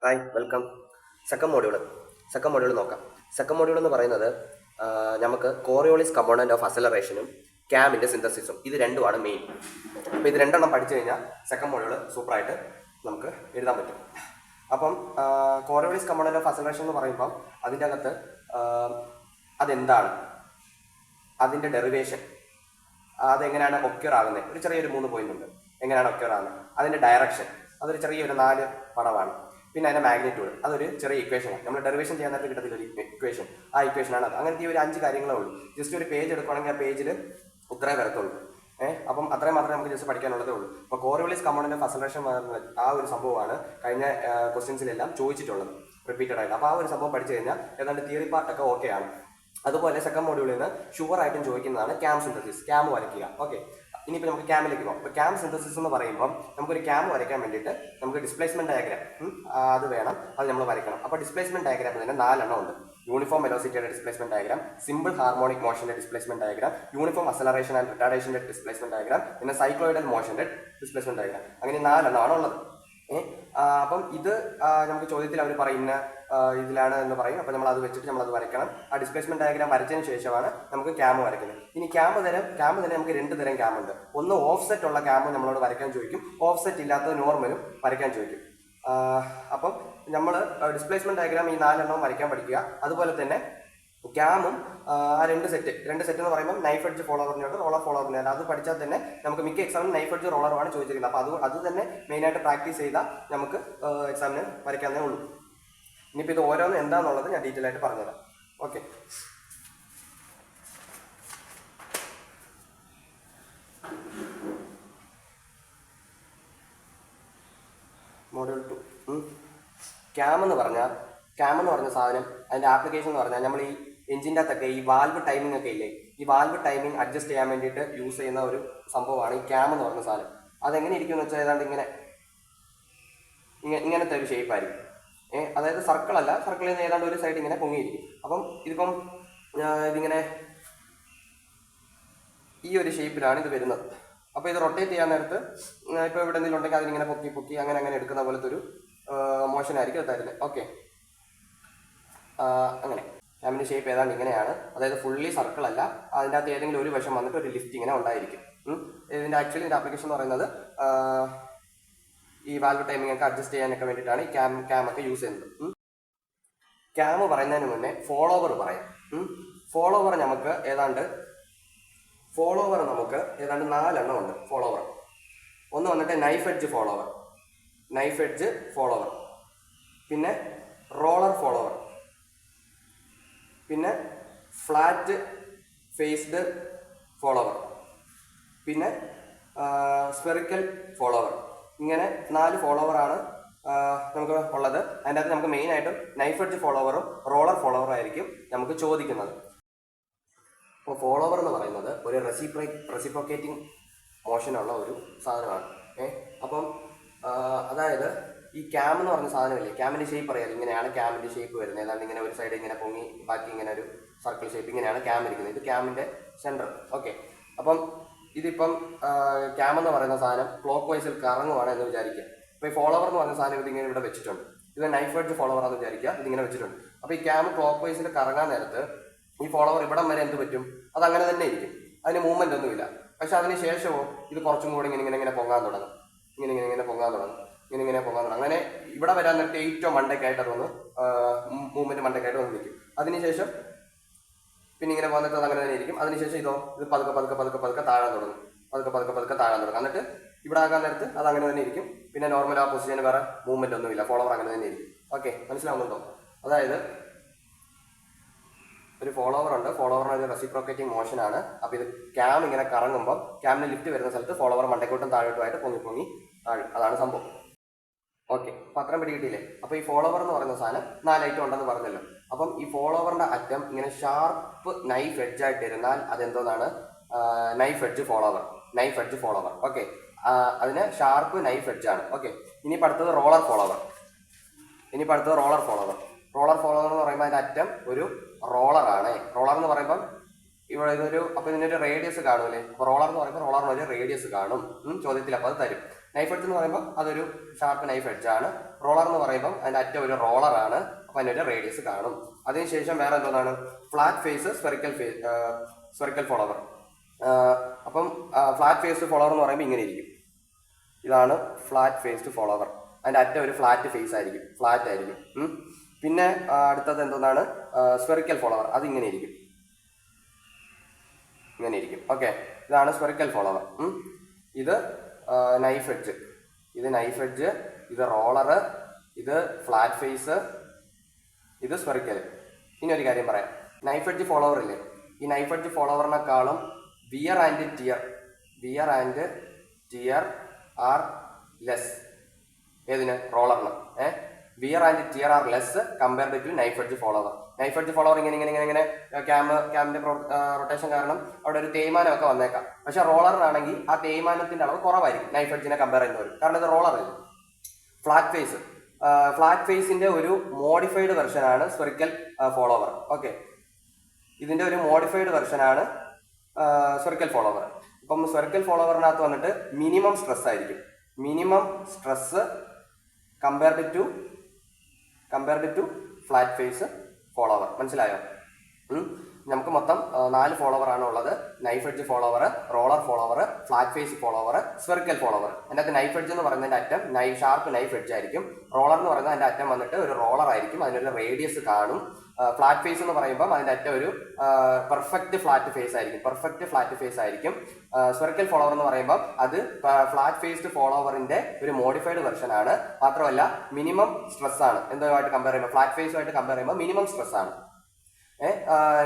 Hi welcome. Second module നോക്കാം. Second module എന്ന് പറയുന്നത് നമുക്ക് കോറിയോളിസ് കമ്പോണൻറ്റ് ഓഫ് അസലറേഷനും ക്യാമിൻ്റെ സിന്തസിസും ഇത് രണ്ടുമാണ് മെയിൻ. അപ്പോൾ ഇത് രണ്ടെണ്ണം പഠിച്ചു കഴിഞ്ഞാൽ സെക്കൻഡ് മോഡ്യൂൾ സൂപ്പറായിട്ട് നമുക്ക് എഴുതാൻ പറ്റും. അപ്പം കോറിയോളിസ് കമ്പോണൻറ്റ് ഓഫ് അസലറേഷൻ എന്ന് പറയുമ്പം അതിൻ്റെ അകത്ത് അതെന്താണ്, അതിൻ്റെ ഡെറിവേഷൻ, അതെങ്ങനെയാണ് ഒക്യൂർ ആകുന്നത്, ഒരു ചെറിയൊരു 3 പോയിന്റ് ഉണ്ട്. എങ്ങനെയാണ് ഒക്യൂർ ആകുന്നത്, അതിൻ്റെ ഡയറക്ഷൻ, അതൊരു ചെറിയൊരു 4 പടമാണ്. പിന്നെ അതിൻ്റെ മാഗ്നിറ്റ്യൂഡ്, അതൊരു ചെറിയ ഇക്വേഷനാണ്. നമ്മൾ ഡെറിവേഷൻ ചെയ്യാൻ നേരത്തെ കിട്ടത്തില്ല ഒരു ഇക്വേഷൻ, ആ ഇക്വേഷനാണ് അത്. അങ്ങനത്തെ ഒരു 5 കാര്യങ്ങളേ ഉള്ളൂ. ജസ്റ്റ് ഒരു പേജ് എടുക്കുകയാണെങ്കിൽ ആ പേജിൽ ഉത്തരേ വരത്തുള്ളൂ. അപ്പം അത്രയും മാത്രമേ നമുക്ക് ജസ്റ്റ് പഠിക്കാനുള്ളതേ ഉള്ളൂ. അപ്പോൾ കോറിയോളിസ് കമ്പോണൻറ്റ് ഓഫ് അസലറേഷൻ ആ ഒരു സംഭവമാണ് കഴിഞ്ഞ ക്വസ്റ്റ്യൻസിലെല്ലാം ചോദിച്ചിട്ടുള്ളത് റിപ്പീറ്റഡ് ആയിട്ട്. അപ്പോൾ ആ ഒരു സംഭവം പഠിച്ചു കഴിഞ്ഞാൽ ഏതാണ്ട് തിയറി പാർട്ടൊക്കെ ഓക്കെയാണ്. അതുപോലെ സെക്കൻഡ് മോഡ്യൂളിൽ നിന്ന് ഷുവറായിട്ടും ചോദിക്കുന്നതാണ് ക്യാം സിന്തസിസ്, ക്യാം വരയ്ക്കുക. ഓക്കെ, ഇനിയിപ്പോൾ നമുക്ക് ക്യാമിലേക്ക് പോകാം. അപ്പോൾ ക്യാം സിന്തസിസ് എന്ന് പറയുമ്പോൾ നമുക്കൊരു ക്യാം വരയ്ക്കാൻ വേണ്ടിയിട്ട് നമുക്ക് ഡിസ്പ്ലേസ്മെന്റ് ഡയഗ്രാം അത് വേണം, അത് നമ്മൾ വരയ്ക്കണം. അപ്പോൾ ഡിസ്പ്ലേസ്മെന്റ് ഡയഗ്രാം തന്നെ 4 എണ്ണം ഉണ്ട്. യൂണിഫോം വെലോസിറ്റിയുടെ ഡിസ്പ്ലേസ്മെന്റ് ഡയഗ്രാം, സിമ്പിൾ ഹാർമോണിക് മോഷന്റെ displacement diagram, uniform acceleration and റിട്ടാർഡേഷന്റെ ഡിസ്പ്ലേസ്മെന്റ് ഡയഗ്രാം, പിന്നെ സൈക്ലോയിഡൽ മോഷന്റെ ഡിസ്പ്ലേസ്മെന്റ് ഡയഗ്രാം. അങ്ങനെ 4 എണ്ണമാണ് ഉള്ളത്. അപ്പം ഇത് നമുക്ക് ചോദ്യത്തിൽ അവർ പറയുന്ന ഇതിലാണ് എന്ന് പറയും. അപ്പോൾ നമ്മൾ അത് വെച്ചിട്ട് നമ്മൾ അത് വരയ്ക്കണം. ആ ഡിസ്പ്ലേസ്മെന്റ് ഡയഗ്രാം വരച്ചതിന് ശേഷമാണ് നമുക്ക് ക്യാം വരയ്ക്കുന്നത്. ഇനി ക്യാം തന്നെ നമുക്ക് 2 തരം ക്യാം ഉണ്ട്. ഒന്ന് ഓഫ്സെറ്റ് ഉള്ള ക്യാം നമ്മളോട് വരയ്ക്കാൻ ചോദിക്കും, ഓഫ്സെറ്റ് ഇല്ലാത്ത നോർമലും വരയ്ക്കാൻ ചോദിക്കും. അപ്പം നമ്മൾ ഡിസ്പ്ലേസ്മെന്റ് ഡയഗ്രാം ഈ 4 എണ്ണവും വരയ്ക്കാൻ പഠിക്കുക. അതുപോലെ തന്നെ ക്യാമും ആ 2 സെറ്റ് എന്ന് പറയുമ്പോൾ നൈഫ് എഡ്ജ് ഫോളോവറിനുണ്ട്, റോളർ ഫോളോവറിനുണ്ട്. അത് പഠിച്ചാൽ തന്നെ നമുക്ക് മിക്ക എക്സാമിനും നൈഫ് എഡ്ജ് റോളറുമാണ് ചോദിച്ചിരിക്കുന്നത്. അപ്പോൾ അത് തന്നെ മെയിനായിട്ട് പ്രാക്ടീസ് ചെയ്താൽ നമുക്ക് എക്സാമിന് വരയ്ക്കാവുന്നേ ഉള്ളൂ. ഇനിയിപ്പോൾ ഇത് ഓരോന്നും എന്താണെന്നുള്ളത് ഞാൻ ഡീറ്റെയിൽ ആയിട്ട് പറഞ്ഞുതരാം. ഓക്കെ, മോഡ്യൂൾ 2 ക്യാം എന്ന് പറഞ്ഞ സാധനം, അതിൻ്റെ ആപ്ലിക്കേഷൻ എന്ന് പറഞ്ഞാൽ നമ്മൾ ഈ എഞ്ചിൻ്റെ അകത്തൊക്കെ ഈ വാൽവ് ടൈമിംഗ് ഒക്കെ ഇല്ലേ, ഈ വാൽവ് ടൈമിംഗ് അഡ്ജസ്റ്റ് ചെയ്യാൻ വേണ്ടിയിട്ട് യൂസ് ചെയ്യുന്ന ഒരു സംഭവമാണ് ഈ ക്യാം എന്ന് പറഞ്ഞ സാധനം. അതെങ്ങനെ ഇരിക്കുമെന്ന് വെച്ചാൽ ഏതാണ്ട് ഇങ്ങനത്തെ ഒരു ഷേപ്പായിരിക്കും. അതായത് സർക്കിളിൽ നിന്ന് ഏതാണ്ട് ഒരു സൈഡ് ഇങ്ങനെ പൊങ്ങിയിരിക്കും. അപ്പം ഇതിങ്ങനെ ഈ ഒരു ഷേപ്പിലാണ് ഇത് വരുന്നത്. അപ്പോൾ ഇത് റൊട്ടേറ്റ് ചെയ്യാൻ നേരത്ത് ഇപ്പോൾ ഇവിടെ എന്തെങ്കിലും ഉണ്ടെങ്കിൽ അതിനിങ്ങനെ പൊക്കി അങ്ങനെ എടുക്കുന്ന പോലത്തെ ഒരു മോഷൻ ആയിരിക്കും തരുന്നത്. ഓക്കെ, അങ്ങനെ ക്യാമിൻ്റെ ഷേപ്പ് ഏതാണ്ട് ഇങ്ങനെയാണ്. അതായത് ഫുള്ളി സർക്കിൾ അല്ല, അതിൻ്റെ അകത്ത് ഏതെങ്കിലും ഒരു വശം വന്നിട്ട് ഒരു ലിഫ്റ്റ് ഇങ്ങനെ ഉണ്ടായിരിക്കും. ഇതിൻ്റെ ആപ്ലിക്കേഷൻ എന്ന് പറയുന്നത് ഈ വാൽവ് ടൈമിംഗ് ഒക്കെ അഡ്ജസ്റ്റ് ചെയ്യാനൊക്കെ വേണ്ടിയിട്ടാണ് ഈ ക്യാം ഒക്കെ യൂസ് ചെയ്യുന്നത്. ക്യാം പറയുന്നതിന് മുന്നേ ഫോളോവർ പറയാം. ഫോളോവർ നമുക്ക് ഏതാണ്ട് 4 എണ്ണം ഉണ്ട്. ഫോളോവർ ഒന്ന് വന്നിട്ട് നൈഫ് എഡ്ജ് ഫോളോവർ, പിന്നെ റോളർ ഫോളോവർ, പിന്നെ ഫ്ലാറ്റ് ഫേസ്ഡ് ഫോളോവർ, പിന്നെ സ്ഫെറിക്കൽ ഫോളോവർ. ഇങ്ങനെ 4 ഫോളോവറാണ് നമുക്ക് ഉള്ളത്. അതിൻ്റെ അകത്ത് നമുക്ക് മെയിനായിട്ടും നൈഫ് എഡ്ജ് ഫോളോവറും റോളർ ഫോളോവറും ആയിരിക്കും നമുക്ക് ചോദിക്കുന്നത്. അപ്പോൾ ഫോളോവർ എന്ന് പറയുന്നത് ഒരു റെസിപ്രോക്കേറ്റിംഗ് മോഷനുള്ള ഒരു സാധനമാണ്. അപ്പം അതായത് ഈ ക്യാം എന്ന് പറഞ്ഞ സാധനമില്ലേ, ക്യാമിൻ്റെ ഷേപ്പ് അറിയാം. ഇങ്ങനെയാണ് ക്യാമിൻ്റെ ഷേപ്പ് വരുന്നത്. ഏതാണ്ട് ഇങ്ങനെ ഒരു സൈഡ് ഇങ്ങനെ പൊങ്ങി ബാക്കി ഇങ്ങനെ ഒരു സർക്കിൾ ഷേപ്പ്, ഇങ്ങനെയാണ് ക്യാം ഇരിക്കുന്നത്. ഇത് ക്യാമിൻ്റെ സെൻറ്റർ. ഓക്കെ, അപ്പം ഇതിപ്പം ക്യാം എന്ന് പറയുന്ന സാധനം ക്ലോക്ക് വൈസിൽ കറങ്ങുവാണ് എന്ന് വിചാരിക്കുക. അപ്പോൾ ഈ ഫോളോവർ എന്ന് പറഞ്ഞ സാധനം ഇതിങ്ങനെ ഇവിടെ വെച്ചിട്ടുണ്ട്. ഇത് നൈഫ് എഡ്ജ് ഫോളോവർ ആണെന്ന് വിചാരിക്കുക, ഇതിങ്ങനെ വെച്ചിട്ടുണ്ട്. അപ്പോൾ ഈ ക്യാം ക്ലോക്ക് വൈസിൽ കറങ്ങാൻ നേരത്ത് ഈ ഫോളോവർ ഇവിടം വരെ എന്ത് പറ്റും, അത് അങ്ങനെ തന്നെ ഇരിക്കും, അതിന് മൂവ്മെന്റ് ഒന്നുമില്ല. പക്ഷെ അതിന് ശേഷമോ ഇത് കുറച്ചും കൂടി ഇങ്ങനെ പൊങ്ങാൻ തുടങ്ങും, ഇങ്ങനെ പൊങ്ങാൻ തുടങ്ങും. അങ്ങനെ ഇവിടെ വരാൻ നേരത്തെ ഏറ്റവും മണ്ടയ്ക്കായിട്ട് അതൊന്ന് മൂവ്മെന്റ് മണ്ടയ്ക്കായിട്ട് വന്ന് നിൽക്കും. അതിനുശേഷം പിന്നെ ഇങ്ങനെ വന്നിട്ട് അത് അങ്ങനെ തന്നെ ഇരിക്കും. അതിനുശേഷം ഇത് പതുക്കെ താഴാൻ തുടങ്ങും. എന്നിട്ട് ഇവിടെ ആകാൻ നേരത്ത് അത് അങ്ങനെ തന്നെ ഇരിക്കും. പിന്നെ നോർമൽ ആ പൊസിഷന് വേറെ മൂവ്മെന്റ് ഒന്നുമില്ല, ഫോളോവർ അങ്ങനെ തന്നെ ഇരിക്കും. ഓക്കെ, മനസ്സിലാവുന്നുണ്ടോ? അതായത് ഒരു ഫോളോവർ ഉണ്ട്, ഫോളോവറിന് ഒരു റെസിപ്രോക്കേറ്റിംഗ് മോഷനാണ്. അപ്പോൾ ഇത് ക്യാം ഇങ്ങനെ കറങ്ങുമ്പോൾ ക്യാമിന് ലിഫ്റ്റ് വരുന്ന സ്ഥലത്ത് ഫോളോവർ മണ്ടക്കോട്ടും താഴോട്ടുമായിട്ട് പൊങ്ങി താഴും. അതാണ് സംഭവം. ഓക്കെ, അപ്പോൾ അത്രയും പിടി കിട്ടിയില്ലേ? അപ്പോൾ ഈ ഫോളോവർ എന്ന് പറയുന്ന സാധനം 4 ഐറ്റം ഉണ്ടെന്ന് പറഞ്ഞല്ലോ. അപ്പം ഈ ഫോളോവറിൻ്റെ അറ്റം ഇങ്ങനെ ഷാർപ്പ് നൈഫ് എഡ്ജായിട്ട് ഇരുന്നാൽ അതെന്തോന്നാണ്? Knife edge follower. ഓക്കെ, അതിന് ഷാർപ്പ് നൈഫ് എഡ്ജാണ്. ഓക്കെ, ഇനിയിപ്പോൾ അടുത്തത് റോളർ ഫോളോവർ. റോളർ ഫോളോവർ എന്ന് പറയുമ്പോൾ അതിൻ്റെ അറ്റം ഒരു റോളറാണ്. റോളർ എന്ന് പറയുമ്പം അപ്പോൾ ഇതിനൊരു റേഡിയസ് കാണുമല്ലേ. അപ്പോൾ റോളർ എന്ന് പറയുമ്പോൾ റോളറിന് ഒരു റേഡിയസ് കാണും ചോദ്യത്തിൽ. അപ്പോൾ അത് തരും. നൈഫ് എഡ്ജ് എന്ന് പറയുമ്പോൾ അതൊരു ഷാർപ്പ് നൈഫ് എഡ്ജാണ്. റോളർ എന്ന് പറയുമ്പോൾ അതിൻ്റെ അറ്റം ഒരു റോളറാണ്. അപ്പം അതിനൊരു റേഡിയസ് കാണും. അതിനുശേഷം വേറെ എന്താണ്, ഫ്ലാറ്റ് ഫേസ്, സ്ഫെറിക്കൽ ഫോളോവർ. അപ്പം ഫ്ലാറ്റ് ഫേസ്ഡ് ഫോളോവർ എന്ന് പറയുമ്പോൾ ഇങ്ങനെ ഇരിക്കും. ഇതാണ് ഫ്ലാറ്റ് ഫേസ്ഡ് ഫോളോവർ. അതിൻ്റെ അറ്റം ഒരു ഫ്ലാറ്റ് ഫേസ് ആയിരിക്കും, ഫ്ലാറ്റ് ആയിരിക്കും. പിന്നെ അടുത്തത് എന്താണ്, സ്ഫെറിക്കൽ ഫോളോവർ. അത് ഇങ്ങനെ ഇരിക്കും, ഇങ്ങനെ ഇരിക്കും. ഓക്കെ, ഇതാണ് സ്ഫെറിക്കൽ ഫോളോവർ. ഇത് നൈഫ് എഡ്ജ്, ഇത് റോളറ്, ഇത് ഫ്ലാറ്റ് ഫേസ്, ഇത് സ്ഫെറിക്കൽ. ഇനി ഒരു കാര്യം പറയാം, നൈഫ് എഡ്ജ് ഫോളോവർ ഇല്ലേ, ഈ നൈഫ് എഡ്ജ് ഫോളോവറിനെക്കാളും wear and tear are less. ഏതിന്? റോളറിന്. Wear and tear are less compared to knife edge follower. Knife edge follower ഇങ്ങനെ ക്യാമിന്റെ റൊട്ടേഷൻ കാരണം അവിടെ ഒരു തേയ്മാനമൊക്കെ വന്നേക്കാം. പക്ഷെ റോളറിനാണെങ്കിൽ ആ തേയ്മാനത്തിന്റെ അളവ് കുറവായിരിക്കും നൈഫ് എഡ്ജിനെ കമ്പയർ ചെയ്യുന്നവർ, കാരണം ഇത് റോളറല്ല. ഫ്ലാറ്റ് ഫേസിന്റെ ഒരു മോഡിഫൈഡ് വെർഷനാണ് സ്ഫെറിക്കൽ ഫോളോവർ. ഓക്കെ, ഇതിന്റെ ഒരു മോഡിഫൈഡ് വെർഷനാണ് സ്ഫെറിക്കൽ ഫോളോവർ. ഇപ്പം സ്ഫെറിക്കൽ ഫോളോവറിനകത്ത് വന്നിട്ട് മിനിമം സ്ട്രെസ് ആയിരിക്കും, minimum stress compared to flat face follower. മനസ്സിലായോ? നമുക്ക് മൊത്തം 4 ഫോളോവറാണ് ഉള്ളത്. Knife edge follower, roller follower, flat face follower, spherical follower. അതിനകത്ത് നൈഫ് എഡ്ജ് എന്ന് പറയുന്നതിന്റെ അറ്റം ഷാർപ്പ് നൈഫ് എഡ്ജ് ആയിരിക്കും. റോളർ എന്ന് പറയുന്നത് അതിന്റെ അറ്റം വന്നിട്ട് ഒരു റോളർ ആയിരിക്കും, അതിനൊരു റേഡിയസ് കാണും. ഫ്ലാറ്റ് ഫേസ് എന്ന് പറയുമ്പോൾ അതിന്റെ അറ്റം ഒരു പെർഫെക്റ്റ് ഫ്ലാറ്റ് ഫേസ് ആയിരിക്കും. സ്ഫെറിക്കൽ ഫോളോവർ എന്ന് പറയുമ്പോൾ അത് ഫ്ലാറ്റ് ഫേസ്ഡ് ഫോളോവറിന്റെ ഒരു മോഡിഫൈഡ് വെർഷൻ ആണ്. മാത്രമല്ല മിനിമം സ്ട്രെസ് ആണ്. എന്തുമായിട്ട് കമ്പയർ ചെയ്യുമ്പോൾ, ഫ്ലാറ്റ് ഫേസുമായിട്ട് കമ്പയർ ചെയ്യുമ്പോൾ മിനിമം സ്ട്രെസ് ആണ്.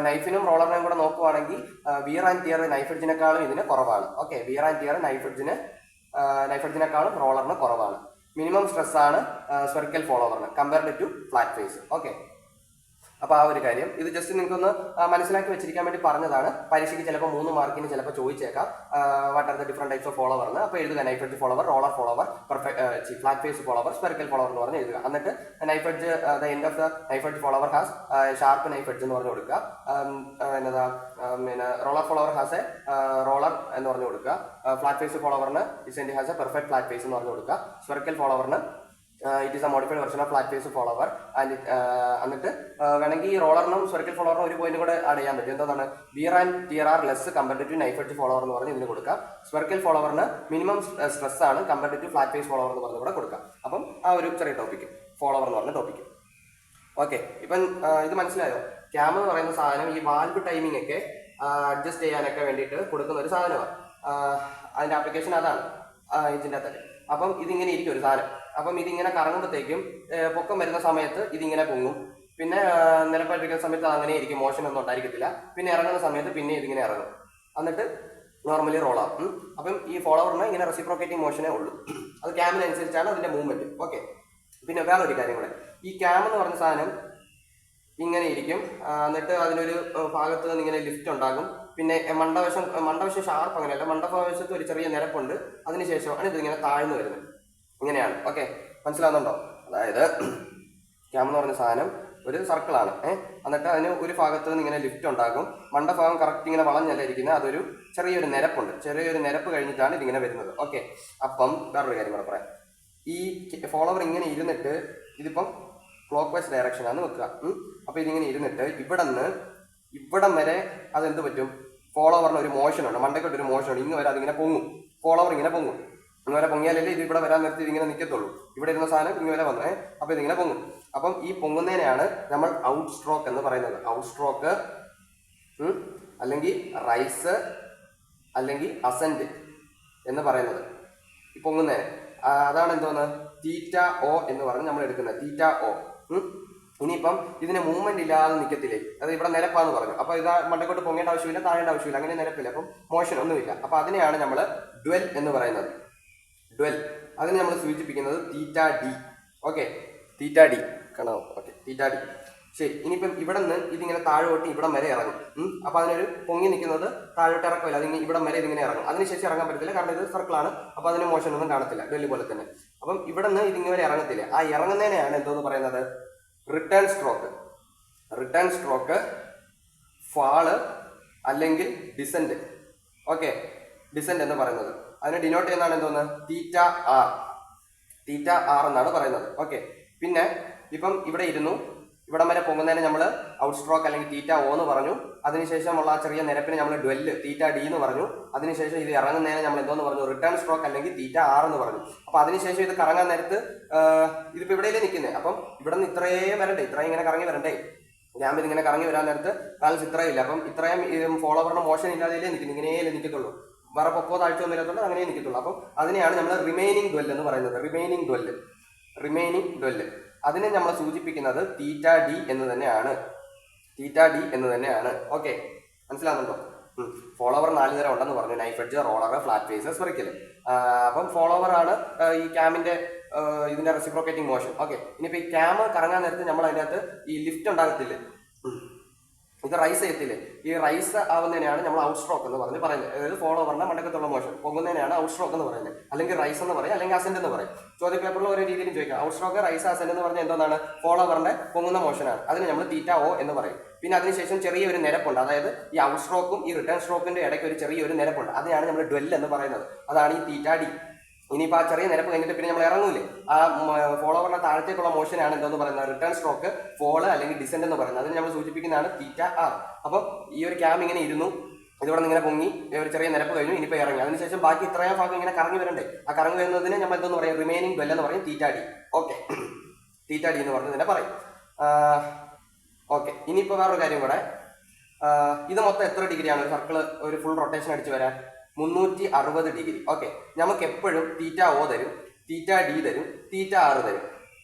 നൈഫിനും റോളറിനെയും കൂടെ നോക്കുവാണെങ്കിൽ വിയർ ആൻഡ് ടിയർ നൈഫ് എഡ്ജിനെക്കാളും ഇതിന് കുറവാണ്. Okay, wear and tear knife എഡ്ജിനെക്കാളും റോളറിന് കുറവാണ്. മിനിമം സ്ട്രെസ് ആണ് സ്ഫെറിക്കൽ ഫോളോവറിന് compared to flat face. Okay, അപ്പോൾ ആ ഒരു കാര്യം ഇത് ജസ്റ്റ് നിങ്ങൾക്കൊന്ന് മനസ്സിലാക്കി വെച്ചിരിക്കാൻ വേണ്ടി പറഞ്ഞതാണ്. പരീക്ഷയ്ക്ക് ചിലപ്പോൾ 3 മാർക്കിന് ചിലപ്പോൾ ചോദിച്ചേക്കാം what are the different types of follower എന്ന്. അപ്പോൾ എഴുതുക knife edge follower, roller follower, flat face follower, spherical follower എന്ന് പറഞ്ഞ് എഴുതുക. എന്നിട്ട് knife edge the end of the knife edge follower has sharp knife edge എന്ന് പറഞ്ഞു കൊടുക്കുക. പിന്നെ roller follower has a roller എന്ന് പറഞ്ഞു കൊടുക്കുക. ഫ്ലാറ്റ് ഫേസ് ഫോളോവറിന് it has a perfect flat face എന്ന് പറഞ്ഞു കൊടുക്കുക. സ്ഫെറിക്കൽ ഫോളോവറിന് it is A modified version of flat face follower. എന്നിട്ട് വേണമെങ്കിൽ ഈ റോളറിനും സ്ഫെറിക്കൽ ഫോളോവറിനും ഒരു പോയിന്റ് കൂടെ ആഡ് ചെയ്യാൻ പറ്റും. എന്താണ്, wear and tear are less compared to knife edge follower എന്ന് പറഞ്ഞ് ഇതിന് കൊടുക്കാം. സ്ഫെറിക്കൽ ഫോളോവറിന് മിനിമം സ്ട്രെസ് ആണ് compared to flat face follower എന്ന് പറഞ്ഞ് കൂടെ കൊടുക്കാം. അപ്പം ആ ഒരു ചെറിയ ടോപ്പിക്, ഫോളോവർ എന്ന് പറഞ്ഞ ടോപ്പിക്. ഓക്കെ, ഇപ്പം ഇത് മനസ്സിലായോ? ക്യാം എന്ന് പറയുന്ന സാധനം ഈ വാൽവ് ടൈമിംഗ് ഒക്കെ അഡ്ജസ്റ്റ് ചെയ്യാനൊക്കെ വേണ്ടിയിട്ട് കൊടുക്കുന്ന ഒരു സാധനമാണ്. അതിന്റെ ആപ്ലിക്കേഷൻ അതാണ് ഇതിൻ്റെ അകത്തൊക്കെ. അപ്പം ഇതിങ്ങനെ ഇരിക്കും ഒരു സാധനം. അപ്പം ഇതിങ്ങനെ കറങ്ങുമ്പോഴത്തേക്കും പൊക്കം വരുന്ന സമയത്ത് ഇതിങ്ങനെ പൊങ്ങും, പിന്നെ നിലപ്പാട്ടിരിക്കുന്ന സമയത്ത് അങ്ങനെ ഇരിക്കും, മോഷൻ ഒന്നും ഉണ്ടായിരിക്കത്തില്ല. പിന്നെ ഇറങ്ങുന്ന സമയത്ത് പിന്നെ ഇതിങ്ങനെ ഇറങ്ങും, എന്നിട്ട് നോർമലി റോളാവും. അപ്പം ഈ ഫോളോവറിന് ഇങ്ങനെ റെസിപ്രോക്കേറ്റിംഗ് മോഷനേ ഉള്ളൂ. അത് ക്യാമിനനുസരിച്ചാണ് അതിന്റെ മൂവ്മെന്റ്. ഓക്കെ, പിന്നെ വേറൊരു കാര്യം കൂടെ, ഈ ക്യാം എന്ന് പറഞ്ഞ സാധനം ഇങ്ങനെ ഇരിക്കും, എന്നിട്ട് അതിനൊരു ഭാഗത്ത് നിന്ന് ഇങ്ങനെ ലിഫ്റ്റ് ഉണ്ടാകും. പിന്നെ മണ്ടവശം ഷാർപ്പ് അങ്ങനെയല്ല, മണ്ടവശത്ത് ഒരു ചെറിയ നിരപ്പുണ്ട്. അതിനുശേഷമാണ് ഇതിങ്ങനെ താഴ്ന്നു വരുന്നത്. ഇങ്ങനെയാണ്. ഓക്കെ, മനസ്സിലാവുന്നുണ്ടോ? അതായത് ക്യാം എന്ന് പറഞ്ഞ സാധനം ഒരു സർക്കിളാണ്. എന്നിട്ട് അതിന് ഒരു ഭാഗത്ത് നിന്ന് ഇങ്ങനെ ലിഫ്റ്റ് ഉണ്ടാകും. മണ്ടഭാഗം കറക്റ്റ് ഇങ്ങനെ വളഞ്ഞല്ല ഇരിക്കുന്നത്, അതൊരു ചെറിയൊരു നിരപ്പുണ്ട്. ചെറിയൊരു നിരപ്പ് കഴിഞ്ഞിട്ടാണ് ഇതിങ്ങനെ വരുന്നത്. ഓക്കെ, അപ്പം വേറൊരു കാര്യം കൂടെ പറയാം. ഈ ഫോളോവർ ഇങ്ങനെ ഇരുന്നിട്ട്, ഇതിപ്പം ക്ലോക്ക് വൈസ് ഡയറക്ഷനാണ് വെക്കുക. അപ്പൊ ഇതിങ്ങനെ ഇരുന്നിട്ട് ഇവിടം വരെ അതെന്ത് പറ്റും, ഫോളോവറിന് ഒരു മോഷനുണ്ട്, മണ്ടയ്ക്കോട്ട് ഒരു മോഷനുണ്ട്. ഇങ്ങ് വരെ അതിങ്ങനെ പൊങ്ങും, ഫോളോവർ ഇങ്ങനെ പൊങ്ങും. ഇങ്ങനെ വരെ പൊങ്ങിയാലല്ലേ ഇത് ഇവിടെ വരാൻ നിർത്തി ഇതിങ്ങനെ നിൽക്കത്തുള്ളൂ. ഇവിടെ ഇരുന്ന സാധനം ഇങ്ങനെ വരെ വന്നേ, അപ്പൊ ഇതിങ്ങനെ പൊങ്ങും. അപ്പം ഈ പൊങ്ങുന്നതിനെയാണ് നമ്മൾ ഔട്ട് സ്ട്രോക്ക് എന്ന് പറയുന്നത്. ഔട്ട് സ്ട്രോക്ക് അല്ലെങ്കിൽ റൈസ് അല്ലെങ്കിൽ അസെന്റ് എന്ന് പറയുന്നത് ഈ പൊങ്ങുന്നതിന്. അതാണ് എന്തോന്ന്, തീറ്റ ഒ എന്ന് പറഞ്ഞ് നമ്മൾ എടുക്കുന്നത്, തീറ്റ ഒ. ഇനിയിപ്പം ഇതിന് മൂവ്മെന്റ് ഇല്ലാതെ നിൽക്കത്തില്ലേ, അത് ഇവിടെ നിരപ്പാന്ന് പറഞ്ഞു. അപ്പൊ ഇത് മണ്ടക്കോട്ട് പൊങ്ങേണ്ട ആവശ്യമില്ല, താഴേണ്ട ആവശ്യമില്ല, അങ്ങനെ നിരപ്പില്ല, അപ്പം മോഷൻ ഒന്നുമില്ല. അപ്പൊ അതിനെയാണ് നമ്മൾ ഡ്വെൽ എന്ന് പറയുന്നത്. ഡ്വെൽ, അതിനെ നമ്മൾ സൂചിപ്പിക്കുന്നത് തീറ്റ ഡി. ഓക്കെ, തീറ്റ ഡി കാണാമോ? ഓക്കെ, തീറ്റ ഡി. ശരി, ഇനിയിപ്പം ഇവിടെ നിന്ന് ഇതിങ്ങനെ താഴോട്ട് ഇവിടം വരെ ഇറങ്ങും. അപ്പൊ അതിനൊരു പൊങ്ങി നിൽക്കുന്നത് താഴോട്ട് ഇറക്കില്ല, അതിങ്ങനെ ഇവിടം വരെ ഇതിങ്ങനെ ഇറങ്ങും. അതിനുശേഷം ഇറങ്ങാൻ പറ്റത്തില്ല, കാരണം ഇത് സർക്കിളാണ്. അപ്പൊ അതിന് മോഷൻ ഒന്നും കാണത്തില്ല, ഡ്വെല്ല് പോലെ തന്നെ. അപ്പം ഇവിടെ നിന്ന് ഇതിങ്ങനെ ഇറങ്ങത്തില്ല. ആ ഇറങ്ങുന്നതിനെയാണ് എന്തോന്ന് പറയുന്നത്, return stroke. Return stroke, fall അല്ലെങ്കിൽ ഡിസെന്റ്. ഓക്കെ, ഡിസെന്റ് എന്ന് പറയുന്നത്. അതിനെ ഡിനോട്ട് ചെയ്യുന്നതാണ് എന്തോന്ന് തീറ്റ ആർ. തീറ്റ ആർ എന്നാണ് പറയുന്നത്. ഓക്കെ, പിന്നെ ഇപ്പം ഇവിടെ ഇരുന്നു, ഇവിടം വരെ പോകുന്നതിന് നമ്മൾ ഔട്ട് സ്ട്രോക്ക് അല്ലെങ്കിൽ തീറ്റ ഒ എന്ന് പറഞ്ഞു. അതിനുശേഷമുള്ള ആ ചെറിയ നിരപ്പിനെ നമ്മൾ ഡ്വെല്ല് തീറ്റ ഡി എന്ന് പറഞ്ഞു. അതിനുശേഷം ഇത് ഇറങ്ങുന്നതിനെ നമ്മൾ എന്തോന്ന് പറഞ്ഞു, റിട്ടേൺ സ്ട്രോക്ക് അല്ലെങ്കിൽ തീറ്റ ആർ എന്ന് പറഞ്ഞു. അപ്പൊ അതിനുശേഷം ഇത് കറങ്ങാൻ നേരത്ത് ഇതിപ്പോ ഇവിടെയല്ലേ നിൽക്കുന്നത്, അപ്പം ഇവിടെ നിന്ന് ഇത്രയും വരണ്ടേ, ഇത്രയും ഇങ്ങനെ കറങ്ങി വരണ്ടേ, ക്യാമ്പിൽ ഇങ്ങനെ കറങ്ങി വരാൻ നേരത്ത് ബാലൻസ് ഇത്രയും ഇല്ല. അപ്പം ഇത്രയും ഫോളോവറിന്റെ മോഷൻ ഇല്ലാതെയല്ലേ നിൽക്കുന്നത്, ഇങ്ങനെയല്ലേ നിൽക്കത്തുള്ളൂ, വേറെ പൊക്കോ താഴ്ച ഒന്നും ഇല്ലാത്തതുകൊണ്ട് അങ്ങനെ നിൽക്കത്തുള്ളൂ. അപ്പം അതിനെയാണ് നമ്മൾ റിമൈനിങ് ഡ്വെൽ എന്ന് പറയുന്നത്. റിമൈനിങ് ഡ്വെല്ല് അതിനെ നമ്മൾ സൂചിപ്പിക്കുന്നത് തീറ്റ ഡി എന്ന് തന്നെയാണ്. ഓക്കെ, മനസ്സിലാകുന്നുണ്ടോ? ഫോളോവർ 4 തരം ഉണ്ടെന്ന് പറഞ്ഞു, knife edge, roller, flat face, spherical. അപ്പം ഫോളോവർ ആണ് ഈ ക്യാമിന്റെ ഇതിന്റെ റെസിപ്രോക്കേറ്റിംഗ് മോഷൻ. ഓക്കെ, ഇനിയിപ്പോ ഈ ക്യാം കറങ്ങാൻ നേരത്ത് നമ്മൾ അതിനകത്ത് ഈ ലിഫ്റ്റ് ഉണ്ടാകത്തില്ലേ, ഇത് റൈസ് ചെയ്യത്തില്ലേ, ഈ റൈസ് ആവുന്നതിനെയാണ് നമ്മൾ ഔട്ട് സ്ട്രോക്ക് എന്ന് പറഞ്ഞ് പറയുന്നത്. അതായത് ഫോളോവറിന്റെ മണ്ടക്കത്തുള്ള മോഷൻ പൊങ്ങുന്നതിനാണ് ഔട്ട് സ്ട്രോക്ക് എന്ന് പറയുന്നത്, അല്ലെങ്കിൽ റൈസ് എന്ന് പറയും, അല്ലെങ്കിൽ അസെന്റ് എന്ന് പറയും. ചോദ്യ പേപ്പറിൽ ഓരോ രീതിയിലും ചോദിക്കാം. ഔട്ട് സ്ട്രോക്ക്, റൈസ്, അസെന്റ് എന്ന് പറഞ്ഞാൽ എന്താണ്, ഫോളോവറിന്റെ പൊങ്ങുന്ന മോഷനാണ്. അതിന് നമ്മൾ തീറ്റ ഒ എന്ന് പറയും. പിന്നെ അതിനുശേഷം ചെറിയൊരു നിരപ്പുണ്ട്, അതായത് ഈ ഔട്ട് സ്ട്രോക്കും ഈ റിട്ടേൺ സ്ട്രോക്കിന്റെ ഇടയ്ക്ക് ഒരു ചെറിയൊരു നിരപ്പുണ്ട്, അതിനാണ് നമ്മൾ ഡ്വെൽ എന്ന് പറയുന്നത്. അതാണ് ഈ തീറ്റ ഡി. ഇനിയിപ്പോൾ ആ ചെറിയ നിരപ്പ് കഴിഞ്ഞിട്ട് പിന്നെ നമ്മൾ ഇറങ്ങൂലേ, ആ ഫോളോവറിന്റെ താഴത്തേക്കുള്ള മോഷനാണ് എന്തോന്ന് പറയുന്നത്, റിട്ടേൺ സ്ട്രോക്ക്, ഫോള് അല്ലെങ്കിൽ ഡിസെന്റ് എന്ന് പറയുന്നത്. അതിന് നമ്മൾ സൂചിപ്പിക്കുന്നതാണ് തീറ്റ ആർ. അപ്പം ഈ ഒരു ക്യാം ഇങ്ങനെ ഇരുന്നു, ഇതിവിടെ നിന്ന് ഇങ്ങനെ പൊങ്ങി, ഒരു ചെറിയ നിരപ്പ് കഴിഞ്ഞു, ഇനിയിപ്പോൾ ഇറങ്ങി. അതിനുശേഷം ബാക്കി ഇത്രയും ഭാഗം ഇങ്ങനെ കറങ്ങി വരണ്ടേ, ആ കറങ്ങി വരുന്നതിന് നമ്മൾ എന്തോന്ന് പറയും, റിമൈനിങ് ഡ്വെൽ എന്ന് പറയും, തീറ്റ ഡി. ഓക്കെ, തീറ്റ ഡി എന്ന് പറഞ്ഞതിനെ പറയും. ഓക്കെ, ഇനിയിപ്പോൾ വേറൊരു കാര്യം കൂടെ, ഇത് മൊത്തം എത്ര ഡിഗ്രിയാണ് ഒരു സർക്കിൾ ഒരു ഫുൾ റൊട്ടേഷൻ അടിച്ച് വരാൻ? 360 ഡിഗ്രി. ഓക്കെ, നമുക്ക് എപ്പോഴും തീറ്റ ഒ തരും, തീറ്റ ഡി തരും, തീറ്റ ആർ തരും.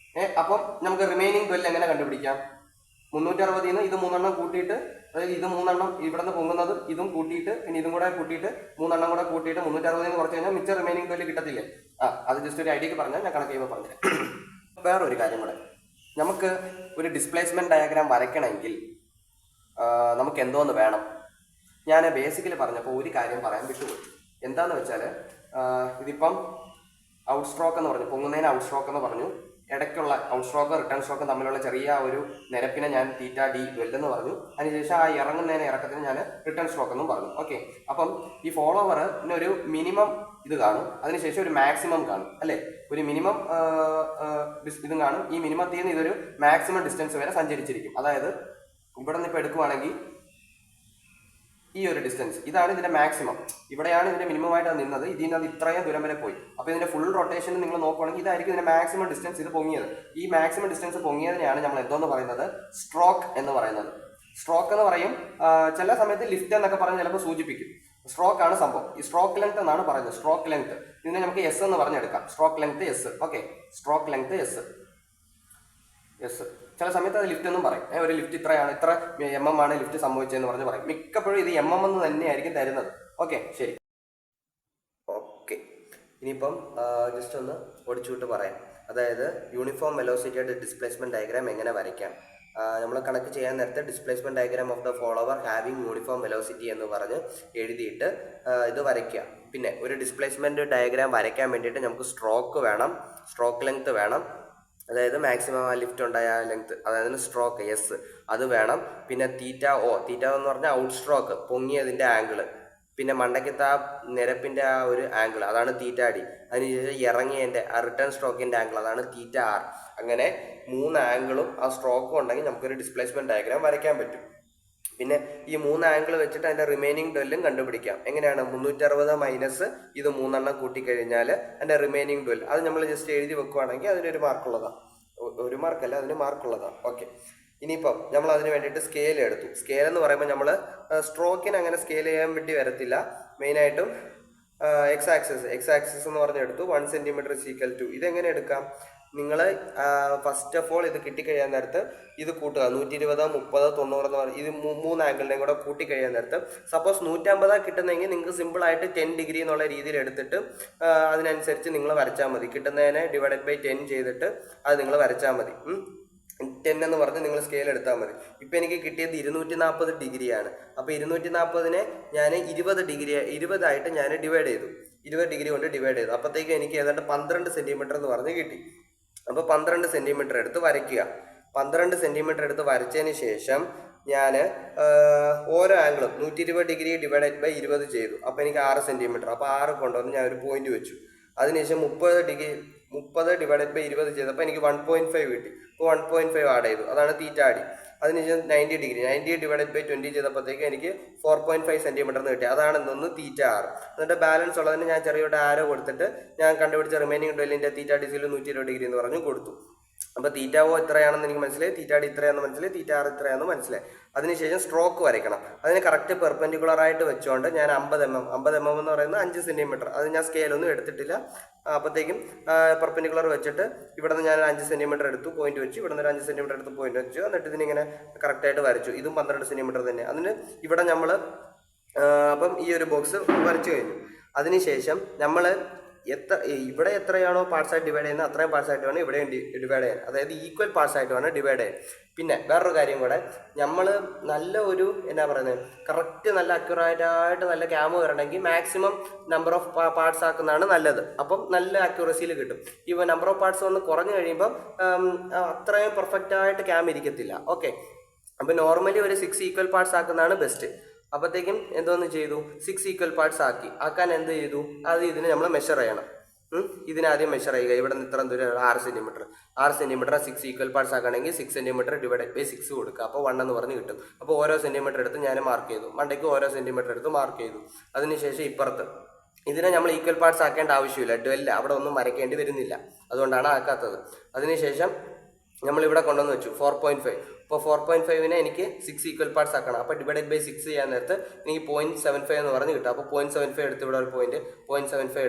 അപ്പം നമുക്ക് റിമൈനിങ് ഡ്വെൽ എങ്ങനെ കണ്ടുപിടിക്കാം? 360 നിന്ന് ഇത് 3 കൂട്ടിയിട്ട്, അതായത് ഇത് 3 ഇവിടെ നിന്ന് പൊങ്ങുന്നതും ഇതും കൂട്ടിയിട്ട്, പിന്നെ ഇതും കൂടെ കൂട്ടിയിട്ട് 3 കൂടെ കൂട്ടിയിട്ട് 360 കുറച്ച് കഴിഞ്ഞാൽ മിച്ച റിമൈനിങ് ഡ്വെൽ കിട്ടത്തില്ലേ? അത് ജസ്റ്റ് ഒരു ഐഡിയക്ക് പറഞ്ഞാൽ ഞാൻ കണക്ക് ചെയ്യുമ്പോൾ പറഞ്ഞത്. വേറൊരു കാര്യം കൂടെ, നമുക്ക് ഒരു ഡിസ്പ്ലേസ്മെന്റ് ഡയഗ്രാം വരയ്ക്കണമെങ്കിൽ നമുക്ക് എന്തോന്ന് വേണം? ഞാൻ ബേസിക്കലി പറഞ്ഞപ്പോൾ ഒരു കാര്യം പറയാൻ വിട്ടുപോയി. എന്താണെന്ന് വെച്ചാൽ, ഇതിപ്പം ഔട്ട് സ്ട്രോക്ക് എന്ന് പറഞ്ഞു, പൊങ്ങുന്നതിന് ഔട്ട് സ്ട്രോക്ക് എന്ന് പറഞ്ഞു, ഇടയ്ക്കുള്ള ഔട്ട് സ്ട്രോക്ക് റിട്ടേൺ സ്ട്രോക്ക് തമ്മിലുള്ള ചെറിയ ഒരു നിരപ്പിനെ ഞാൻ തീറ്റ ഡി ഡ്വെൽ എന്ന് പറഞ്ഞു. അതിനുശേഷം ആ ഇറങ്ങുന്നതിന് ഇറക്കത്തിന് ഞാൻ റിട്ടേൺ സ്ട്രോക്ക് എന്നും പറഞ്ഞു. ഓക്കെ, അപ്പം ഈ ഫോളോവറിന് ഒരു മിനിമം ഇത് കാണും, അതിനുശേഷം ഒരു മാക്സിമം കാണും, അല്ലേ? ഒരു മിനിമം ഇതും കാണും. ഈ മിനിമത്തിൽ നിന്ന് ഇതൊരു മാക്സിമം ഡിസ്റ്റൻസ് വരെ സഞ്ചരിച്ചിരിക്കും. അതായത് ഇവിടെ നിന്ന് ഇപ്പോൾ എടുക്കുവാണെങ്കിൽ ഈ ഒരു ഡിസ്റ്റൻസ് ഇതാണ് ഇതിന്റെ മാക്സിമം, ഇവിടെയാണ് ഇതിന്റെ മിനിമം ആയിട്ട് നിന്നത്, ഇതിന് അത് ഇത്രയും ദൂരം വരെ പോയി. അപ്പോൾ ഇതിന്റെ ഫുൾ റൊട്ടേഷൻ നിങ്ങൾ നോക്കുവാണെങ്കിൽ ഇതായിരിക്കും ഇതിന്റെ മാക്സിമം ഡിസ്റ്റൻസ് ഇത് പൊങ്ങിയത്. ഈ മാക്സിമം ഡിസ്റ്റൻസ് പൊങ്ങിയതിനെയാണ് നമ്മൾ എന്തോന്ന് പറയുന്നത്, സ്ട്രോക്ക് എന്ന് പറയുന്നത്. സ്ട്രോക്ക് എന്ന് പറയും, ചില സമയത്ത് ലിഫ്റ്റ് എന്നൊക്കെ പറഞ്ഞ് ചിലപ്പോൾ സൂചിപ്പിക്കും. സ്ട്രോക്ക് ആണ് സംഭവം. ഈ സ്ട്രോക്ക് ലെങ്ത് എന്നാണ് പറയുന്നത്, സ്ട്രോക്ക് ലെങ്ത്. ഇതിനെ നമുക്ക് എസ് എന്ന് പറഞ്ഞെടുക്കാം, stroke length S. Okay, stroke length S. ചില സമയത്ത് അത് ലിഫ്റ്റ് എന്നും പറയും. ഒരു ലിഫ്റ്റ് ഇത്രയാണ്, ഇത്ര MM ആണ് ലിഫ്റ്റ് സംഭവിച്ചതെന്ന് പറഞ്ഞ് പറയും. മിക്കപ്പോഴും ഇത് MM എന്ന് തന്നെയായിരിക്കും തരുന്നത്. ഓക്കെ, ശരി. ഓക്കെ, ഇനിയിപ്പം ജസ്റ്റ് ഒന്ന് ഓടിച്ചുവിട്ട് പറയാം. അതായത് യൂണിഫോം വെലോസിറ്റിയുടെ ഡിസ്പ്ലേസ്മെന്റ് ഡയഗ്രാം എങ്ങനെ വരയ്ക്കാം. നമ്മൾ കണക്ക് ചെയ്യാൻ നേരത്തെ displacement diagram of the follower having uniform velocity എന്ന് പറഞ്ഞ് എഴുതിയിട്ട് ഇത് വരയ്ക്കുക. പിന്നെ ഒരു ഡിസ്പ്ലേസ്മെന്റ് ഡയഗ്രാം വരയ്ക്കാൻ വേണ്ടിയിട്ട് നമുക്ക് സ്ട്രോക്ക് വേണം, സ്ട്രോക്ക് ലെങ്ത് വേണം, അതായത് മാക്സിമം ആ ലിഫ്റ്റ് ഉണ്ടായ ലെങ്ത്, അതായത് സ്ട്രോക്ക് എസ് അത് വേണം. പിന്നെ തീറ്റ ഒ, തീറ്റ എന്ന് പറഞ്ഞാൽ ഔട്ട് സ്ട്രോക്ക്, പൊങ്ങിയതിൻ്റെ ആംഗിള്. പിന്നെ മണ്ടയ്ക്കത്തെ ആ നിരപ്പിൻ്റെ ആ ഒരു ആംഗിൾ, അതാണ് തീറ്റ ഡി. അതിനുശേഷം ഇറങ്ങിയതിൻ്റെ ആ റിട്ടേൺ സ്ട്രോക്കിൻ്റെ ആംഗിൾ, അതാണ് തീറ്റ ആർ. അങ്ങനെ 3 ആംഗിളും ആ സ്ട്രോക്കും ഉണ്ടെങ്കിൽ നമുക്കൊരു ഡിസ്പ്ലേസ്മെന്റ് ഡയഗ്രാം വരയ്ക്കാൻ പറ്റും. പിന്നെ ഈ 3 ആംഗിൾ വെച്ചിട്ട് അതിൻ്റെ റിമൈനിങ് ഡ്വെല്ലും കണ്ടുപിടിക്കാം. എങ്ങനെയാണ്? 360 മൈനസ് ഇത് 3 കൂട്ടിക്കഴിഞ്ഞാൽ അതിൻ്റെ റിമൈനിങ് ഡ്വെൽ, അത് നമ്മൾ ജസ്റ്റ് എഴുതി വെക്കുവാണെങ്കിൽ അതിനൊരു മാർക്കുള്ളതാണ്. ഒരു മാർക്കല്ല, അതിന് മാർക്കുള്ളതാണ്. ഓക്കെ, ഇനിയിപ്പം നമ്മൾ അതിന് വേണ്ടിയിട്ട് സ്കെയിൽ എടുത്തു. സ്കെയിൽ എന്ന് പറയുമ്പോൾ നമ്മൾ സ്ട്രോക്കിന് അങ്ങനെ സ്കെയിൽ ചെയ്യാൻ വേണ്ടി വരത്തില്ല. മെയിനായിട്ടും എക്സ് ആക്സിസ് എന്ന് പറഞ്ഞെടുത്തു. 1 സെൻറ്റിമീറ്റർ ഈക്വൽ ടു, ഇതെങ്ങനെ എടുക്കാം? നിങ്ങൾ ഫസ്റ്റ് ഓഫ് ഓൾ ഇത് കിട്ടിക്കഴിയാൻ നേരത്ത് ഇത് കൂട്ടുക. 120, 30, 90 എന്ന് പറഞ്ഞാൽ ഇത് 3 ആംഗിളിനെയും കൂടെ കൂട്ടിക്കഴിയാൻ നേരത്ത് സപ്പോസ് 150 കിട്ടുന്നെങ്കിൽ നിങ്ങൾക്ക് സിമ്പിളായിട്ട് 10 ഡിഗ്രി എന്നുള്ള രീതിയിൽ എടുത്തിട്ട് അതിനനുസരിച്ച് നിങ്ങൾ വരച്ചാൽ മതി. കിട്ടുന്നതിനെ ഡിവൈഡഡ് ബൈ 10 ചെയ്തിട്ട് അത് നിങ്ങൾ വരച്ചാൽ മതി. 10 എന്ന് പറഞ്ഞ് നിങ്ങൾ സ്കെയിൽ എടുത്താൽ മതി. ഇപ്പം എനിക്ക് കിട്ടിയത് 240 ഡിഗ്രിയാണ്. അപ്പോൾ 240നെ ഞാൻ 20 ആയിട്ട് ഞാൻ ഡിവൈഡ് ചെയ്തു. 20 ഡിഗ്രി കൊണ്ട് ഡിവൈഡ് ചെയ്തു. അപ്പോഴത്തേക്ക് എനിക്ക് ഏതാണ്ട് 12 സെൻറ്റിമീറ്റർ എന്ന് പറഞ്ഞ് കിട്ടി. അപ്പോൾ 12 സെൻറ്റിമീറ്റർ എടുത്ത് വരയ്ക്കുക. 12 സെൻറ്റിമീറ്റർ എടുത്ത് വരച്ചതിന് ശേഷം ഞാൻ ഓരോ ആംഗിളും 120 ഡിഗ്രി ഡിവൈഡഡ് ബൈ 20 ചെയ്തു. അപ്പോൾ എനിക്ക് 6 സെൻറ്റിമീറ്റർ. അപ്പോൾ 6 കൊണ്ടുവന്ന് ഞാൻ ഒരു പോയിന്റ് വെച്ചു. അതിനുശേഷം 30 ഡിവൈഡഡ് ബൈ 20 ചെയ്തപ്പോൾ എനിക്ക് 1.5 കിട്ടി. അപ്പോൾ 1.5 ആഡ് ചെയ്തു. അതാണ് തീറ്റ ആടി. അതിനുശേഷം 90 ഡിവൈഡഡ് ബൈ 20 ചെയ്തപ്പോഴത്തേക്ക് എനിക്ക് 4.5 സെൻറ്റിമീറ്റർ കിട്ടി. അതാണ് എന്തൊന്ന് തീറ്റ ആറ്. എന്നിട്ട് ബാലൻസ് ഉള്ളതിന് ഞാൻ ചെറിയൊരു ആരോ കൊടുത്തിട്ട് ഞാൻ കണ്ടുപിടിച്ച റിമൈനിങ് ഡെല്ലിൻ്റെ തീറ്റ ഡിസിൽ 120 ഡിഗ്രി എന്ന് പറഞ്ഞു കൊടുത്തു. അപ്പോൾ തീറ്റ ഓ ഇത്രയാണെന്ന് എനിക്ക് മനസ്സിലായി, തീറ്റ ഡി ഇത്രയാണെന്ന് മനസ്സിലായി, തീറ്റ ആർ ഇത്രയാണെന്ന് മനസ്സിലായി. അതിനുശേഷം സ്ട്രോക്ക് വരയ്ക്കണം. അതിന് കറക്റ്റ് പെർപെൻഡിക്കുലറായിട്ട് വെച്ചുകൊണ്ട് ഞാൻ 50 mm എന്ന് പറയുന്നത് 5 സെൻറ്റിമീറ്റർ, അത് ഞാൻ സ്കെയിലൊന്നും എടുത്തിട്ടില്ല. അപ്പോഴത്തേക്കും പെർപെൻഡിക്കുലർ വെച്ചിട്ട് ഇവിടെ നിന്ന് ഞാൻ 5 സെൻറ്റിമീറ്റർ എടുത്തു, പോയിന്റ് വെച്ചു. ഇവിടെ നിന്ന് ഒരു 5 സെൻറ്റിമീറ്റർ എടുത്ത് പോയിന്റ് വെച്ചു. എന്നിട്ട് ഇതിനിങ്ങനെ കറക്റ്റായിട്ട് വരച്ചു. ഇതും 12 സെൻറ്റിമീറ്റർ തന്നെ. അതിന് ഇവിടെ നമ്മൾ അപ്പം ഈ ഒരു ബോക്സ് വരച്ചു കഴിഞ്ഞു. അതിനുശേഷം നമ്മൾ ഇവിടെ എത്രയാണോ പാർട്സായിട്ട് ഡിവൈഡ് ചെയ്യുന്നത് അത്രയും പാർട്സായിട്ട് വേണം ഇവിടെ ഡിവൈഡ് ചെയ്യാൻ. അതായത് ഈക്വൽ പാർട്സായിട്ട് വേണം ഡിവൈഡ് ചെയ്യാൻ. പിന്നെ വേറൊരു കാര്യം കൂടെ, നമ്മൾ നല്ല ഒരു എന്നാ പറയുന്നത് കറക്റ്റ് നല്ല അക്യുറേറ്റായിട്ട് നല്ല ക്യാമ് വരണമെങ്കിൽ മാക്സിമം നമ്പർ ഓഫ് പാർട്സ് ആക്കുന്നതാണ് നല്ലത്. അപ്പം നല്ല അക്യുറസിയിൽ കിട്ടും. ഈ നമ്പർ ഓഫ് പാർട്സ് ഒന്ന് കുറഞ്ഞു കഴിയുമ്പം അത്രയും പെർഫെക്റ്റായിട്ട് ക്യാം ഇരിക്കത്തില്ല. ഓക്കെ, അപ്പം നോർമലി ഒരു 6 ഈക്വൽ പാർട്സ് ആക്കുന്നതാണ് ബെസ്റ്റ്. അപ്പോഴത്തേക്കും എന്തോന്ന് ചെയ്തു, 6 ഈക്വൽ പാർട്സ് ആക്കാൻ എന്ത് ചെയ്തു, അത് ഇതിന് നമ്മൾ മെഷർ ചെയ്യണം. ഇതിനാദ്യം മെഷർ ചെയ്യുക. ഇവിടെ നിന്ന് ഇത്ര ദൂരം 6 സെൻറ്റിമീറ്റർ 6 ഈക്വൽ പാർട്സ് ആക്കണമെങ്കിൽ 6 സെൻറ്റിമീറ്റർ ഡിവൈഡഡ് ബൈ 6 കൊടുക്കുക. അപ്പോൾ 1 എന്ന് പറഞ്ഞ് കിട്ടും. അപ്പോൾ ഓരോ സെൻറ്റിമീറ്റർ എടുത്ത് ഞാൻ മാർക്ക് ചെയ്തു. മണ്ടയ്ക്ക് ഓരോ സെൻറ്റിമീറ്റർ എടുത്ത് മാർക്ക് ചെയ്തു. അതിനുശേഷം ഇപ്പുറത്ത് ഇതിനെ നമ്മൾ ഈക്വൽ പാർട്സ് ആക്കേണ്ട ആവശ്യമില്ല. ഡ്വെല്ല അവിടെ ഒന്നും വരയ്ക്കേണ്ടി വരുന്നില്ല, അതുകൊണ്ടാണ് ആക്കാത്തത്. അതിനുശേഷം നമ്മളിവിടെ കൊണ്ടുവന്ന് വെച്ചു 4.5. അപ്പോൾ 4.5നെ എനിക്ക് 6 ഈക്വൽ പാർട്സ് ആക്കണം. അപ്പോൾ ഡിവൈഡഡ് ബൈ 6 ചെയ്യാൻ നേരത്ത് എനിക്ക് 0.75 എന്ന് പറഞ്ഞ് കിട്ടും. അപ്പോൾ 0.75 എടുത്ത് ഇവിടെ ഒരു പോയിന്റ് 0.75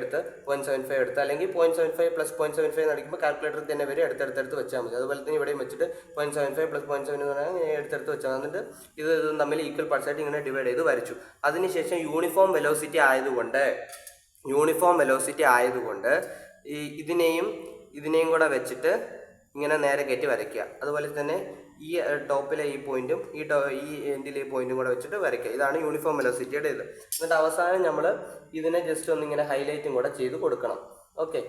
എടുത്ത് അല്ലെങ്കിൽ 0.75 പ്ലസ് 0.75 അടിക്കുമ്പോൾ കാൽക്കുലേറ്ററിൽ തന്നെ വരെ എടുത്തെടുത്ത് വെച്ചാൽ മതി. അതുപോലെ തന്നെ ഇവിടെയും വെച്ചിട്ട് 0.75 പ്ലസ് 0.7 എന്ന് പറഞ്ഞാൽ എടുത്തെടുത്ത് വെച്ചാൽ എന്നിട്ട് ഇതും തമ്മിൽ ഈക്വൽ പാർട്സ് ആയിട്ട് ഇങ്ങനെ ഡിവൈഡ് ചെയ്ത് വരച്ചു. അതിനുശേഷം യൂണിഫോം വെലോസിറ്റി ആയതുകൊണ്ട് ഇതിനെയും കൂടെ വെച്ചിട്ട് ഇങ്ങനെ നേരെ കയറ്റി വരയ്ക്കുക. അതുപോലെ തന്നെ ഈ ടോപ്പിലെ ഈ പോയിന്റും ഈ എൻഡിലെ ഈ പോയിന്റും കൂടെ വെച്ചിട്ട് വരയ്ക്കുക. ഇതാണ് യൂണിഫോം വെലോസിറ്റിയുടെ ഇത്. എന്നിട്ട് അവസാനം നമ്മൾ ഇതിനെ ജസ്റ്റ് ഒന്നിങ്ങനെ ഹൈലൈറ്റും കൂടെ ചെയ്ത് കൊടുക്കണം. ഓക്കെ,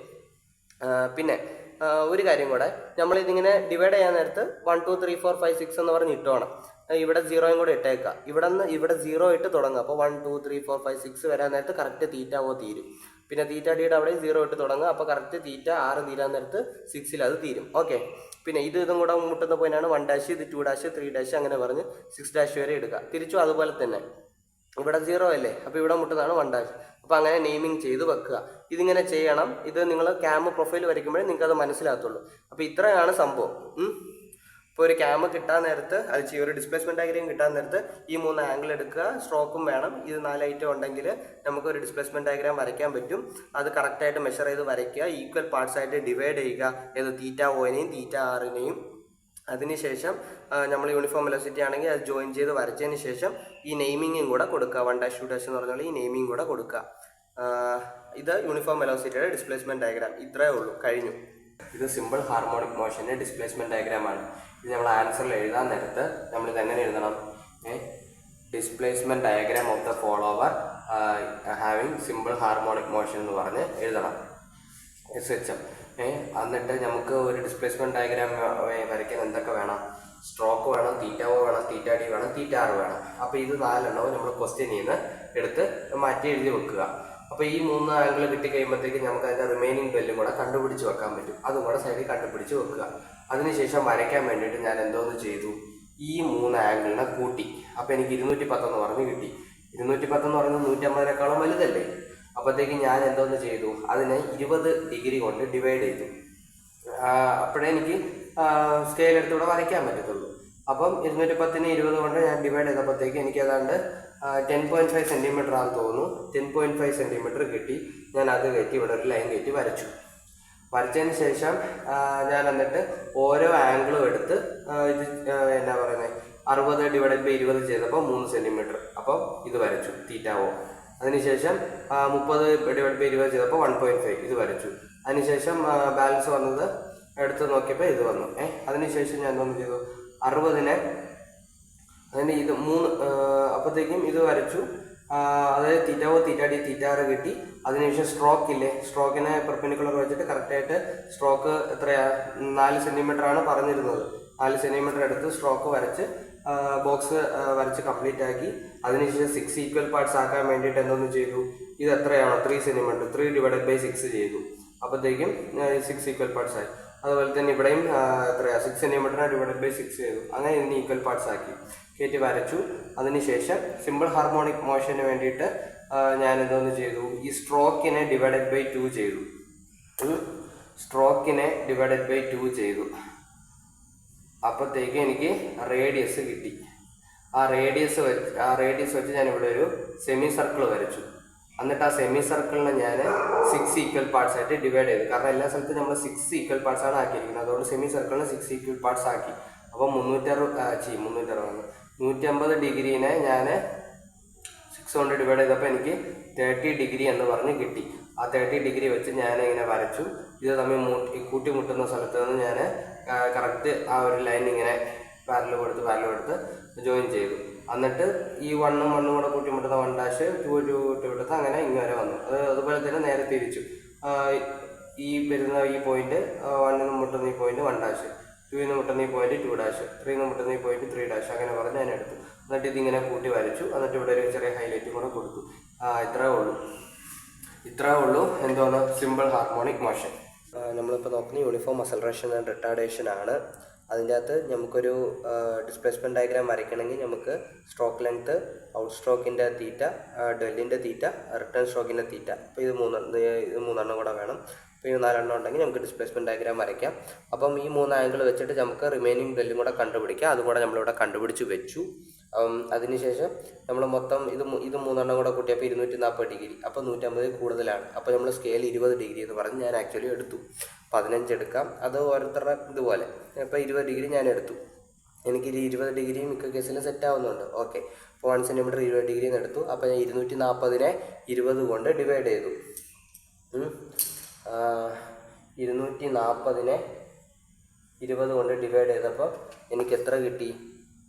പിന്നെ ഒരു കാര്യം കൂടെ, നമ്മളിതിങ്ങനെ ഡിവൈഡ് ചെയ്യാൻ നേരത്ത് 1 2 3 4 5 6 എന്ന് പറഞ്ഞ് ഇട്ടോണം. ഇവിടെ 0യും കൂടെ ഇട്ടേക്കുക. ഇവിടെ 0 ഇട്ട് തുടങ്ങുക. അപ്പോൾ 1 2 3 4 5 6 വരാൻ നേരത്ത് കറക്റ്റ് തീറ്റ ഓ തീരും. പിന്നെ തീറ്റ ഡിയുടെ അവിടെ 0 ഇട്ട് തുടങ്ങുക. അപ്പോൾ കറക്റ്റ് തീറ്റ 6 തീരാൻ നേരത്ത് 6ൽ അത് തീരും. ഓക്കെ, പിന്നെ ഇതും കൂടെ മുട്ടുന്ന പോയിന്റാണ് 1 ഇത് 2 3 അങ്ങനെ പറഞ്ഞ് 6 വരെ എടുക്കുക. തിരിച്ചു അതുപോലെ തന്നെ ഇവിടെ 0 അല്ലേ, അപ്പോൾ ഇവിടെ മുട്ടുന്നതാണ് 1. അപ്പോൾ അങ്ങനെ നെയിമിങ് ചെയ്ത് വെക്കുക. ഇതിങ്ങനെ ചെയ്യണം. ഇത് നിങ്ങൾ ക്യാമ പ്രൊഫൈൽ വരയ്ക്കുമ്പോഴേ നിങ്ങൾക്ക് അത് മനസ്സിലാകത്തുള്ളൂ. അപ്പോൾ ഇത്രയാണ് സംഭവം. ഇപ്പോൾ ഒരു ക്യാമ കിട്ടാൻ നേരത്ത് അത് ഒരു ഡിസ്പ്ലേസ്മെൻറ്റ് ഡയഗ്രം കിട്ടാൻ നേരത്ത് ഈ 3 ആംഗിൾ എടുക്കുക, സ്ട്രോക്കും വേണം. ഇത് 4 ഐറ്റം ഉണ്ടെങ്കിൽ നമുക്ക് ഒരു ഡിസ്പ്ലേസ്മെൻറ്റ് ഡയഗ്രാം വരയ്ക്കാൻ പറ്റും. അത് കറക്റ്റായിട്ട് മെഷർ ചെയ്ത് വരയ്ക്കുക. ഈക്വൽ പാർട്സ് ആയിട്ട് ഡിവൈഡ് ചെയ്യുക. ഏത് തീറ്റ ഓനെയും തീറ്റ ആറിനെയും. അതിനുശേഷം നമ്മൾ യൂണിഫോം വെലോസിറ്റി ആണെങ്കിൽ അത് ജോയിൻ ചെയ്ത് വരച്ചതിന് ശേഷം ഈ നെയിമിങ്ങും കൂടെ കൊടുക്കുക. 1 2 എന്ന് പറഞ്ഞാൽ ഈ നെയിമിങ് കൂടെ കൊടുക്കുക. ഇത് യൂണിഫോം വെലോസിറ്റിയുടെ ഡിസ്പ്ലേസ്മെൻറ്റ് ഡയഗ്രാം. ഇത്രയേ ഉള്ളൂ, കഴിഞ്ഞു. ഇത് സിമ്പിൾ ഹാർമോണിക് മോഷൻ്റെ ഡിസ്പ്ലേസ്മെൻറ്റ് ഡയഗ്രാമാണ്. ഇത് നമ്മൾ ആൻസറിൽ എഴുതാൻ നേരത്ത് നമ്മളിത് എങ്ങനെ എഴുതണം, displacement diagram of the follower having simple harmonic motion എന്ന് പറഞ്ഞ് എഴുതണം. SHM. എന്നിട്ട് നമുക്ക് ഒരു ഡിസ്പ്ലേസ്മെൻറ്റ് ഡയഗ്രാം വരയ്ക്കാൻ എന്തൊക്കെ വേണം, സ്ട്രോക്ക് വേണം, തീറ്റ ഓ വേണം, തീറ്റ ഡി വേണം, തീറ്റ ആർ വേണം. അപ്പോൾ ഇത് 4 നമ്മൾ ക്വസ്റ്റ്യനിൽ നിന്ന് എടുത്ത് മാറ്റി എഴുതി വെക്കുക. അപ്പോൾ ഈ 3 ആംഗിൾ കിട്ടിക്കഴിയുമ്പോഴത്തേക്ക് നമുക്ക് അതിൻ്റെ റിമൈനിങ് ബെല്ലും കൂടെ കണ്ടുപിടിച്ച് വെക്കാൻ പറ്റും. അതും കൂടെ സൈഡിൽ കണ്ടുപിടിച്ച് വെക്കുക. അതിനുശേഷം വരയ്ക്കാൻ വേണ്ടിയിട്ട് ഞാൻ എന്തോന്ന് ചെയ്തു, ഈ 3 ആംഗിളിനെ കൂട്ടി. അപ്പോൾ എനിക്ക് 210 എന്ന് പറഞ്ഞ് കിട്ടി. 210 എന്ന് പറയുന്നത് 150-നേക്കാളും വലുതല്ലേ. അപ്പോഴത്തേക്ക് ഞാൻ എന്തോന്ന് ചെയ്തു, അതിനെ 20 ഡിഗ്രി കൊണ്ട് ഡിവൈഡ് ചെയ്തു. അപ്പോഴേ എനിക്ക് സ്കെയിൽ എടുത്തുകൂടെ വരയ്ക്കാൻ പറ്റത്തുള്ളൂ. അപ്പം 210നെ 20 കൊണ്ട് ഞാൻ ഡിവൈഡ് ചെയ്തപ്പോഴത്തേക്ക് എനിക്ക് ഏതാണ്ട് 10.5 സെൻറ്റിമീറ്റർ ആണെന്ന് തോന്നുന്നു. 10.5 സെൻറ്റിമീറ്റർ കിട്ടി. ഞാൻ അത് കയറ്റി ഇവിടെ ഒരു ലൈൻ കയറ്റി വരച്ചതിന് ശേഷം ഞാൻ എന്നിട്ട് ഓരോ ആംഗിളും എടുത്ത് ഇത് എന്നാ പറയുന്നത് 60 ഡിവൈഡഡ് ബൈ 20 ചെയ്തപ്പോൾ 3 സെൻറ്റിമീറ്റർ. അപ്പം ഇത് വരച്ചു തീറ്റ ഓ. അതിനുശേഷം 30 ഡിവൈഡ് ബൈ 20 ചെയ്തപ്പോൾ 1.5 ഇത് വരച്ചു. അതിനുശേഷം ബാലൻസ് വന്നത് എടുത്ത് നോക്കിയപ്പോൾ ഇത് വന്നു. അതിനുശേഷം ഞാൻ എന്തോന്ന് ചെയ്തു, 60നെ അതിന് ഇത് 3 അപ്പോഴത്തേക്കും ഇത് വരച്ചു. അതായത് തീറ്റ ഓ തീറ്റ ഡി തീറ്റ ആർ കിട്ടി. അതിനുശേഷം സ്ട്രോക്ക് ഇല്ലേ, സ്ട്രോക്കിനെ പെർപെൻഡിക്കുലർ വെച്ചിട്ട് കറക്റ്റായിട്ട് സ്ട്രോക്ക് എത്രയാണ് 4 സെൻറ്റിമീറ്റർ ആണ് പറഞ്ഞിരുന്നത്. 4 സെൻറ്റിമീറ്റർ എടുത്ത് സ്ട്രോക്ക് വരച്ച് ബോക്സ് വരച്ച് കംപ്ലീറ്റ് ആക്കി. അതിനുശേഷം 6 ഈക്വൽ പാർട്സ് ആക്കാൻ വേണ്ടിയിട്ട് എന്തോന്ന് ചെയ്തു, ഇത് എത്രയാണോ 3 സെൻറ്റിമീറ്റർ 3/6 ചെയ്തു. അപ്പോഴത്തേക്കും 6 ഈക്വൽ പാർട്സ് ആയി. അതുപോലെ തന്നെ ഇവിടെയും എത്രയാണ് 6 സെൻറ്റിമീറ്ററിനെ /6 ചെയ്തു. അങ്ങനെ ഇതിന് ഈക്വൽ പാർട്സ് ആക്കി കയറ്റി വരച്ചു. അതിനുശേഷം സിമ്പിൾ ഹാർമോണിക് മോഷന് വേണ്ടിയിട്ട് ഞാൻ എന്തോന്ന് ചെയ്തു, ഈ സ്ട്രോക്കിനെ /2 ചെയ്തു. സ്ട്രോക്കിനെ /2 ചെയ്തു. അപ്പോഴത്തേക്ക് എനിക്ക് റേഡിയസ് കിട്ടി. ആ റേഡിയസ് വെച്ച് ഞാൻ ഇവിടെ ഒരു സെമി സർക്കിൾ വരച്ചു. എന്നിട്ട് ആ സെമി സർക്കിളിനെ ഞാൻ 6 ഈക്വൽ പാർട്സ് ആയിട്ട് ഡിവൈഡ് ചെയ്തു. കാരണം എല്ലാ സ്ഥലത്തും നമ്മൾ 6 ഈക്വൽ പാർട്സ് ആണ് ആക്കിയിരിക്കുന്നത്. അതുകൊണ്ട് സെമി സർക്കിളിനെ 6 ഈക്വൽ പാർട്സ് ആക്കി. അപ്പോൾ 150 ഡിഗ്രീനെ ഞാൻ 6 കൊണ്ട് ഡിവൈഡ് ചെയ്തപ്പോൾ എനിക്ക് 30 ഡിഗ്രി എന്ന് പറഞ്ഞ് കിട്ടി. ആ 30 ഡിഗ്രി വെച്ച് ഞാൻ ഇങ്ങനെ വരച്ചു. ഇത് തമ്മിൽ കൂട്ടിമുട്ടുന്ന സ്ഥലത്ത് നിന്ന് ഞാൻ കറക്റ്റ് ആ ഒരു ലൈൻ ഇങ്ങനെ പാരൽ കൊടുത്ത് ജോയിൻ ചെയ്തു. എന്നിട്ട് ഈ 1 കൂടെ കൂട്ടിമുട്ടുന്ന 1 2 കൊടുത്ത് അങ്ങനെ ഇങ്ങനെ വന്നു. അതുപോലെ തന്നെ നേരെ തിരിച്ചു. ഈ വരുന്ന ഈ പോയിന്റ് 1 മുട്ടുന്ന ഈ പോയിന്റ് 1 2 മുട്ടുന്ന ഈ പോയിന്റ് 2 3 മുട്ടുന്ന ഈ പോയിന്റ് 3 അങ്ങനെ പറഞ്ഞ് ഞാൻ എടുത്തു. എന്നിട്ട് ഇതിങ്ങനെ കൂട്ടി വരച്ചു. എന്നിട്ട് ഇവിടെ ഒരു ചെറിയ ഹൈലൈറ്റും കൂടെ കൊടുത്തു. ഇത്രേ ഉള്ളൂ എന്തോന്ന് സിമ്പിൾ ഹാർമോണിക് മോഷൻ. നമ്മളിപ്പോൾ നോക്കുന്ന യൂണിഫോം അസലറേഷൻ ആൻഡ് റിട്ടാർഡേഷൻ ആണ്. അതിൻ്റെ അകത്ത് നമുക്കൊരു ഡിസ്പ്ലേസ്മെൻറ്റ് ഡയഗ്രാം വരയ്ക്കണമെങ്കിൽ നമുക്ക് സ്ട്രോക്ക് ലെങ്ത്ത്, ഔട്ട് സ്ട്രോക്കിൻ്റെ തീറ്റ, ഡെല്ലിൻ്റെ തീറ്റ, റിട്ടേൺ സ്ട്രോക്കിൻ്റെ തീറ്റ, അപ്പോൾ ഇത് മൂന്നെണ്ണം കൂടെ വേണം. അപ്പോൾ ഈ 4 ഉണ്ടെങ്കിൽ നമുക്ക് ഡിസ്പ്ലേസ്മെൻറ്റ് ഡയഗ്രാം വരയ്ക്കാം. അപ്പം ഈ 3 ആംഗിൾ വെച്ചിട്ട് നമുക്ക് റിമൈനിങ് ഡെല്ലും കൂടെ കണ്ടുപിടിക്കാം. അതുകൂടെ നമ്മളിവിടെ കണ്ടുപിടിച്ച് വെച്ചു. അതിനുശേഷം നമ്മൾ മൊത്തം ഇത് 3 കൂടെ കൂട്ടിയപ്പോൾ 240 ഡിഗ്രി. അപ്പോൾ 150 കൂടുതലാണ്. അപ്പോൾ നമ്മൾ സ്കെയിൽ 20 ഡിഗ്രി എന്ന് പറഞ്ഞ് ഞാൻ ആക്ച്വലി എടുത്തു. 15 എടുക്കാം, അത് ഓരോരുത്തരുടെ ഇതുപോലെ. അപ്പോൾ 20 ഡിഗ്രി ഞാൻ എടുത്തു. എനിക്ക് 20 ഡിഗ്രി മിക്ക കേസിലും സെറ്റ് ആവുന്നുണ്ട്. ഓക്കെ, അപ്പോൾ 1 സെൻറ്റിമീറ്റർ 20 ഡിഗ്രി എന്ന് എടുത്തു. അപ്പോൾ ഞാൻ 240നെ 20 കൊണ്ട് ഡിവൈഡ് ചെയ്തു. 240നെ 20 കൊണ്ട് ഡിവൈഡ് ചെയ്തപ്പോൾ എനിക്ക് എത്ര കിട്ടി?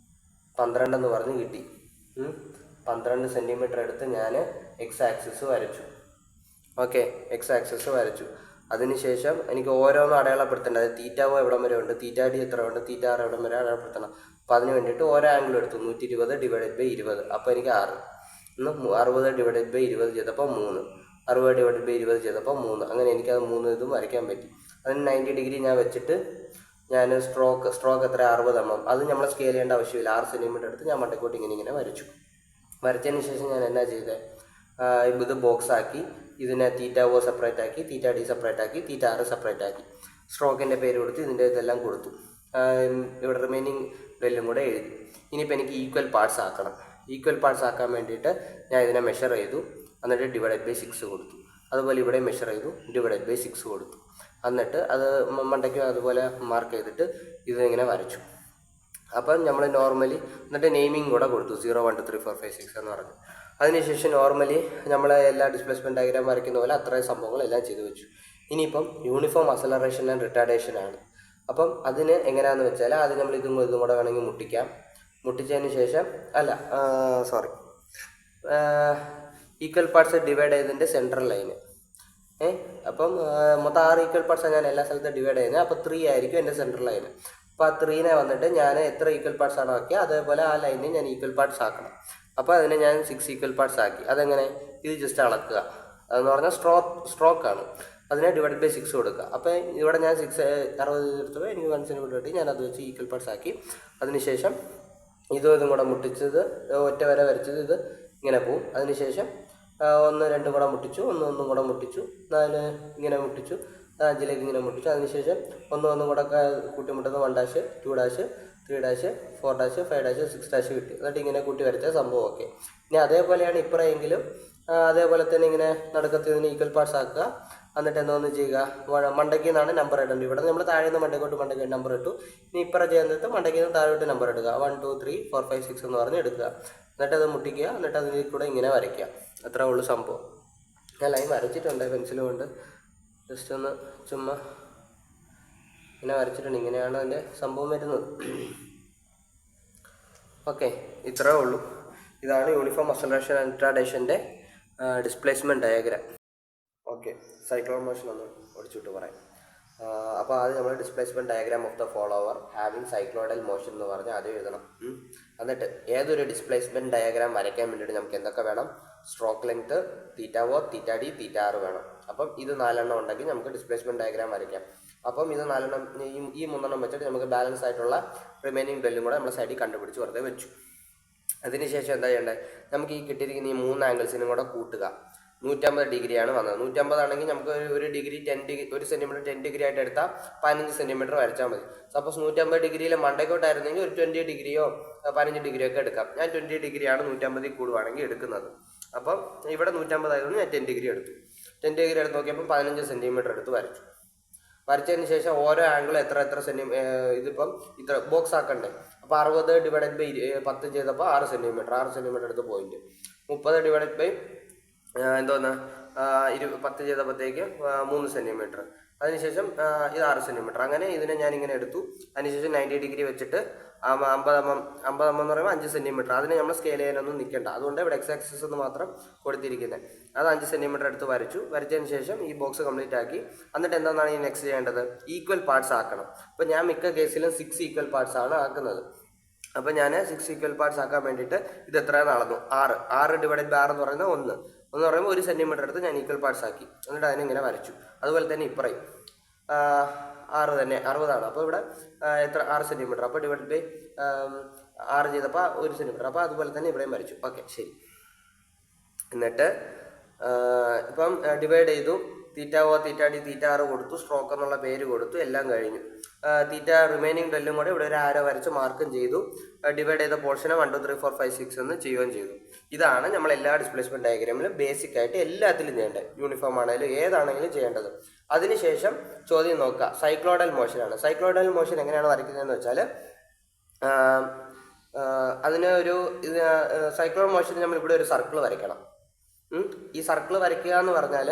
12 എന്ന് പറഞ്ഞ് കിട്ടി. 12 സെൻറ്റിമീറ്റർ എടുത്ത് ഞാൻ എക്സ് ആക്സിസ് വരച്ചു. ഓക്കെ, എക്സ് ആക്സിസ് വരച്ചു. അതിനുശേഷം എനിക്ക് ഓരോന്നും അടയാളപ്പെടുത്തേണ്ടത്. അതായത് തീറ്റാവോ എവിടം വരെ ഉണ്ട്, തീറ്റ ഡി എത്ര ഉണ്ട്, തീറ്റ ആർ എവിടം വരെ അടയാളപ്പെടുത്തണം. അപ്പോൾ അതിന് വേണ്ടിയിട്ട് ഓരോ ആംഗിൾ എടുത്തു. 120 / 20. അപ്പോൾ എനിക്ക് 6. 60 / 20 ചെയ്തപ്പോൾ 3. 60 / 20 ചെയ്തപ്പോൾ 3. അങ്ങനെ എനിക്കത് 3 ഇതും വരയ്ക്കാൻ പറ്റി. അതിന് 90 ഡിഗ്രി ഞാൻ വെച്ചിട്ട് ഞാൻ സ്ട്രോക്ക് എത്ര 60 mm. അത് നമ്മൾ സ്കെയിൽ ചെയ്യേണ്ട ആവശ്യമില്ല. 6 സെൻറ്റിമീറ്റർ എടുത്ത് ഞാൻ മണ്ടക്കോട്ട് ഇങ്ങനെ വരച്ചു. വരച്ചതിന് ശേഷം ഞാൻ എന്നാ ചെയ്തത്, ഇത് ബോക്സ് ആക്കി. ഇതിനെ തീറ്റ ഒ സെപ്പറേറ്റ് ആക്കി, തീറ്റ ഡി സെപ്പറേറ്റ് ആക്കി, തീറ്റ ആർ സെപ്പറേറ്റ് ആക്കി. സ്ട്രോക്കിൻ്റെ പേര് കൊടുത്ത് ഇതിൻ്റെ ഇതെല്ലാം കൊടുത്തു. ഇവിടെ റിമൈനിങ് വെല്ലും കൂടെ എഴുതി. ഇനിയിപ്പോൾ എനിക്ക് ഈക്വൽ പാർട്സ് ആക്കണം. ഈക്വൽ പാർട്സ് ആക്കാൻ വേണ്ടിയിട്ട് ഞാൻ ഇതിനെ മെഷർ ചെയ്തു. എന്നിട്ട് /6 കൊടുത്തു. അതുപോലെ ഇവിടെ മെഷർ ചെയ്തു, /6 കൊടുത്തു. എന്നിട്ട് അത് മണ്ടയ്ക്ക് അതുപോലെ മാർക്ക് ചെയ്തിട്ട് ഇതിങ്ങനെ വരച്ചു. അപ്പം നമ്മൾ നോർമലി എന്നിട്ട് നെയിമിങ് കൂടെ കൊടുത്തു. 0 1 2 3 4 5 6 എന്ന് പറഞ്ഞു. അതിനുശേഷം നോർമലി നമ്മൾ എല്ലാ ഡിസ്പ്ലേസ്മെൻറ്റ് ഡയഗ്രാം വരയ്ക്കുന്ന പോലെ അത്രയും സംഭവങ്ങളെല്ലാം ചെയ്തു വെച്ചു. ഇനിയിപ്പം യൂണിഫോം അസലറേഷൻ ആൻഡ് റിട്ടാർഡേഷൻ ആണ്. അപ്പം അതിന് എങ്ങനെയാണെന്ന് വെച്ചാൽ ആദ്യം നമ്മൾ ഇതും കൂടെ വേണമെങ്കിൽ മുട്ടിക്കാം. മുട്ടിച്ചതിന് ശേഷം ഈക്വൽ പാർട്സ് ഡിവൈഡ് ചെയ്തതിൻ്റെ സെൻട്രൽ ലൈന്. അപ്പം മൊത്തം 6 ഈക്വൽ പാർട്സാണ് ഞാൻ എല്ലാ സ്ഥലത്തും ഡിവൈഡ് ചെയ്യുന്നത്. അപ്പോൾ 3 ആയിരിക്കും എൻ്റെ സെൻട്രൽ ലൈന്. അപ്പോൾ ആ 3നെ വന്നിട്ട് ഞാൻ എത്ര ഈക്വൽ പാർട്സ് ആണോ ആക്കിയത് അതേപോലെ ആ ലൈനിൽ ഞാൻ ഈക്വൽ പാർട്സ് ആക്കണം. അപ്പോൾ അതിനെ ഞാൻ 6 ഈക്വൽ പാർട്സ് ആക്കി. അതെങ്ങനെ, ഇത് ജസ്റ്റ് അളക്കുക. അതെന്ന് പറഞ്ഞാൽ സ്ട്രോക്കാണ്. അതിനെ /6 കൊടുക്കുക. അപ്പോൾ ഇവിടെ ഞാൻ 60 എടുത്തപ്പോൾ എനിക്ക് 1 സെൻറ്റിമീറ്റർ കിട്ടി. ഞാൻ അത് വെച്ച് ഈക്വൽ പാർട്സ് ആക്കി. അതിനുശേഷം ഇതും കൂടെ മുട്ടിച്ചത്, ഒറ്റ വര വരച്ചത് ഇത് ഇങ്ങനെ പോവും. അതിനുശേഷം 1 2 കൂടെ മുട്ടിച്ചു, 1 കൂടെ മുട്ടിച്ചു, 4 ഇങ്ങനെ മുട്ടിച്ചു, 5ലേക്ക് ഇങ്ങനെ മുട്ടിച്ചു. അതിനുശേഷം 1 കൂടെ കൂട്ടിമുട്ടുന്ന 1 2 3 4 5 6 കിട്ടി. എന്നിട്ട് ഇങ്ങനെ കൂട്ടി വരച്ച സംഭവം. ഓക്കെ, ഇനി അതേപോലെയാണ് ഇപ്പറയെങ്കിലും അതേപോലെ തന്നെ ഇങ്ങനെ നടക്കത്തതിന് ഈക്വൽ പാർട്സ് ആക്കുക. എന്നിട്ട് എന്തോന്ന് ചെയ്യുക, മണ്ടയ്ക്ക് നിന്നാണ് നമ്പർ ഇടേണ്ടത്. ഇവിടെ നമ്മൾ താഴെ നിന്ന് മണ്ടയ്ക്ക് നമ്പർ ഇട്ടു. ഇനി ഇപ്പറ ചെയ്യുന്നത് മണ്ടയ്ക്ക് നിന്ന് താഴോട്ട് നമ്പർ എടുക്കുക. 1 2 3 4 5 6 എന്ന് പറഞ്ഞ് എടുക്കുക. എന്നിട്ട് അത് മുട്ടിക്കുക. എന്നിട്ട് അതിൽ കൂടെ ഇങ്ങനെ വരയ്ക്കുക. അത്രേ ഉള്ളൂ സംഭവം. ഞാൻ ലൈൻ വരച്ചിട്ടുണ്ട് പെൻസിലും കൊണ്ട്. ജസ്റ്റ് ഒന്ന് ചുമ്മാ ഇങ്ങനെ വരച്ചിട്ടുണ്ട്. ഇങ്ങനെയാണ് അതിൻ്റെ സംഭവം വരുന്നത്. ഓക്കെ, ഇത്രേ ഉള്ളൂ. ഇതാണ് യൂണിഫോം അസലറേഷൻ ആൻഡ് റിട്ടാർഡേഷൻ്റെ displacement diagram. Okay, cyclone motion ഒന്ന് ഓടിച്ചിട്ട് പറയാം. അപ്പോൾ അത് നമ്മൾ displacement diagram of the follower having cycloidal motion എന്ന് പറഞ്ഞ് അത് എഴുതണം. എന്നിട്ട് ഏതൊരു ഡിസ്പ്ലേസ്മെൻറ്റ് ഡയഗ്രാം വരയ്ക്കാൻ വേണ്ടിയിട്ട് നമുക്ക് എന്തൊക്കെ വേണം? സ്ട്രോക്ക് ലെങ്ത്, തീറ്റ ഒ, തീറ്റ ഡി, തീറ്റ ആർ വേണം. അപ്പം ഇത് 4 ഉണ്ടെങ്കിൽ നമുക്ക് ഡിസ്പ്ലേസ്മെൻറ്റ് ഡയഗ്രാം വരയ്ക്കാം. അപ്പം ഇത് 4 ഈ 3 വെച്ചിട്ട് നമുക്ക് ബാലൻസ് ആയിട്ടുള്ള റിമൈനിങ് ഡെല്ലും കൂടെ നമ്മൾ സൈഡിൽ കണ്ടുപിടിച്ച് വെറുതെ വെച്ചു. അതിനുശേഷം എന്താ ചെയ്യേണ്ടത്? നമുക്ക് ഈ കിട്ടിയിരിക്കുന്ന ഈ 3 ആംഗിൾസിനും കൂടെ കൂട്ടുക. 150 ഡിഗ്രിയാണ് വന്നത്. 150 ആണെങ്കിൽ നമുക്ക് ഒരു ഡിഗ്രി 1 സെൻറ്റിമീറ്റർ 10 ഡിഗ്രി ആയിട്ട് എടുത്താൽ 15 സെൻറ്റിമീറ്റർ വരച്ചാൽ മതി. സപ്പോസ് 150 ഡിഗ്രിയിൽ മണ്ടയ്ക്കോട്ടായിരുന്നെങ്കിൽ ഒരു 20 ഡിഗ്രിയോ 15 ഡിഗ്രിയോ ഒക്കെ എടുക്കാം. ഞാൻ 20 ഡിഗ്രിയാണ് 150 കൂടുവാണെങ്കിൽ എടുക്കുന്നത്. അപ്പം ഇവിടെ 150 ആയതുകൊണ്ട് ഞാൻ 10 ഡിഗ്രി എടുത്തു. 10 ഡിഗ്രി എടുത്ത് നോക്കിയപ്പോൾ 15 സെൻറ്റിമീറ്റർ എടുത്ത് വരച്ചു. വരച്ചതിന് ശേഷം ഓരോ ആംഗിൾ എത്ര ഇതിപ്പം ഇത്ര ബോക്സ് ആക്കണ്ടേ. അപ്പോൾ 60 ഡിവൈഡഡ് ബൈ 10 ചെയ്തപ്പോൾ 6 സെൻറ്റിമീറ്റർ എടുത്ത് പോയിന്റ്. 30 ഡിവൈഡഡ് ബൈ 10 ചെയ്തപ്പോഴത്തേക്ക് 3 സെൻറ്റിമീറ്റർ. അതിനുശേഷം ഇത് 6 സെൻറ്റിമീറ്റർ. അങ്ങനെ ഇതിനെ ഞാനിങ്ങനെ എടുത്തു. അതിനുശേഷം 90 ഡിഗ്രി വെച്ചിട്ട് 50 എന്ന് പറയുമ്പോൾ 5 സെൻറ്റിമീറ്റർ. അതിനെ നമ്മൾ സ്കെയിൽ ചെയ്യാനൊന്നും നിൽക്കണ്ട. അതുകൊണ്ട് ഇവിടെ എക്സ് ആക്സിസ് എന്ന് മാത്രം കൊടുത്തിരിക്കുന്നത്. അത് 5 സെൻറ്റിമീറ്റർ എടുത്ത് വരച്ചതിന് ശേഷം ഈ ബോക്സ് കംപ്ലീറ്റ് ആക്കി. എന്നിട്ട് എന്താണ് ഈ നെക്സ്റ്റ് ചെയ്യേണ്ടത്? ഈക്വൽ പാർട്സ് ആക്കണം. അപ്പോൾ ഞാൻ മിക്ക കേസിലും 6 ഈക്വൽ പാർട്സ് ആണ് ആക്കുന്നത്. അപ്പോൾ ഞാൻ 6 ഈക്വൽ പാർട്സ് ആക്കാൻ വേണ്ടിയിട്ട് ഇത് എത്രയാണ് അളന്നു? 6 ഡിവൈഡഡ് ബൈ 6 എന്ന് പറയുന്നത് 1 എന്ന് പറയുമ്പോൾ 1 സെൻറ്റിമീറ്റർ എടുത്ത് ഞാൻ ഈക്വൽ പാർട്സ് ആക്കി. എന്നിട്ട് അതിനിങ്ങനെ വരച്ചു. അതുപോലെ തന്നെ ഇപ്പറയും 6 തന്നെ 60 ആണ്. അപ്പോൾ ഇവിടെ എത്ര? 6 സെൻറ്റിമീറ്റർ. അപ്പോൾ ഡിവൈഡ് ബൈ 6 ചെയ്തപ്പോൾ 1 സെൻറ്റിമീറ്റർ. അപ്പോൾ അതുപോലെ തന്നെ ഇവിടെയും വരച്ചു. ഓക്കെ, ശരി. എന്നിട്ട് ഇപ്പം ഡിവൈഡ് ചെയ്തു. തീറ്റ ഒ, തീറ്റ ഡി, തീറ്റ ആർ കൊടുത്തു. സ്ട്രോക്ക് എന്നുള്ള പേര് കൊടുത്തു. എല്ലാം കഴിഞ്ഞു. തീറ്റ റിമൈനിങ് ഡെല്ലും കൂടെ ഇവിടെ ഒരു ആരോ വരച്ച് മാർക്കും ചെയ്തു. ഡിവൈഡ് ചെയ്ത പോർഷനെ 1 2 3 4 5 6 എന്ന് ചെയ്യുകയും ചെയ്തു. ഇതാണ് നമ്മൾ എല്ലാ ഡിസ്പ്ലേസ്മെൻറ്റ് ഡയഗ്രാമിലും ബേസിക് ആയിട്ട് എല്ലാത്തിലും ചെയ്യേണ്ടത്. യൂണിഫോം ആണെങ്കിലും ഏതാണെങ്കിലും ചെയ്യേണ്ടത്. അതിനുശേഷം ചോദ്യം നോക്കുക. സൈക്ലോയിഡൽ മോഷനാണ്. സൈക്ലോയിഡൽ മോഷൻ എങ്ങനെയാണ് വരയ്ക്കുന്നതെന്ന് വെച്ചാൽ അതിന് ഒരു സൈക്ലോയിഡൽ മോഷന് നമ്മൾ ഇവിടെ ഒരു സർക്കിൾ വരയ്ക്കണം. ഈ സർക്കിൾ വരയ്ക്കുക എന്ന് പറഞ്ഞാൽ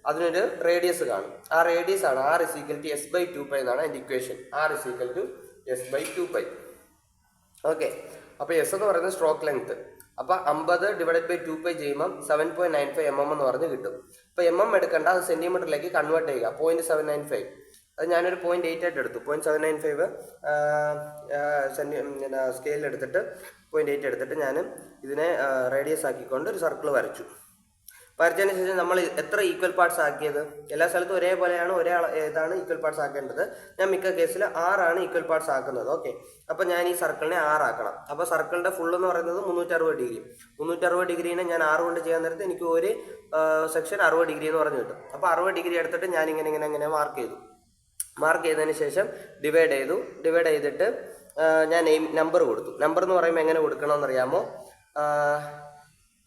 അതിനൊരു റേഡിയസ് കാണും. ആ റേഡിയസ് ആണ് r = s/2π എന്നാണ് അതിൻ്റെ ഇക്വേഷൻ. r = s/2π. ഓക്കെ, അപ്പോൾ എസ് എന്ന് പറയുന്നത് സ്ട്രോക്ക് ലെങ്ത്. അപ്പോൾ 50 ഡിവൈഡഡ് ബൈ 2π ചെയ്യുമ്പം 7.95 mm എന്ന് പറഞ്ഞ് കിട്ടും. ഇപ്പോൾ mm എടുക്കേണ്ട, അത് സെൻറ്റിമീറ്ററിലേക്ക് കൺവേർട്ട് ചെയ്യുക. 0.795. അത് ഞാനൊരു 0.8 ആയിട്ട് എടുത്തു. 0.795 സ്കെയിലിൽ എടുത്തിട്ട് 0.8 എടുത്തിട്ട് ഞാൻ ഇതിനെ റേഡിയസ് ആക്കിക്കൊണ്ട് ഒരു സർക്കിൾ വരച്ചു. വരച്ചതിന് ശേഷം നമ്മൾ എത്ര ഈക്വൽ പാർട്സ് ആക്കിയത്? എല്ലാ സ്ഥലത്തും ഒരേപോലെയാണ്, ഇതാണ് ഈക്വൽ പാർട്സ് ആക്കേണ്ടത്. ഞാൻ മിക്ക കേസിൽ 6 ഈക്വൽ പാർട്സ് ആക്കുന്നത്. ഓക്കെ, അപ്പോൾ ഞാൻ ഈ സർക്കിളിനെ 6 ആക്കണം. അപ്പോൾ സർക്കിളിൻ്റെ ഫുൾ എന്ന് പറയുന്നത് 360 ഡിഗ്രി. 360 ഡിഗ്രീനെ ഞാൻ 6 കൊണ്ട് ചെയ്യാൻ നേരത്തെ എനിക്ക് ഒരു സെക്ഷൻ 60 ഡിഗ്രി എന്ന് പറഞ്ഞ് കിട്ടും. അപ്പോൾ 60 ഡിഗ്രി എടുത്തിട്ട് ഞാൻ ഇങ്ങനെ മാർക്ക് ചെയ്തു. മാർക്ക് ചെയ്തതിന് ശേഷം ഡിവൈഡ് ചെയ്തിട്ട് ഞാൻ നമ്പർ കൊടുത്തു. നമ്പർ എന്ന് പറയുമ്പോൾ എങ്ങനെ കൊടുക്കണമെന്നറിയാമോ?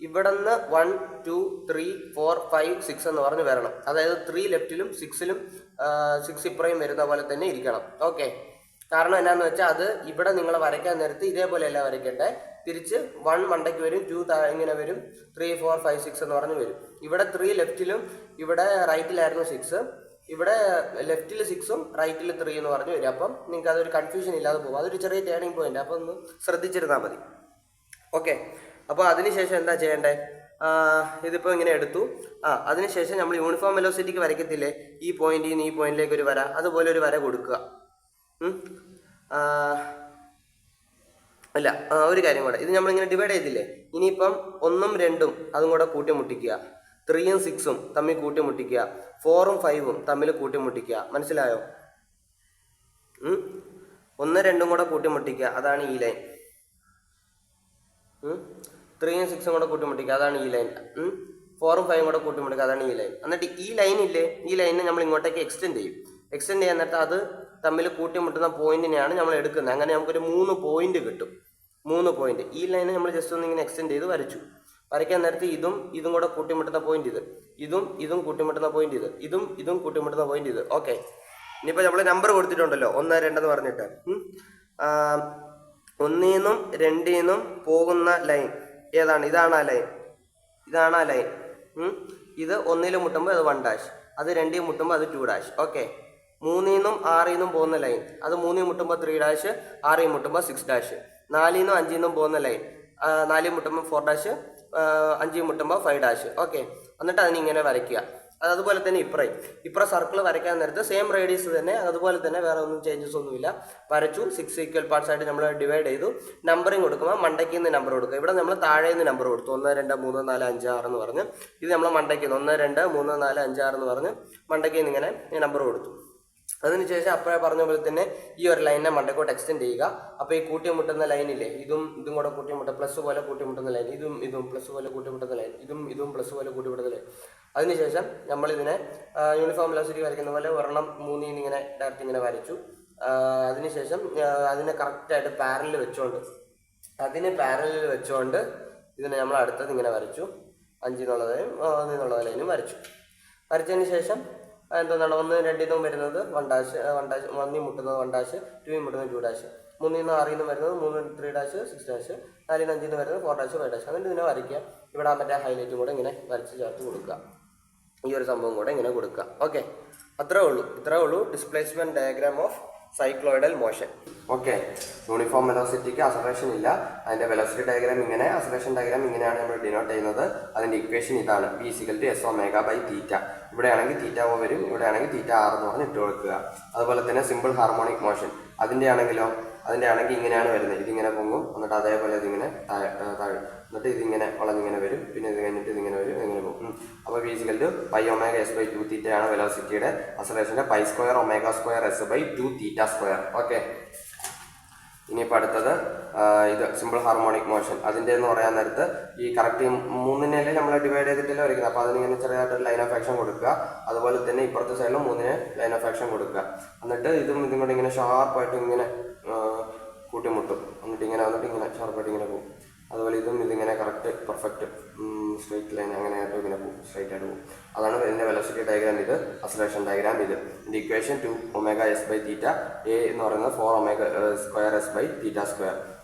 ഇവിടെ നിന്ന് 1 2 3 4 5 6 എന്ന് പറഞ്ഞ് വരണം. അതായത് 3 ലെഫ്റ്റിലും 6 ഇപ്പുറയും വരുന്ന പോലെ തന്നെ ഇരിക്കണം. ഓക്കെ, കാരണം എന്നാന്ന് വെച്ചാൽ അത് ഇവിടെ നിങ്ങൾ വരയ്ക്കാൻ നേരത്ത് ഇതേപോലെയല്ല വരയ്ക്കേണ്ടത്. തിരിച്ച് 1 മണ്ടയ്ക്ക് വരും, 2 ഇങ്ങനെ വരും, 3 4 5 6 എന്ന് പറഞ്ഞ് വരും. ഇവിടെ 3 ലെഫ്റ്റിലും ഇവിടെ റൈറ്റിലായിരുന്നു 6. ഇവിടെ ലെഫ്റ്റിൽ 6ഉം റൈറ്റിൽ 3 എന്ന് പറഞ്ഞ് വരും. അപ്പം നിങ്ങൾക്ക് അതൊരു കൺഫ്യൂഷൻ ഇല്ലാതെ പോകും. അതൊരു ചെറിയ ടേണിംഗ് പോയിന്റ്. അപ്പോൾ ഒന്ന് ശ്രദ്ധിച്ചിരുന്നാൽ മതി. ഓക്കെ, അപ്പോൾ അതിനുശേഷം എന്താ ചെയ്യേണ്ടത്? ഇതിപ്പോൾ ഇങ്ങനെ എടുത്തു. അതിനുശേഷം നമ്മൾ യൂണിഫോം വെലോസിറ്റിക്ക് വരയ്ക്കത്തില്ലേ, ഈ പോയിന്റിൽ നിന്ന് ഈ പോയിന്റിലേക്ക് ഒരു വര, അതുപോലെ ഒരു വര കൊടുക്കുക. അല്ല, ഒരു കാര്യം കൂടെ, ഇത് നമ്മളിങ്ങനെ ഡിവൈഡ് ചെയ്തില്ലേ, ഇനിയിപ്പം 1ഉം 2ഉം അതും കൂടെ കൂട്ടിമുട്ടിക്കുക. 3ഉം 6ഉം തമ്മിൽ കൂട്ടിമുട്ടിക്കുക. 4ഉം 5ഉം തമ്മിൽ കൂട്ടിമുട്ടിക്കുക. മനസ്സിലായോ? 1 2ഉം കൂടെ കൂട്ടിമുട്ടിക്കുക, അതാണ് ഈ ലൈൻ. 3ഉം 6ഉം കൂടെ കൂട്ടിമുട്ടിക്കുക, അതാണ് ഈ ലൈൻ. 4ഉം 5ഉം കൂടെ കൂട്ടിമുട്ടിക്കുക, അതാണ് ഈ ലൈൻ. എന്നിട്ട് ഈ ലൈനില്ലേ, ഈ ലൈനിനെ നമ്മൾ ഇങ്ങോട്ടേക്ക് എക്സ്റ്റെൻഡ് ചെയ്യും. എക്സ്റ്റെൻഡ് ചെയ്യാൻ നേരത്തെ അത് തമ്മിൽ കൂട്ടിമുട്ടുന്ന പോയിന്റിനെയാണ് നമ്മൾ എടുക്കുന്നത്. അങ്ങനെ നമുക്കൊരു 3 പോയിന്റ് കിട്ടും. 3 പോയിന്റ്. ഈ ലൈനെ നമ്മൾ ജസ്റ്റ് ഒന്ന് ഇങ്ങനെ എക്സ്റ്റെൻഡ് ചെയ്ത് വരച്ചു. വരയ്ക്കാൻ നേരത്തെ ഇതും കൂടെ കൂട്ടിമുട്ടുന്ന പോയിന്റ് ഇത്, ഇതും കൂട്ടിമുട്ടുന്ന പോയിന്റ് ഇത്, ഇതും കൂട്ടിമുട്ടുന്ന പോയിന്റ് ഇത്. ഓക്കെ, ഇനിയിപ്പോൾ നമ്മൾ നമ്പർ കൊടുത്തിട്ടുണ്ടല്ലോ 1 2 എന്ന് പറഞ്ഞിട്ട്. 1ന്നും 2ന്നും പോകുന്ന ലൈൻ ഏതാണ്? ഇതാണ് ആ ലൈൻ. ഇത് 1ൽ മുട്ടുമ്പോൾ അത് 1', അത് 2ൽ മുട്ടുമ്പോൾ അത് 2'. ഓക്കെ, 3ന്നും 6ന്നും പോകുന്ന ലൈൻ, അത് 3ൽ മുട്ടുമ്പോൾ 3', 6ൽ മുട്ടുമ്പോൾ 6'. 4ന്നും 5ന്നും പോകുന്ന ലൈൻ, 4ൽ മുട്ടുമ്പോൾ 4', 5ൽ മുട്ടുമ്പോൾ 5'. ഓക്കെ, എന്നിട്ട് അതിനിങ്ങനെ വരയ്ക്കുക. അതുപോലെ തന്നെ ഇപ്ര സർക്കിൾ വരയ്ക്കാൻ നേരത്ത് സെയിം റേഡിയസ് തന്നെ അതുപോലെ തന്നെ വേറെ ഒന്നും ചേഞ്ചസ് ഒന്നുമില്ല വരച്ചു. 6 ഈക്വൽ പാർട്സ് ആയിട്ട് നമ്മൾ ഡിവൈഡ് ചെയ്തു. നമ്പറിങ് കൊടുക്കുമ്പോൾ മണ്ടയ്ക്ക് നിന്ന് നമ്പർ കൊടുക്കുക. ഇവിടെ നമ്മൾ താഴെ നിന്ന് നമ്പർ കൊടുത്തു 1 2 3 4 5 6 എന്ന് പറഞ്ഞ്. ഇത് നമ്മൾ മണ്ടയ്ക്ക് 1 2 3 4 5 6 എന്ന് പറഞ്ഞ് മണ്ടയ്ക്ക് നിന്ന് ഇങ്ങനെ നമ്പർ കൊടുത്തു. അതിനുശേഷം അപ്പോഴേ പറഞ്ഞ പോലെ തന്നെ ഈ ഒരു ലൈനിനെ മണ്ടക്കോട്ട് എക്സ്റ്റെൻഡ് ചെയ്യുക. അപ്പോൾ ഈ കൂട്ടിമുട്ടുന്ന ലൈനില്ലേ, ഇതും കൂടെ കൂട്ടിമുട്ടുക, പ്ലസ് പോലെ കൂട്ടിമുട്ടുന്ന ലൈൻ, ഇതും പ്ലസ് പോലെ കൂട്ടിമുട്ടുന്ന ലൈൻ, ഇതും പ്ലസ് പോലെ കൂട്ടിമുട്ടുന്ന ലൈൻ. അതിനുശേഷം നമ്മളിതിനെ യൂണിഫോം വെലോസിറ്റി വരയ്ക്കുന്ന പോലെ ഒരെണ്ണം 3 ഇങ്ങനെ ഡയറക്റ്റ് ഇങ്ങനെ വരച്ചു. അതിനുശേഷം അതിനെ കറക്റ്റായിട്ട് പാരലിൽ വെച്ചുകൊണ്ട് ഇതിനെ നമ്മൾ അടുത്തത് ഇങ്ങനെ വരച്ചു. 5 എന്നുള്ള ലൈനും വരച്ചതിന് ശേഷം എന്താണ് 1 2 വരുന്നത് 1 ഡാഷ് 1 മുട്ടുന്നത് 1 ഡാഷ് 2 മുട്ടുന്നത് 2 ഡാഷ് 3 6 വരുന്നത് 3 3 ഡാഷ് 6 ഡാഷ് 4 5 വരുന്നത് 4 ഡാഷ് 5 ഡാഷ്. എന്നിട്ട് ഇതിനെ വരയ്ക്കുക. ഇവിടെ മറ്റേ ഹൈലൈറ്റും കൂടെ ഇങ്ങനെ വരച്ച് ചേർത്ത് കൊടുക്കുക. ഈ ഒരു സംഭവം കൂടെ ഇങ്ങനെ കൊടുക്കുക. ഓക്കെ, ഇത്രേ ഉള്ളൂ displacement diagram of cycloidal motion. Okay, uniform വെലോസിറ്റിക്ക് അസലേഷൻ ഇല്ല. അതിന്റെ വെലോസിറ്റി ഡയഗ്രാം ഇങ്ങനെ, അസലേഷൻ ഡയഗ്രാം ഇങ്ങനെയാണ് നമ്മൾ ഡിനോട്ട് ചെയ്യുന്നത്. അതിന്റെ ഇക്വേഷൻ ഇതാണ്, V = S ω/θ. ഇവിടെയാണെങ്കിൽ θ വരും, ഇവിടെയാണെങ്കിൽ θr എന്ന് പറഞ്ഞ് ഇട്ട് കൊടുക്കുക. അതുപോലെ തന്നെ സിമ്പിൾ ഹാർമോണിക് മോഷൻ അതിന്റെ ആണെങ്കിൽ ഇങ്ങനെയാണ് വരുന്നത്. ഇതിങ്ങനെ പൊങ്ങും, എന്നിട്ട് അതേപോലെ ഇതിങ്ങനെ താഴെ, എന്നിട്ട് ഇതിങ്ങനെ വളഞ്ഞിങ്ങനെ വരും, പിന്നെ ഇത് കഴിഞ്ഞിട്ട് ഇതിങ്ങനെ വരും, ഇങ്ങനെ പോകും. അപ്പോൾ V = πωs/2θ ആണ് വെലോസിറ്റിയുടെ. അസലേഷന്റെ π² ω²s/2θ². ഓക്കെ, ഇനിയിപ്പോൾ അടുത്തത് ഇത് സിമ്പിൾ ഹാർമോണിക് മോഷൻ. അതിൻ്റെ എന്ന് പറയാൻ നേരത്ത് ഈ കറക്റ്റ് 3 നമ്മൾ ഡിവൈഡ് ചെയ്തിട്ടല്ലേ വരയ്ക്കുന്നത്. അപ്പോൾ അതിനിങ്ങനെ ചെറിയതായിട്ടൊരു ലൈൻ ഓഫ് ആക്ഷൻ കൊടുക്കുക. അതുപോലെ തന്നെ ഇപ്പുറത്തെ സൈഡിലും 3 ലൈൻ ഓഫ് ആക്ഷൻ കൊടുക്കുക. എന്നിട്ട് ഇതും കൂടെ ഇങ്ങനെ ഷാർപ്പായിട്ട് ഇങ്ങനെ കൂട്ടിമുട്ടും. എന്നിട്ട് ഇങ്ങനെ ഷാർപ്പായിട്ട് ഇങ്ങനെ പോകും. അതുപോലെ ഇതിങ്ങനെ കറക്റ്റ് പെർഫെക്റ്റ് സ്ട്രൈറ്റ് ലൈൻ അങ്ങനെ ആയിട്ട് ഇങ്ങനെ പോകും, സ്ട്രൈറ്റ് ആയിട്ട് പോകും. അതാണ് ഇതിൻ്റെ വെലോസിറ്റി ഡയഗ്രാം. ഇത് അസലേഷൻ ഡയഗ്രാം. ഇതിൻ്റെ ഇക്വേഷൻ 2ωs/θ, A എന്ന് പറയുന്നത് 4ω²s/θ².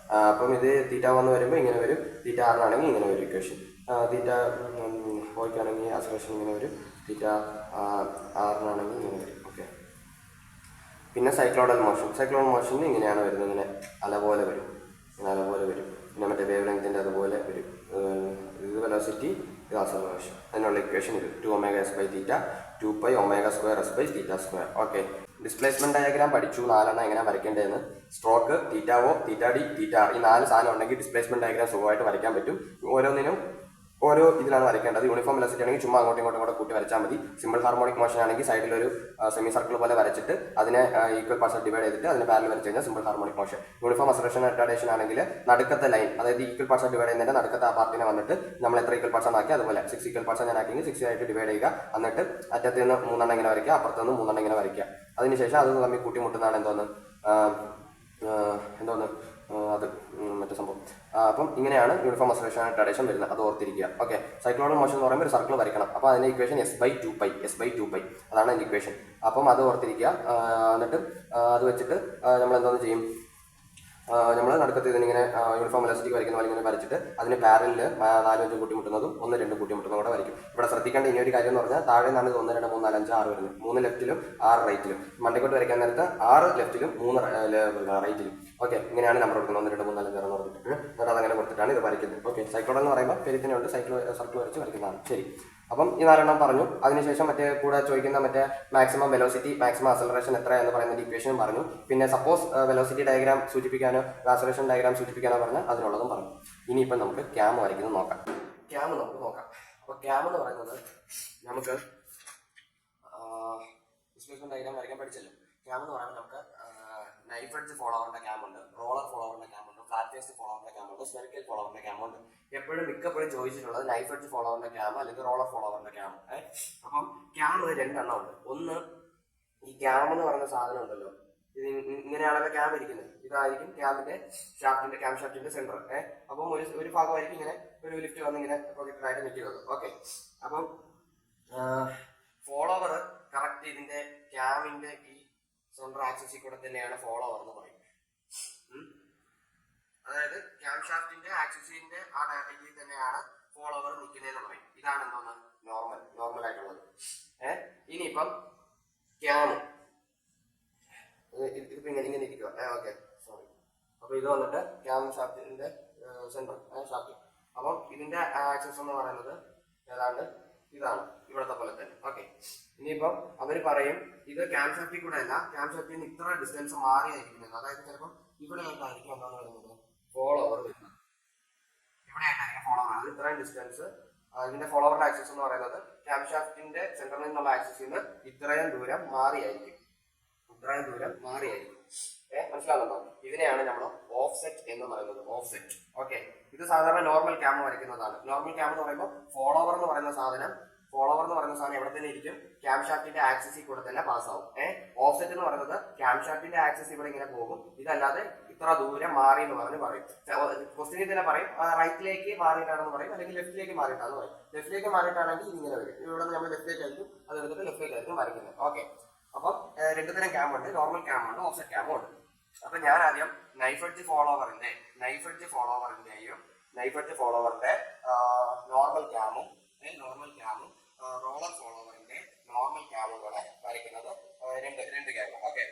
അപ്പം ഇത് θ1 വരുമ്പോൾ ഇങ്ങനെ വരും, θr ആണെങ്കിൽ ഇങ്ങനെ വരും ഇക്വേഷൻ. θ ആണെങ്കിൽ അസലേഷൻ ഇങ്ങനെ വരും, θr ഇങ്ങനെ വരും. ഓക്കെ, പിന്നെ സൈക്ലോയിഡൽ മോഷൻ ഇങ്ങനെയാണ് വരുന്നത്. ഇങ്ങനെ അല പോലെ വരും. പിന്നെ മറ്റേ വേവ് ലെങ്തിൻ്റെ അതുപോലെ വരും. ഇത് വെലോസിറ്റി, ഇത് അസലേഷൻ. അതിനുള്ള ഇക്വേഷൻ ഇത് 2ωs/θ 2πω²s/θ². Okay, displacement diagram പഠിച്ചു. 4 എങ്ങനെ വരയ്ക്കേണ്ടതെന്ന്. സ്ട്രോക്ക്, θO, θd, θr ഈ 4 സാധനം ഉണ്ടെങ്കിൽ ഡിസ്പ്ലേസ്മെന്റ് ഡയഗ്രാം സുഖമായിട്ട് വരയ്ക്കാൻ പറ്റും. ഓരോന്നിനും ഓരോ ഇതിലാണ് വരയ്ക്കേണ്ടത്. യൂണിഫോം വെലോസിറ്റി ആണെങ്കിൽ ചുമ്മാ അങ്ങോട്ടും ഇങ്ങോട്ടും കൂട്ടി വരച്ചാൽ മതി. സിമ്പിൾ ഹാർമോണിക് മോഷൻ ആണെങ്കിൽ സൈഡിലൊരു സെമി സർക്കിൾ പോലെ വരച്ചിട്ട് അതിനെ ഈക്വൽ പാർട്സ് ഡിവൈഡ് ചെയ്തിട്ട് അതിന് പാരലൽ വരച്ച് കഴിഞ്ഞാൽ simple harmonic motion. Uniform acceleration retardation ആണെങ്കിൽ നടുക്കത്തെ ലൈൻ, അതായത് ഈക്വൽ പാർട്സ് ഡിവൈഡ് ചെയ്യുന്നതിന്റെ നടുക്കത്തെ ആ പാർട്ടിനെ വന്നിട്ട് നമ്മൾ എത്ര ഈക്വൽ പാർട്സ് ആക്കി അതുപോലെ 6 ഈക്വൽ പാർട്സ് ഞാൻ ആക്കിയെങ്കിൽ 6 ആയിട്ട് ഡിവൈഡ് ചെയ്യുക. എന്നിട്ട് അറ്റത്ത് നിന്ന് 3 ഇങ്ങനെ വരയ്ക്കുക, അപ്പുറത്ത് നിന്ന് 3 ഇങ്ങനെ വരയ്ക്കുക. അതിനുശേഷം അത് തമ്മിൽ കൂട്ടിമുട്ടുന്നതാണ് എന്തോന്ന് അത് മറ്റേ സംഭവം. അപ്പം ഇങ്ങനെയാണ് യൂണിഫോം അസലേഷൻ റിട്ടാർഡേഷൻ വരുന്നത്. അത് ഓർത്തിരിക്കുക. ഓക്കെ, സൈക്ലോയിഡൽ മോഷൻ എന്ന് പറയുമ്പോൾ ഒരു സർക്കിൾ വരയ്ക്കണം. അപ്പോൾ അതിൻ്റെ ഇക്വേഷൻ S/2π അതാണ് അതിൻ്റെ ഇക്വേഷൻ. അപ്പം അത് ഓർത്തിരിക്കുക. എന്നിട്ട് അത് വെച്ചിട്ട് നമ്മൾ എന്തോന്ന് ചെയ്യും, നമ്മൾ നടുക്കത്ത് ഇതിനിങ്ങനെ യൂണിഫോം വെലോസിറ്റി വരയ്ക്കുന്ന പോലെ ഇങ്ങനെ വരച്ചിട്ട് അതിന് പാരലിൽ 4 5 കൂട്ടിമുട്ടുന്നതും 1 2 കൂട്ടിമുട്ടുന്നതും കൂടെ വരയ്ക്കും. ഇവിടെ ശ്രദ്ധിക്കേണ്ട ഇനി ഒരു കാര്യം എന്ന് പറഞ്ഞാൽ താഴെ നിന്നാണ് 1 2 3 4 5 6 വരുന്നത്. 3 ലെഫ്റ്റിലും 6 റൈറ്റിലും. മണ്ടയ്ക്കോട്ട് വരയ്ക്കാൻ നേരത്ത് 6 ലെഫ്റ്റിലും 3 റൈറ്റിലും. ഓക്കെ, ഇങ്ങനെയാണ് നമ്പർ കൊടുക്കുന്നത് 1 2 3 4 5 6 പറഞ്ഞിട്ട്. എന്നിട്ട് അതങ്ങനെ കൊടുത്തിട്ടാണ് ഇത് വരയ്ക്കുന്നത്. ഓക്കെ, സൈക്ലോയിഡ് എന്ന് പറയുമ്പോൾ പെരിത്തിനുണ്ട് സർക്കിൾ വരച്ച് വരയ്ക്കുന്നതാണ്. ശരി, അപ്പം ഈ 4 പറഞ്ഞു. അതിനുശേഷം മറ്റേ കൂടെ ചോദിക്കുന്ന മറ്റേ മാക്സിമം വെലോസിറ്റി, മാക്സിമം അസലറേഷൻ എത്ര എന്ന് പറയുന്ന ഇക്വേഷനും പറഞ്ഞു. പിന്നെ സപ്പോസ് വെലോസിറ്റി ഡയഗ്രാം സൂചിപ്പിക്കാനോ അസലറേഷൻ ഡയഗ്രാം സൂചിപ്പിക്കാനോ പറഞ്ഞാൽ അതിനുള്ളതും പറഞ്ഞു. ഇനിയിപ്പം നമുക്ക് ക്യാം വരയ്ക്കുന്നത് നോക്കാം. അപ്പോൾ ക്യാം എന്ന് പറയുന്നത് നമുക്ക് ഡിസ്പ്ലേസ്മെന്റ് ഡയഗ്രാം വരയ്ക്കാൻ പഠിച്ചല്ലോ. ക്യാം എന്ന് പറയുമ്പോൾ നമുക്ക് നൈഫ് എഡ്ജ് ഫോളോവറിന്റെ ക്യാം ഉണ്ട്, റോളർ ഫോളോവറിന്റെ ക്യാം ഉണ്ട്, ഫ്ലാറ്റ് ഫേസ് ഫോളോവറിന്റെ ക്യാം ഉണ്ട്, സ്ഫെറിക്കൽ ഫോളോവറിന്റെ ക്യാം ഉണ്ട്. മിക്കപ്പോഴും ചോദിച്ചിട്ടുള്ളത് നൈഫ് എഡ്ജ് ഫോളോവറിന്റെ ക്യാം അല്ലെങ്കിൽ റോളർ ഫോളോവറിന്റെ ക്യാം. അപ്പം ക്യാം 2 ഉണ്ട്. ഒന്ന് ഈ ക്യാം എന്ന് പറയുന്ന സാധനം ഉണ്ടല്ലോ, ഇത് ഇങ്ങനെയാണല്ലോ ക്യാം ഇരിക്കുന്നത്. ഇതായിരിക്കും ക്യാമിന്റെ ക്യാം ഷാഫ്റ്റിന്റെ സെന്റർ. അപ്പം ഒരു ഭാഗമായിരിക്കും ഇങ്ങനെ ഒരു ലിഫ്റ്റ് വന്ന് ഇങ്ങനെ പ്രൊജക്ടഡ് ആയിട്ട് നിൽക്കുന്നത്. ഓക്കെ, അപ്പം ഫോളോവർ കറക്റ്റ് ഇതിന്റെ ക്യാമിന്റെ ഈ സെൻട്രൽ ആക്സിസിൽ കൂടെ തന്നെയാണ് ഫോളോവർ എന്ന് പറയുന്നത്. അതായത് ക്യാം ഷാഫ്റ്റിന്റെ ആക്സിസിന്റെ ആ ഇതിൽ തന്നെയാണ് ഫോളോവർ നിൽക്കുന്നതെന്ന് പറയും. ഇതാണ് എന്തോന്ന് നോർമൽ ആയിട്ടുള്ളത്. ഇനിയിപ്പം ക്യാം ഇതിപ്പോ ഇങ്ങനെ ഇരിക്കുക. Okay, sorry. അപ്പൊ ഇത് വന്നിട്ട് ക്യാം ഷാഫ്റ്റിന്റെ സെന്റർ ഷാഫ്റ്റ്. അപ്പം ഇതിന്റെ ആക്സിസ് എന്ന് പറയുന്നത് ഏതാണ്ട് ഇതാണ് ഇവിടത്തെ പോലെ തന്നെ. ഓക്കെ, ഇനിയിപ്പം അവർ പറയും ഇത് ക്യാം ഷാഫ്റ്റിൽ കൂടെ അല്ല, ക്യാം ഷാഫ്റ്റിൽ നിന്ന് ഇത്ര ഡിസ്റ്റൻസ് മാറിയായിരിക്കുന്നത്. അതായത് ചിലപ്പോൾ ഇവിടെ ആയിട്ടായിരിക്കും എന്താന്ന് പറയുന്നത് ഫോളോവർ വരുന്നത്. ഇവിടെ ആയിട്ടായിരിക്കും ഫോളോവർ. അത് ഇത്രയും ഡിസ്റ്റൻസ്, ഇതിന്റെ ഫോളോവറിന്റെ ആക്സിസ് എന്ന് പറയുന്നത് ക്യാം ഷാഫ്റ്റിന്റെ സെന്ററിൽ നിന്നുള്ള ആക്സിസിൽ നിന്ന് ഇത്രയും ദൂരം മാറിയായിരിക്കും. മനസ്സിലാകുന്നുണ്ടോ? ഇതിനെയാണ് നമ്മൾ ഓഫ്സെറ്റ് എന്ന് പറയുന്നത്. ഓഫ്സെറ്റ്. ഓക്കെ, ഇത് സാധാരണ നോർമൽ ക്യാം വരയ്ക്കുന്നതാണ്. നോർമൽ ക്യാം എന്ന് പറയുമ്പോൾ ഫോളോവർ എന്ന് പറയുന്ന സാധനം എവിടെ തന്നെ ഇരിക്കും? ക്യാം ഷാഫ്റ്റിന്റെ ആക്സിസിൽ കൂടെ തന്നെ പാസ്സാവും. ഓഫ്സെറ്റ് എന്ന് പറയുന്നത് ക്യാം ഷാഫ്റ്റിന്റെ ആക്സിസ് ഇവിടെ ഇങ്ങനെ പോകും. ഇതല്ലാതെ ഇത്ര ദൂരം മാറി എന്ന് പറയും. ക്വസ്റ്റിനിൽ തന്നെ പറയും റൈറ്റിലേക്ക് മാറിയിട്ടാണെന്ന് പറയും, അല്ലെങ്കിൽ ലെഫ്റ്റിലേക്ക് മാറിയിട്ടാണെന്ന് പറയും. ലെഫ്റ്റിലേക്ക് മാറിയിട്ടാണെങ്കിൽ ഇതിങ്ങനെ വരും. ഇവിടെ നമ്മൾ ലെഫ്റ്റിലേക്ക് ആയിരിക്കും, അത് എടുത്തിട്ട് ലെഫ്റ്റിലേക്കായിരിക്കും വരയ്ക്കുന്നത്. ഓക്കെ, അപ്പം രണ്ടു തരം ക്യാം ഉണ്ട്, നോർമൽ ക്യാം ഉണ്ട്, ഓഫ്സെറ്റ് ക്യാമും ഉണ്ട്. അപ്പൊ ഞാൻ ആദ്യം നൈഫ് എഡ്ജ് ഫോളോവറിന്റെ നോർമൽ ക്യാമും റോളർ ഫോളോവറിന്റെ നോർമൽ ക്യാമും കൂടെ വരയ്ക്കുന്നത് രണ്ട് ക്യാം. ഓക്കെ,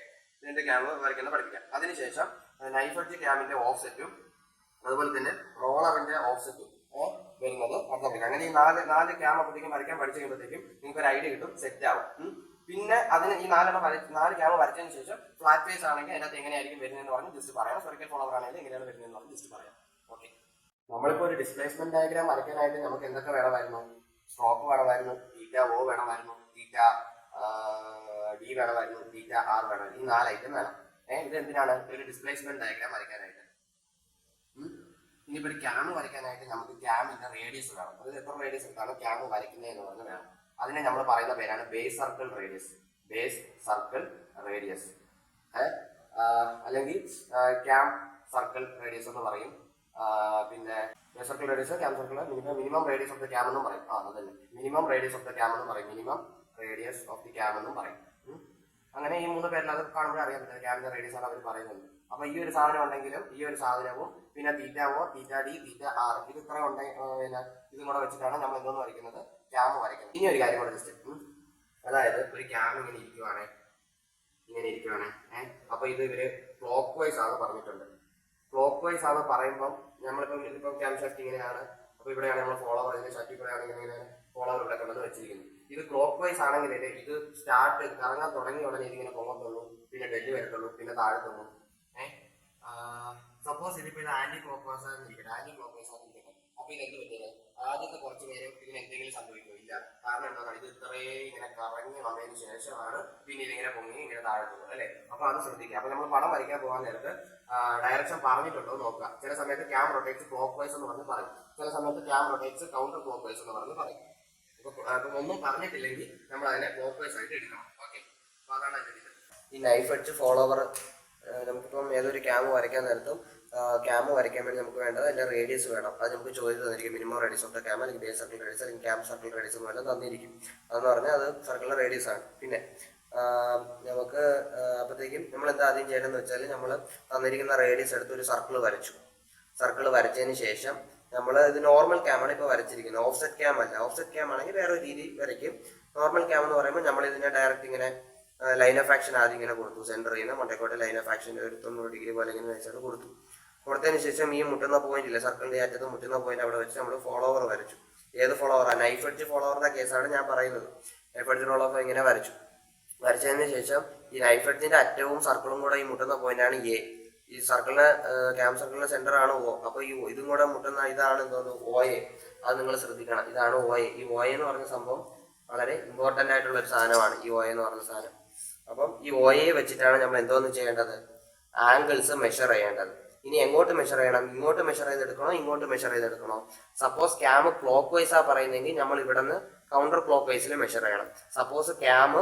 രണ്ട് ക്യാം വരയ്ക്കുന്നത് പഠിപ്പിക്കാം. അതിനുശേഷം നൈഫ് എഡ്ജ് ക്യാമിന്റെ ഓഫ്സെറ്റും അതുപോലെ തന്നെ റോളറിന്റെ ഓഫ്സെറ്റും വരുന്നത് പഠിപ്പിക്കാം. അങ്ങനെ ഈ നാല് ക്യാം അപ്പോഴത്തേക്കും വരയ്ക്കാൻ പഠിച്ചു കഴിയുമ്പോഴത്തേക്കും നിങ്ങൾക്ക് ഒരു ഐഡിയ കിട്ടും, സെറ്റ് ആവും. പിന്നെ അതിന് ഈ നാല് ക്യാമ വരച്ചതിന് ശേഷം ഫ്ലാറ്റ് ഫേസ് ആണെങ്കിൽ അതിനകത്ത് എങ്ങനെയായിരിക്കും വരുന്നതെന്ന് പറഞ്ഞ് ജസ്റ്റ് പറയാം. സ്ഫെറിക്കൽ ഫോളോവർ ആണെങ്കിൽ എങ്ങനെയാണ് വരുന്നതെന്ന് പറഞ്ഞ് ജസ്റ്റ് പറയാം. ഓക്കെ, നമ്മളിപ്പോൾ ഒരു ഡിസ്പ്ലേസ്മെന്റ് ഡയഗ്രാം വരയ്ക്കാനായിട്ട് നമുക്ക് എന്തൊക്കെ വേണമായിരുന്നു? സ്ട്രോക്ക് വേണമായിരുന്നു, തീറ്റ ഒ വേണമായിരുന്നു, തീറ്റ ഡി വേണമായിരുന്നു, തീറ്റ ആർ വേണമായിരുന്നു. ഈ 4 ഐറ്റം വേണം. ഇത് എന്തിനാണ്? ഒരു ഡിസ്പ്ലേസ്മെന്റ് ഡയഗ്രാം വരയ്ക്കാനായിട്ട്. ഇനിയിപ്പോൾ ഒരു ക്യാം വരയ്ക്കാനായിട്ട് നമുക്ക് ക്യാമിന്റെ റേഡിയസ് വേണം. അത് എത്ര റേഡിയസ് എടുത്താണ് ക്യാം വരയ്ക്കുന്നതെന്ന് പറഞ്ഞ് വേണം. അതിനെ നമ്മൾ പറയുന്ന പേരാണ് ബേസ് സർക്കിൾ റേഡിയസ്. അല്ലെങ്കിൽ ക്യാം സർക്കിൾ റേഡിയസ് എന്ന് പറയും. പിന്നെ base circle radius, cam circle, minimum radius of the cam എന്നും പറയും. അതന്നെ minimum radius of the cam എന്നും പറയും. അങ്ങനെ ഈ 3 പേരിൽ അത് കാണുമ്പോൾ അറിയാൻ പറ്റില്ല ക്യാമിന്റെ റേഡിയസ് ആണ് അവർ പറയുന്നത്. അപ്പൊ ഈ ഒരു സാധനം ഉണ്ടെങ്കിലും ഈ ഒരു സാധനവും പിന്നെ തീറ്റ ഒ, തീറ്റ ഡി, തീറ്റ ആർ, ഇത് ഇത്ര ഇതും കൂടെ വെച്ചിട്ടാണ് നമ്മൾ എന്തോന്ന് വരയ്ക്കുന്നത്? ക്യാം വരയ്ക്കുന്നത്. ഇനി ഒരു കാര്യം കൂടെ ജസ്റ്റ്, അതായത് ഒരു ക്യാം ഇങ്ങനെ ഇരിക്കുവാണ്. അപ്പൊ ഇത് ഇവര് ക്ലോക്ക് വൈസ് ആണ് പറഞ്ഞിട്ടുണ്ട്. ക്ലോക്ക് വൈസ് ആണ് പറയുമ്പോൾ ഇതിപ്പം ക്യാം ഷാഫ്റ്റ് ഇങ്ങനെയാണ്. അപ്പൊ ഇവിടെയാണ് നമ്മൾ ഫോളോവർ, ഇതിന്റെ ഷാഫ്റ്റ് ഇവിടെ ആണെങ്കിൽ ഇങ്ങനെ ഫോളോവർ ഇവിടെ കൊണ്ടുവന്ന് വെച്ചിരിക്കുന്നത്. ഇത് ക്ലോക്ക് വൈസ് ആണെങ്കിൽ ഇത് സ്റ്റാർട്ട് കറങ്ങാൻ തുടങ്ങിയ ഉടനെ ഇതിങ്ങനെ പൊങ്ങത്തുള്ളൂ, പിന്നെ ഡെല്ല് വരത്തുള്ളൂ, പിന്നെ താഴെ തോന്നും. സപ്പോസ് ഇതിപ്പോ ഇത് ആന്റി ക്ലോക്ക് വൈസ് ആയിരിക്കട്ടെ. അപ്പൊ ഇത് എന്ത് പറ്റിയത്? ആദ്യത്തെ കുറച്ച് നേരം ഇതിന് എന്തെങ്കിലും സംഭവിക്കില്ല. കാരണം എന്താണ്? ഇത് ഇത്രയും ഇങ്ങനെ കറങ്ങി വന്നതിന് ശേഷമാണ് പിന്നെ ഇതിങ്ങനെ പൊങ്ങി ഇങ്ങനെ താഴെ പോകും അല്ലെ. അപ്പൊ അത് ശ്രദ്ധിക്കുക. അപ്പൊ നമ്മൾ പടം വരയ്ക്കാൻ പോകാൻ നേരത്ത് ഡയറക്ഷൻ പറഞ്ഞിട്ടുണ്ടോ നോക്കുക. ചില സമയത്ത് ക്യാം റൊട്ടേറ്റ്സ് ക്ലോക്ക് വൈസ് എന്ന് പറഞ്ഞ് പറയും, ചില സമയത്ത് cam rotates counter clock vice എന്ന് പറഞ്ഞ് പറയും. അപ്പൊ ഒന്നും പറഞ്ഞിട്ടില്ലെങ്കിൽ നമ്മൾ അതിനെ ക്ലോക്ക് വൈസ് ആയിട്ട് എടുക്കണം. ഓക്കെ, അപ്പൊ അതാണ് അതിന്റെ ഇത്. ഈ നൈഫ് എഡ്ജ് ഫോളോവർ നമുക്കിപ്പം ഏതൊരു ക്യാം വരയ്ക്കാൻ നേരത്തും ക്യാം വരയ്ക്കാൻ വേണ്ടി നമുക്ക് വേണ്ടത് അതിന്റെ റേഡിയസ് വേണം. അത് നമുക്ക് ചോദിച്ചു തന്നിരിക്കും. Minimum radius of the cam, അല്ലെങ്കിൽ ബേസ് സർക്കിൾ റേഡിയസ്, അല്ലെങ്കിൽ ക്യാം സർക്കിൾ റേഡിയസ് എന്ന് പറഞ്ഞാൽ തന്നിരിക്കും. അതെന്ന് പറഞ്ഞാൽ അത് സർക്കിൾ റേഡിയസ് ആണ്. പിന്നെ നമുക്ക് അപ്പോഴത്തേക്കും നമ്മൾ എന്താ ആദ്യം ചെയ്യണമെന്ന് വെച്ചാൽ നമ്മൾ തന്നിരിക്കുന്ന റേഡിയസ് എടുത്ത് ഒരു സർക്കിൾ വരച്ചതിന് ശേഷം നമ്മൾ ഇത് നോർമൽ ക്യാമാണ് ഇപ്പോൾ വരച്ചിരിക്കുന്നത്, ഓഫ്സെറ്റ് ക്യാം അല്ല. ഓഫ്സെറ്റ് ക്യാം ആണെങ്കിൽ വേറെ ഒരു രീതി വരയ്ക്കും. നോർമൽ ക്യാം എന്ന് പറയുമ്പോൾ നമ്മൾ ഇതിനെ ഡയറക്റ്റ് ഇങ്ങനെ ലൈൻ ഓഫ് ആക്ഷൻ ആദ്യം ഇങ്ങനെ കൊടുത്തു. സെൻറ്ററിൽ നിന്ന് മണ്ടേക്കോട്ടെ ലൈൻ ഓഫ് ആക്ഷൻ ഒരു 90 ഡിഗ്രി പോലെ ഇങ്ങനെ വെച്ചിട്ട് കൊടുത്തതിന് ശേഷം ഈ മുട്ടുന്ന പോയിന്റ് ഇല്ല, സർക്കിളിന്റെ അറ്റത്ത് മുട്ടുന്ന പോയിന്റ് അവിടെ വെച്ച് നമ്മൾ ഫോളോവർ വരച്ചു. ഏത് ഫോളോവറാണ്? നൈഫ് എഡ്ജ് ഫോളോവറിന്റെ കേസാണ് ഞാൻ പറയുന്നത്. നൈഫ് എഡ്ജ് ഫോളോവർ ഇങ്ങനെ വരച്ചതിന് ശേഷം ഈ നൈഫ് എഡ്ജിന്റെ അറ്റവും സർക്കിളും കൂടെ ഈ മുട്ടുന്ന പോയിന്റാണ് എ. ഈ സർക്കിളിന് ക്യാം സർക്കിളിന്റെ സെന്റർ ആണ് ഒ. അപ്പൊ ഈ ഇതും കൂടെ മുട്ടുന്ന ഇതാണ് എന്തോന്ന്? OA. അത് നിങ്ങൾ ശ്രദ്ധിക്കണം. ഇതാണ് OA. ഈ OA എന്ന് പറഞ്ഞ സംഭവം വളരെ ഇമ്പോർട്ടന്റ് ആയിട്ടുള്ള ഒരു സാധനമാണ് ഈ OA എന്ന് പറഞ്ഞ സാധനം. അപ്പം ഈ OA വെച്ചിട്ടാണ് നമ്മൾ എന്തോന്ന് ചെയ്യേണ്ടത്? ആംഗിൾസ് മെഷർ ചെയ്യേണ്ടത്. ഇനി എങ്ങോട്ട് മെഷർ ചെയ്യണം? ഇങ്ങോട്ട് മെഷർ ചെയ്തെടുക്കണോ, ഇങ്ങോട്ട് മെഷർ ചെയ്തെടുക്കണോ? സപ്പോസ് ക്യാം ക്ലോക്ക് വൈസാ പറയുന്നെങ്കിൽ നമ്മൾ ഇവിടെ നിന്ന് കൗണ്ടർ ക്ലോക്ക് വൈസിൽ മെഷർ ചെയ്യണം. Suppose cam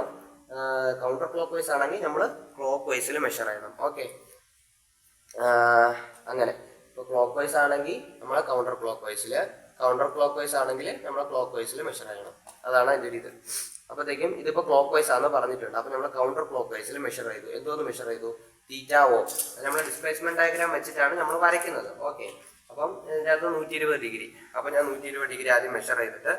counter clock vice ആണെങ്കിൽ നമ്മൾ ക്ലോക്ക് വൈസിൽ മെഷർ ചെയ്യണം. ഓക്കെ, അങ്ങനെ. ഇപ്പോൾ ക്ലോക്ക് വൈസ് ആണെങ്കിൽ നമ്മൾ കൗണ്ടർ ക്ലോക്ക് വൈസ് ആണെങ്കിൽ നമ്മൾ ക്ലോക്ക് വൈസിൽ മെഷർ ചെയ്യണം. അതാണ് അതിൻ്റെ ഒരു ഇത്. അപ്പോഴത്തേക്കും ഇതിപ്പോൾ ക്ലോക്ക് വൈസ് ആണെന്ന് പറഞ്ഞിട്ടുണ്ട്. അപ്പോൾ നമ്മൾ കൗണ്ടർ ക്ലോക്ക് വൈസിൽ മെഷർ ചെയ്തു. എന്തോന്ന് മെഷർ ചെയ്തു? തീറ്റ ഒ. നമ്മൾ ഡിസ്പ്ലേസ്മെന്റ് ഡയഗ്രാം വെച്ചിട്ടാണ് നമ്മൾ വരയ്ക്കുന്നത്. ഓക്കെ, അപ്പം ഇതിനകത്ത് 120 ഡിഗ്രി. അപ്പം ഞാൻ 120 ഡിഗ്രി ആദ്യം മെഷർ ചെയ്തിട്ട്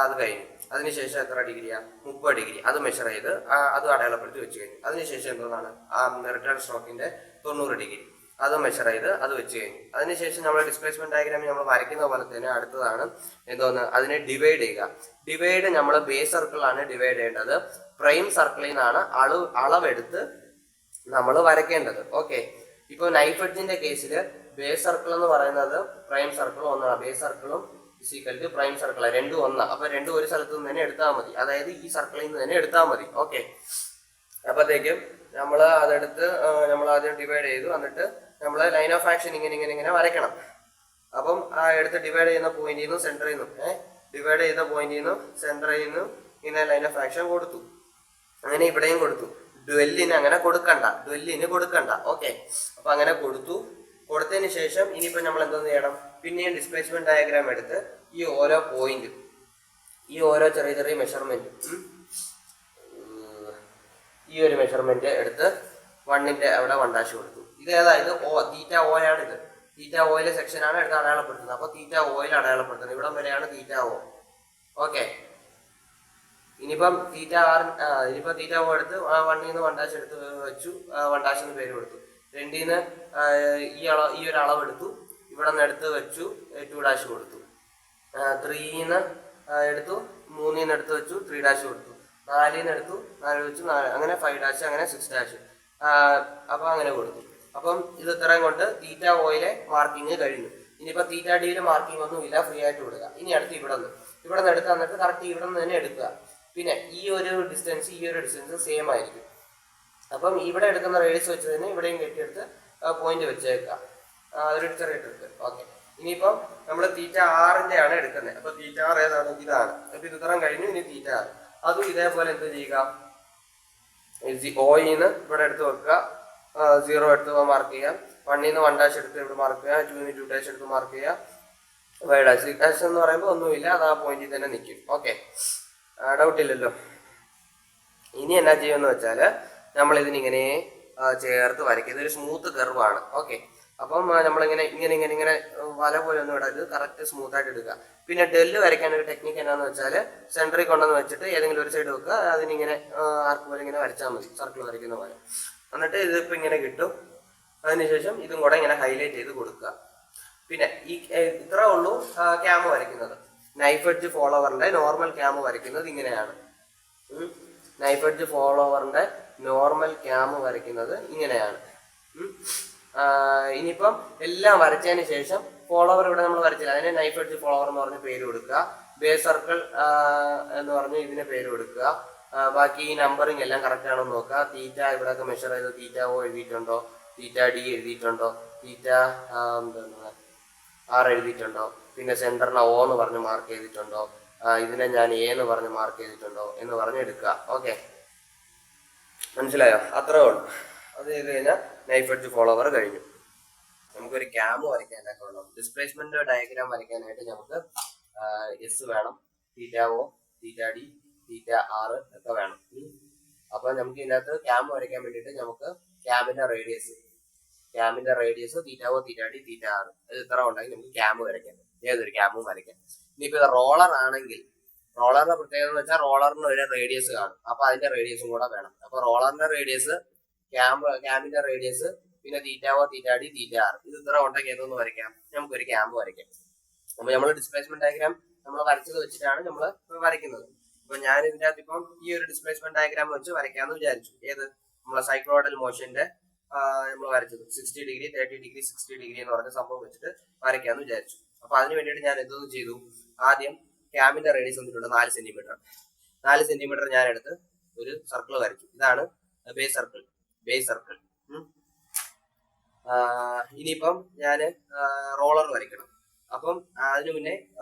അത് കഴിഞ്ഞു. അതിനുശേഷം എത്ര ഡിഗ്രിയാ? 30 ഡിഗ്രി. അത് മെഷർ ചെയ്ത് അത് അടയാളപ്പെടുത്തി വെച്ച് കഴിഞ്ഞു. അതിനുശേഷം എന്തോന്നാണ്? ആ റിട്ടേൺ സ്ട്രോക്കിന്റെ 90 ഡിഗ്രി. അത് മെഷർ ചെയ്ത് അത് വെച്ച് കഴിഞ്ഞു. അതിനുശേഷം നമ്മൾ ഡിസ്പ്ലേസ്മെന്റ് ഡയഗ്രാമിൽ നമ്മൾ വരയ്ക്കുന്ന പോലെ തന്നെ അടുത്തതാണ് എന്തോന്ന്, അതിനെ ഡിവൈഡ് ചെയ്യുക. ഡിവൈഡ് നമ്മൾ ബേസ് സർക്കിളാണ് ഡിവൈഡ് ചെയ്യേണ്ടത്. പ്രൈം സർക്കിളിൽ നിന്നാണ് അളവെടുത്ത് നമ്മൾ വരയ്ക്കേണ്ടത്. ഓക്കെ, ഇപ്പൊ നൈഫ് എഡ്ജിന്റെ കേസിൽ ബേസ് സർക്കിൾ എന്ന് പറയുന്നത് പ്രൈം സർക്കിളും ഒന്നാണ്. ബേസ് സർക്കിളും ഇസിക്കൽ ടു പ്രൈം സർക്കിൾ രണ്ടും ഒന്നാണ്. അപ്പൊ രണ്ടും ഒരു സ്ഥലത്ത് നിന്ന് തന്നെ എടുത്താൽ മതി, അതായത് ഈ സർക്കിളിൽ നിന്ന് തന്നെ എടുത്താൽ മതി. ഓക്കെ, അപ്പോഴത്തേക്കും നമ്മൾ അതെടുത്ത് നമ്മൾ ആദ്യം ഡിവൈഡ് ചെയ്തു. എന്നിട്ട് നമ്മൾ ലൈൻ ഓഫ് ആക്ഷൻ ഇങ്ങനെ വരയ്ക്കണം. അപ്പം ആ എടുത്ത് ഡിവൈഡ് ചെയ്യുന്ന പോയിന്റിൽ നിന്നും സെന്ററിൽ നിന്നും ഡിവൈഡ് ചെയ്ത പോയിന്റിൽ നിന്നും സെന്ററിൽ നിന്നും ഇങ്ങനെ ലൈൻ ഓഫ് ആക്ഷൻ കൊടുത്തു. അങ്ങനെ ഇവിടെയും കൊടുത്തു. ഡ്വെല്ലിന് അങ്ങനെ കൊടുക്കണ്ട. ഓക്കെ, അപ്പൊ അങ്ങനെ കൊടുത്തതിന് ശേഷം ഇനിയിപ്പോ നമ്മൾ എന്തോന്ന് ചെയ്യണം, പിന്നെയും ഡിസ്പ്ലേസ്മെന്റ് ഡയഗ്രാം എടുത്ത് ഈ ഓരോ പോയിന്റും ഈ ഓരോ ചെറിയ മെഷർമെന്റ് ഈ ഒരു മെഷർമെന്റ് എടുത്ത് 1ന്റെ അവിടെ 1' കൊടുത്തു. ഇത് ഏതായത് തീറ്റ ഓയാണ്. ഇത് തീറ്റ ഓയിലെ സെക്ഷനാണ് എടുത്ത് അടയാളപ്പെടുത്തുന്നത്. അപ്പൊ തീറ്റ ഓയിൽ അടയാളപ്പെടുത്തുന്നത് ഇവിടം വരെയാണ് തീറ്റ ഓ. ഓക്കെ, ഇനിയിപ്പം തീറ്റ ഓ എടുത്ത് 1ൽ നിന്ന് 1' എടുത്ത് വെച്ചു. 1' എന്ന് പേര് കൊടുത്തു. 2ൽ നിന്ന് ഈ ഒരു അളവെടുത്തു, ഇവിടെ നിന്ന് എടുത്ത് വെച്ചു, 2' കൊടുത്തു. 3ൽ നിന്ന് എടുത്തു, 3ൽ നിന്ന് എടുത്ത് വെച്ചു, 3' കൊടുത്തു. 4ൽ നിന്ന് എടുത്തു, 4 വെച്ചു, 4 അങ്ങനെ 5' അങ്ങനെ 6'. അപ്പൊ അങ്ങനെ കൊടുത്തു. അപ്പം ഇത് ഇത്രയും കൊണ്ട് തീറ്റ ഓയിലെ മാർക്കിങ് കഴിഞ്ഞു. ഇനിയിപ്പോ തീറ്റ ഡിയിലെ മാർക്കിംഗ് ഒന്നും ഇല്ല, ഫ്രീ ആയിട്ട് കൊടുക്കുക. ഇനി അടുത്ത് ഇവിടെ നിന്ന് എടുക്കുക, എന്നിട്ട് കറക്റ്റ് ഇവിടെ നിന്ന് തന്നെ എടുക്കുക. പിന്നെ ഈ ഒരു ഡിസ്റ്റൻസ് സെയിം ആയിരിക്കും. അപ്പം ഇവിടെ എടുക്കുന്ന റേഡിയസ് വെച്ച് തന്നെ ഇവിടെയും കെട്ടിയെടുത്ത് പോയിന്റ് വെച്ചേക്കുക, അതൊരു ചെറിയ ട്രിക്ക്. ഓക്കെ, ഇനിയിപ്പം നമ്മൾ തീറ്റ ആറിന്റെ ആണ് എടുക്കുന്നത്. അപ്പൊ തീറ്റ ആർ ഏതാണ്, ഇതാണ്. അപ്പൊ ഇത് ഇത്രയും കഴിഞ്ഞു. ഇനി തീറ്റ ആറ് അതും ഇതേപോലെ എന്ത് ചെയ്യുക, ഓയിൽ നിന്ന് ഇവിടെ എടുത്ത് വെക്കുക, 0 എടുത്ത് മാർക്ക് ചെയ്യാം. 1ൽ നിന്ന് 1' എടുത്ത് ഇവിടെ മാർക്ക് ചെയ്യുക, 2ൽ നിന്ന് 2' എടുത്ത് മാർക്ക് ചെയ്യുക. 5' എന്ന് പറയുമ്പോൾ ഒന്നുമില്ല, അത് ആ പോയിന്റിൽ തന്നെ നിൽക്കും. ഓക്കെ, ഡൗട്ട് ഇല്ലല്ലോ. ഇനി എന്നാ ചെയ്യുമെന്ന് വെച്ചാൽ നമ്മൾ ഇതിനിങ്ങനെ ചേർത്ത് വരയ്ക്കുക. ഇതൊരു സ്മൂത്ത് കർവാണ്. ഓക്കെ, അപ്പം നമ്മളിങ്ങനെ വല പോലെ ഒന്നും ഇടരുത്, കറക്റ്റ് സ്മൂത്ത് ആയിട്ട് എടുക്കുക. പിന്നെ ഡെല്ല് വരയ്ക്കാൻ ഒരു ടെക്നിക്ക് എന്നാന്ന് വെച്ചാൽ സെൻറ്ററിൽ കൊണ്ടുവന്ന് വെച്ചിട്ട് ഏതെങ്കിലും ഒരു സൈഡ് വെക്കുക, അതിനിങ്ങനെ ആർക്ക് പോലെ ഇങ്ങനെ വരച്ചാൽ മതി, സർക്കിൾ വരയ്ക്കുന്ന പോലെ. എന്നിട്ട് ഇതിപ്പോൾ ഇങ്ങനെ കിട്ടും. അതിനുശേഷം ഇതും കൂടെ ഇങ്ങനെ ഹൈലൈറ്റ് ചെയ്ത് കൊടുക്കുക. പിന്നെ ഇത്ര ഉള്ളൂ ക്യാമ് വരയ്ക്കുന്നത്. നൈഫ് എഡ്ജ് ഫോളോവറിന്റെ നോർമൽ ക്യാമ് വരയ്ക്കുന്നത് ഇങ്ങനെയാണ്. നൈഫ് എഡ്ജ് ഫോളോവറിന്റെ നോർമൽ ക്യാമ് വരയ്ക്കുന്നത് ഇങ്ങനെയാണ്. ഇനിയിപ്പം എല്ലാം വരച്ചതിന് ശേഷം ഫോളോവർ ഇവിടെ നമ്മൾ വരച്ചില്ല, അതിന് നൈഫ് എഡ്ജ് ഫോളോവർ എന്ന് പറഞ്ഞ് പേര് കൊടുക്കുക. ബേസ് സർക്കിൾ എന്ന് പറഞ്ഞ് ഇതിന് പേര് കൊടുക്കുക. ബാക്കി ഈ നമ്പറിങ് എല്ലാം കറക്റ്റ് ആണോ നോക്കുക. തീറ്റ ഇവിടെയൊക്കെ മെഷർ ചെയ്ത് തീറ്റ ഓ എഴുതിയിട്ടുണ്ടോ, തീറ്റ ഡി എഴുതിയിട്ടുണ്ടോ, തീറ്റ ആർ എഴുതിയിട്ടുണ്ടോ, പിന്നെ സെന്ററിനെ ഓ എന്ന് പറഞ്ഞ് മാർക്ക് ചെയ്തിട്ടുണ്ടോ, ഇതിനെ ഞാൻ എ എന്ന് പറഞ്ഞ് മാർക്ക് ചെയ്തിട്ടുണ്ടോ എന്ന് പറഞ്ഞ് എടുക്കുക. ഓക്കെ, മനസ്സിലായോ? അത്രേ ഉള്ളൂ. അത് ചെയ്ത് കഴിഞ്ഞാൽ നൈഫ് എഡ്ജ് ഫോളോവർ കഴിഞ്ഞു. നമുക്കൊരു ക്യാമ് വരയ്ക്കാനൊക്കെ ഉള്ളൂ. ഡിസ്പ്ലേസ്മെന്റ് ഡയഗ്രാം വരയ്ക്കാനായിട്ട് നമുക്ക് എസ് വേണം, തീറ്റ ഒ, തീറ്റ ഡി, തീറ്റ ആർ ഒക്കെ വേണം. അപ്പൊ നമുക്ക് ഇതിനകത്ത് ക്യാമ് വരയ്ക്കാൻ വേണ്ടിയിട്ട് നമുക്ക് ക്യാമിന്റെ റേഡിയസ് തീറ്റ ഒ, തീറ്റ ഡി, തീറ്റ ആർ ഇത് ഇത്ര ഉണ്ടെങ്കിൽ നമുക്ക് ക്യാമ് വരയ്ക്കാം. ഏതൊരു ക്യാമും വരയ്ക്കാം. ഇനിയിപ്പോ റോളർ ആണെങ്കിൽ റോളറിന്റെ പ്രത്യേകത എന്ന് വെച്ചാൽ റോളറിന് ഒരു റേഡിയസ് കാണും. അപ്പൊ അതിന്റെ റേഡിയസും കൂടെ വേണം. അപ്പൊ റോളറിന്റെ റേഡിയസ്, ക്യാമിന്റെ റേഡിയസ്, പിന്നെ തീറ്റ ഒ, തീറ്റ ഡി, തീറ്റ ആർ ഇത് ഇത്ര ഉണ്ടെങ്കിൽ ഏതൊന്ന് വരയ്ക്കാം, നമുക്കൊരു ക്യാമ്പ് വരയ്ക്കാം. അപ്പൊ നമ്മൾ ഡിസ്പ്ലേസ്മെന്റ് ഡയഗ്രാം നമ്മൾ വരച്ചത് വെച്ചിട്ടാണ് നമ്മൾ വരയ്ക്കുന്നത്. അപ്പൊ ഞാൻ ഇതിന്റെ അകത്ത് ഇപ്പം ഈ ഒരു ഡിസ്പ്ലേസ്മെന്റ് ഡയഗ്രാം വെച്ച് വരയ്ക്കാന്ന് വിചാരിച്ചു. ഏത് നമ്മളെ സൈക്ലോയിഡൽ മോഷന്റെ നമ്മൾ വരച്ചത് 60 ഡിഗ്രി 30 ഡിഗ്രി 60 ഡിഗ്രി എന്ന് പറഞ്ഞ സംഭവം വെച്ചിട്ട് വരയ്ക്കാന്ന് വിചാരിച്ചു. അപ്പൊ അതിന് വേണ്ടിയിട്ട് ഞാൻ എന്തോന്ന് ചെയ്തു, ആദ്യം ക്യാമിന്റെ റേഡിയസ് വന്നിട്ടുണ്ട് 4 സെന്റിമീറ്റർ. 4 സെന്റിമീറ്റർ ഞാൻ എടുത്ത് ഒരു സർക്കിൾ വരച്ചു. ഇതാണ് ബേസ് സർക്കിൾ. ഇനിയിപ്പം ഞാൻ റോളർ വരയ്ക്കണം. അപ്പം അതിന് മുന്നേ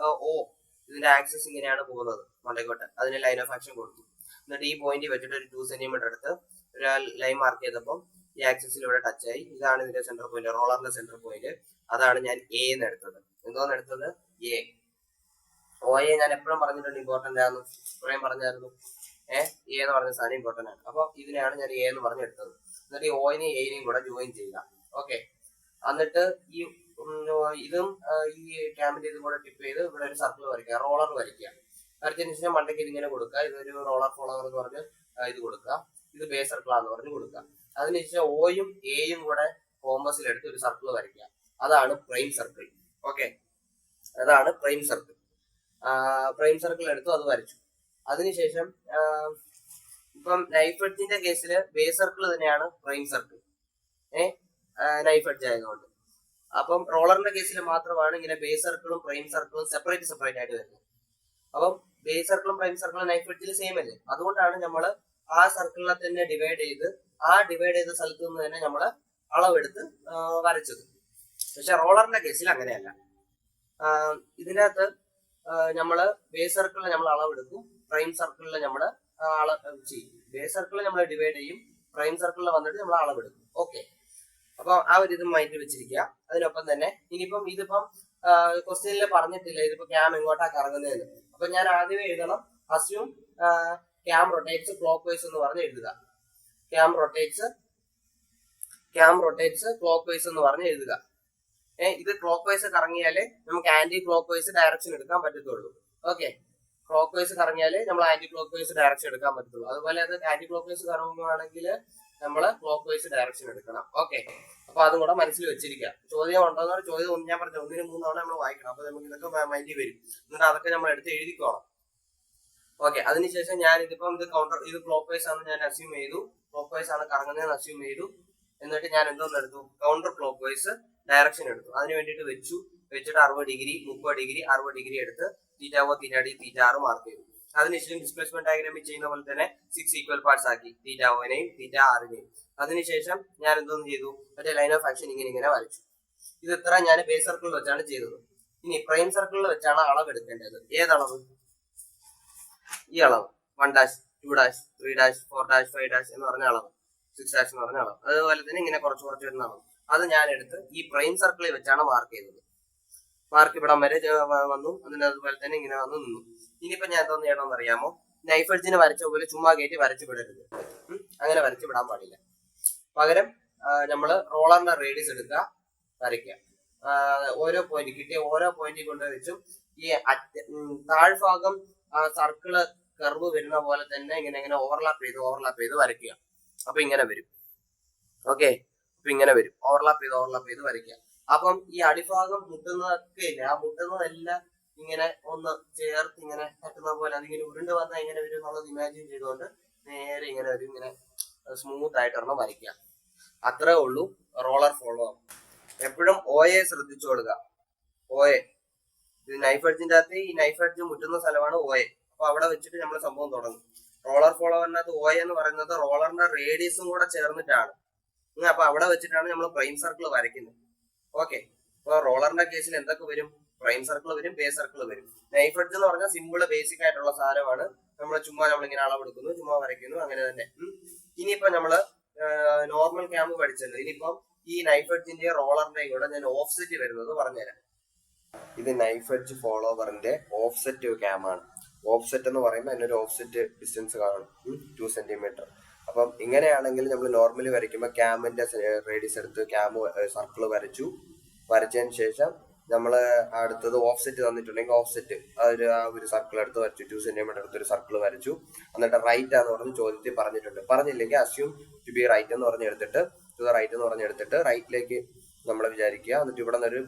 ഓ ഇതിന്റെ ആക്സസ് ഇങ്ങനെയാണ് പോകുന്നത് മണ്ടേക്കോട്ടെ, അതിന് ലൈൻ ഓഫ് ആക്ഷൻ കൊടുത്തു. എന്നിട്ട് ഈ പോയിന്റ് വെച്ചിട്ട് ഒരു 2 സെന്റിമീറ്റർ എടുത്ത് ഒരു ലൈൻ മാർക്ക് ചെയ്തപ്പം ഈ ആക്സസിൽ ഇവിടെ ടച്ച് ആയി. ഇതാണ് ഇതിന്റെ സെന്റർ പോയിന്റ്, റോളറിന്റെ സെന്റർ പോയിന്റ്. അതാണ് ഞാൻ എ എന്ന് എടുത്തത്. എന്തോന്ന് എടുത്തത്? എ. ഓയെ ഞാൻ എപ്പോഴും പറഞ്ഞിട്ടുണ്ട് ഇമ്പോർട്ടന്റ് ആണെന്ന്, ഇപ്പോഴും പറഞ്ഞായിരുന്നു. എ എന്ന് പറഞ്ഞ സാധനം ഇമ്പോർട്ടന്റ് ആണ്. അപ്പൊ ഇതിനെയാണ് ഞാൻ എ എന്ന് പറഞ്ഞെടുത്തത്. എന്നിട്ട് ഈ ഓയിനെയും എയിനെയും കൂടെ ജോയിൻ ചെയ്യുക. ഓക്കെ, എന്നിട്ട് ഈ ഇതും ഈ ക്യാമിന്റെ ഇതും കൂടെ ടിപ്പ് ചെയ്ത് ഇവിടെ ഒരു സർക്കിൾ വരയ്ക്കുക, റോളർ വരയ്ക്കുക. വരച്ചതിന് ശേഷം മണ്ടയ്ക്ക് ഇതിങ്ങനെ കൊടുക്കുക. ഇതൊരു റോളർ ഫോളോവർ എന്ന് പറഞ്ഞ് ഇത് കൊടുക്കുക. ഇത് ബേസ് സർക്കിളാന്ന് പറഞ്ഞ് കൊടുക്കുക. അതിനുശേഷം ഓയും എയും കൂടെ കോമ്പസിൽ എടുത്ത് ഒരു സർക്കിൾ വരയ്ക്കുക. അതാണ് പ്രൈം സർക്കിൾ. ഓക്കെ, അതാണ് പ്രൈം സർക്കിൾ. പ്രൈം സർക്കിൾ എടുത്തു, അത് വരച്ചു. അതിനുശേഷം ഇപ്പം നൈഫ് എഡ്ജിന്റെ കേസിൽ ബേസ് സർക്കിൾ തന്നെയാണ് പ്രൈം സർക്കിൾ, നൈഫ് എഡ്ജ് ആയതുകൊണ്ട്. അപ്പം റോളറിന്റെ കേസിൽ മാത്രമാണ് ഇങ്ങനെ ബേസ് സർക്കിളും പ്രൈം സർക്കിളും സെപ്പറേറ്റ് ആയിട്ട് വരുന്നത്. അപ്പം ബേസ് സർക്കിളും പ്രൈം സർക്കിളും നൈഫ് എഡ്ജിൽ സെയിം അല്ലേ, അതുകൊണ്ടാണ് നമ്മൾ ആ സർക്കിളിനെ തന്നെ ഡിവൈഡ് ചെയ്ത സ്ഥലത്ത് നിന്ന് തന്നെ നമ്മൾ അളവെടുത്ത് വരച്ചത്. പക്ഷെ റോളറിന്റെ കേസിൽ അങ്ങനെയല്ല. ഇതിനകത്ത് നമ്മൾ ബേസ് സർക്കിളിൽ നമ്മൾ അളവെടുക്കും, പ്രൈം സർക്കിളിൽ നമ്മൾ ചെയ്യും. ബേസ് സർക്കിളിൽ നമ്മൾ ഡിവൈഡ് ചെയ്യും, പ്രൈം സർക്കിളിൽ വന്നിട്ട് നമ്മൾ അളവെടുക്കും. ഓക്കെ, അപ്പൊ ആ ഒരു ഇത് മൈൻഡ് വെച്ചിരിക്കുക. അതിനൊപ്പം തന്നെ ഇതിപ്പം ക്വസ്റ്റ്യനിൽ പറഞ്ഞിട്ടില്ല ഇതിപ്പോ ക്യാം എങ്ങോട്ടാ കറങ്ങുന്നതെന്ന്. അപ്പൊ ഞാൻ ആദ്യമേ എഴുതണം, assume cam rotates clock vice എന്ന് പറഞ്ഞ് എഴുതുക. ക്യാം റൊട്ടേറ്റ്സ് ക്ലോക്ക് വൈസ് എന്ന് പറഞ്ഞ് എഴുതുക. ഇത് ക്ലോക്ക് വൈസ് കറങ്ങിയാലേ നമുക്ക് ആന്റി ക്ലോക്ക് വൈസ് ഡയറക്ഷൻ എടുക്കാൻ പറ്റത്തുള്ളൂ. ഓക്കെ, ക്ലോക്ക് വൈസ് കറങ്ങിയാലേ നമ്മൾ ആന്റി ക്ലോക്ക് വൈസ് ഡയറക്ഷൻ എടുക്കാൻ പറ്റത്തുള്ളൂ. അതുപോലെ അത് ആന്റി ക്ലോക്ക് വൈസ് കറങ്ങുകയാണെങ്കിൽ നമ്മൾ ക്ലോക്ക് വൈസ് ഡയറക്ഷൻ എടുക്കണം. ഓക്കെ, അപ്പൊ അതും കൂടെ മനസ്സിൽ വെച്ചിരിക്കുക. ചോദ്യം ഉണ്ടോന്ന് പറഞ്ഞാൽ ചോദ്യം ഞാൻ പറഞ്ഞു 1 3 തവണ നമ്മൾ വായിക്കണം. അപ്പൊ നമുക്ക് ഇതൊക്കെ മൈൻഡിൽ വരും. എന്നിട്ട് അതൊക്കെ നമ്മൾ എടുത്ത് എഴുതിക്കോണം. ഓക്കെ, അതിനുശേഷം ഞാൻ ഇതിപ്പം ഇത് ക്ലോക്ക് വൈസ് ആണ് ഞാൻ അസ്യൂം ചെയ്തു, ക്ലോക്ക് വൈസ് ആണ് കറങ്ങുന്നതെന്ന് അസ്യൂം ചെയ്തു. എന്നിട്ട് ഞാൻ എന്തോന്നെടുത്തു, കൗണ്ടർ ക്ലോക്ക് വൈസ് ഡയറക്ഷൻ എടുത്തു. അതിന് വേണ്ടിയിട്ട് വെച്ചിട്ട് 60 ഡിഗ്രി 30 ഡിഗ്രി 60 ഡിഗ്രി എടുത്ത് θ1 θd θr മാർക്ക് ചെയ്തു. അതിനുശേഷം ഡിസ്പ്ലേസ്മെന്റ് ഡയഗ്രാമിൽ ചെയ്യുന്ന പോലെ തന്നെ 6 ഈക്വൽ പാർട്സ് ആക്കി, θ1നെയും θr-നെയും. അതിനുശേഷം ഞാൻ എന്തോന്ന് ചെയ്തു, മറ്റേ ലൈൻ ഓഫ് ആക്ഷൻ ഇങ്ങനെ വരച്ചു. ഇത് ഇത്ര ഞാൻ ബേസ് സർക്കിളിൽ വെച്ചാണ് ചെയ്തത്. ഇനി പ്രൈം സർക്കിളിൽ വെച്ചാണ് അളവ് എടുക്കേണ്ടത്. ഏതളവ്? ഈ അളവ് 1 2 3 4 5 എന്ന് പറഞ്ഞ അളവ്, 6 എന്ന് പറഞ്ഞ അളവ്. അതുപോലെ തന്നെ ഇങ്ങനെ കുറച്ച് വരുന്ന അളവ്, അത് ഞാൻ എടുത്ത് ഈ പ്രൈം സർക്കിളിൽ വെച്ചാണ് മാർക്ക് ചെയ്തത്. മാർക്ക് ഇവിടം വരെ വന്നു, അതുപോലെ തന്നെ ഇങ്ങനെ വന്ന് നിന്നു. ഇനിയിപ്പോ ഞാൻ എന്തോന്ന് ചെയ്യണമെന്ന് അറിയാമോ? നൈഫ് എഡ്ജിന് വരച്ച പോലെ ചുമ്മാ കയറ്റി വരച്ചു വിടരുത്. അങ്ങനെ വരച്ചു വിടാൻ പാടില്ല. പകരം നമ്മൾ റോളറിന്റെ റേഡിയസ് എടുക്കുക, വരയ്ക്കുക. ഓരോ പോയിന്റിൽ കൊണ്ട് വെച്ചും ഈ താഴ്ഭാഗം സർക്കിള് കർവ് വരുന്ന പോലെ തന്നെ ഇങ്ങനെ ഓവർലാപ്പ് ചെയ്ത് വരയ്ക്കുക. അപ്പൊ ഇങ്ങനെ വരും. ഓക്കെ, അപ്പൊ ഇങ്ങനെ വരും, ഓവർലാപ്പ് ചെയ്ത് വരയ്ക്കുക. അപ്പം ഈ അടിഭാഗം മുട്ടുന്നതൊക്കെ ഇല്ല, ആ മുട്ടുന്നതെല്ലാം ഇങ്ങനെ ഒന്ന് ചേർത്ത് ഇങ്ങനെ തട്ടുന്ന പോലെ അതിങ്ങനെ ഉരുണ്ട് വന്നാൽ ഇങ്ങനെ വരും എന്നുള്ളത് ഇമാജിൻ ചെയ്തുകൊണ്ട് നേരെ ഇങ്ങനെ ഒരു ഇങ്ങനെ സ്മൂത്ത് ആയിട്ടൊരെണ്ണം വരയ്ക്കുക. അത്രേ ഉള്ളൂ റോളർ ഫോളോ അപ്പ്. എപ്പോഴും OA ശ്രദ്ധിച്ചോളുക. OA, ഇത് നൈഫ് എഡ്ജിന്റെ അകത്ത് ഈ നൈഫ് എഡ്ജ് മുട്ടുന്ന സ്ഥലമാണ് OA. അപ്പൊ അവിടെ വെച്ചിട്ട് നമ്മൾ സംഭവം തുടങ്ങും. റോളർ ഫോളോവറിനകത്ത് OA എന്ന് പറയുന്നത് റോളറിന്റെ റേഡിയസും കൂടെ ചേർന്നിട്ടാണ്. അപ്പൊ അവിടെ വെച്ചിട്ടാണ് നമ്മൾ പ്രൈം സർക്കിൾ വരയ്ക്കുന്നത്. ഓക്കെ, അപ്പൊ റോളറിന്റെ കേസിൽ എന്തൊക്കെ വരും? പ്രൈം സർക്കിൾ വരും, ബേസ് സർക്കിൾ വരും. നൈഫ് എഡ്ജ് എന്ന് പറഞ്ഞാൽ സിമ്പിൾ ബേസിക് ആയിട്ടുള്ള സാധനമാണ്. നമ്മളിങ്ങനെ അളവെടുക്കുന്നു, ചുമ്മാ വരയ്ക്കുന്നു, അങ്ങനെ തന്നെ. ഇനിയിപ്പോ നമ്മള് നോർമൽ ക്യാമ്പ് പഠിച്ചല്ലോ. ഇനിയിപ്പം ഈ നൈഫ് എഡ്ജിന്റെ റോളറിന്റെയും കൂടെ ഞാൻ ഓഫ്സെറ്റ് വരുന്നത് പറഞ്ഞുതരാം. ഇത് നൈഫ് എഡ്ജ് ഫോളോവറിന്റെ ഓഫ്സെറ്റ് ക്യാമാണ്. ഓഫ്സെറ്റ് എന്ന് പറയുമ്പോൾ അതിനൊരു ഓഫ്സെറ്റ് ഡിസ്റ്റൻസ് കാണും, 2 സെന്റിമീറ്റർ. അപ്പം ഇങ്ങനെയാണെങ്കിൽ നമ്മൾ നോർമലി വരയ്ക്കുമ്പോൾ ക്യാമിന്റെ റേഡിയസ് എടുത്ത് സർക്കിൾ വരച്ചതിന് ശേഷം നമ്മൾ അടുത്തത് ഓഫ്സെറ്റ് തന്നിട്ടുണ്ടെങ്കിൽ ഓഫ്സെറ്റ് ആ ഒരു സർക്കിൾ എടുത്ത് വരച്ചു, 2 സെന്റിമീറ്റർ എടുത്ത് ഒരു സർക്കിൾ വരച്ചു. എന്നിട്ട് റൈറ്റ് ആന്ന് പറഞ്ഞ് ചോദ്യത്തിൽ പറഞ്ഞിട്ടുണ്ട്. പറഞ്ഞില്ലെങ്കിൽ അസ്യൂം ടു ബി റൈറ്റ് എന്ന് പറഞ്ഞെടുത്തിട്ട് റൈറ്റിലേക്ക് നമ്മൾ വിചാരിക്കുക. എന്നിട്ട് ഇവിടെ നിന്ന് ഒരു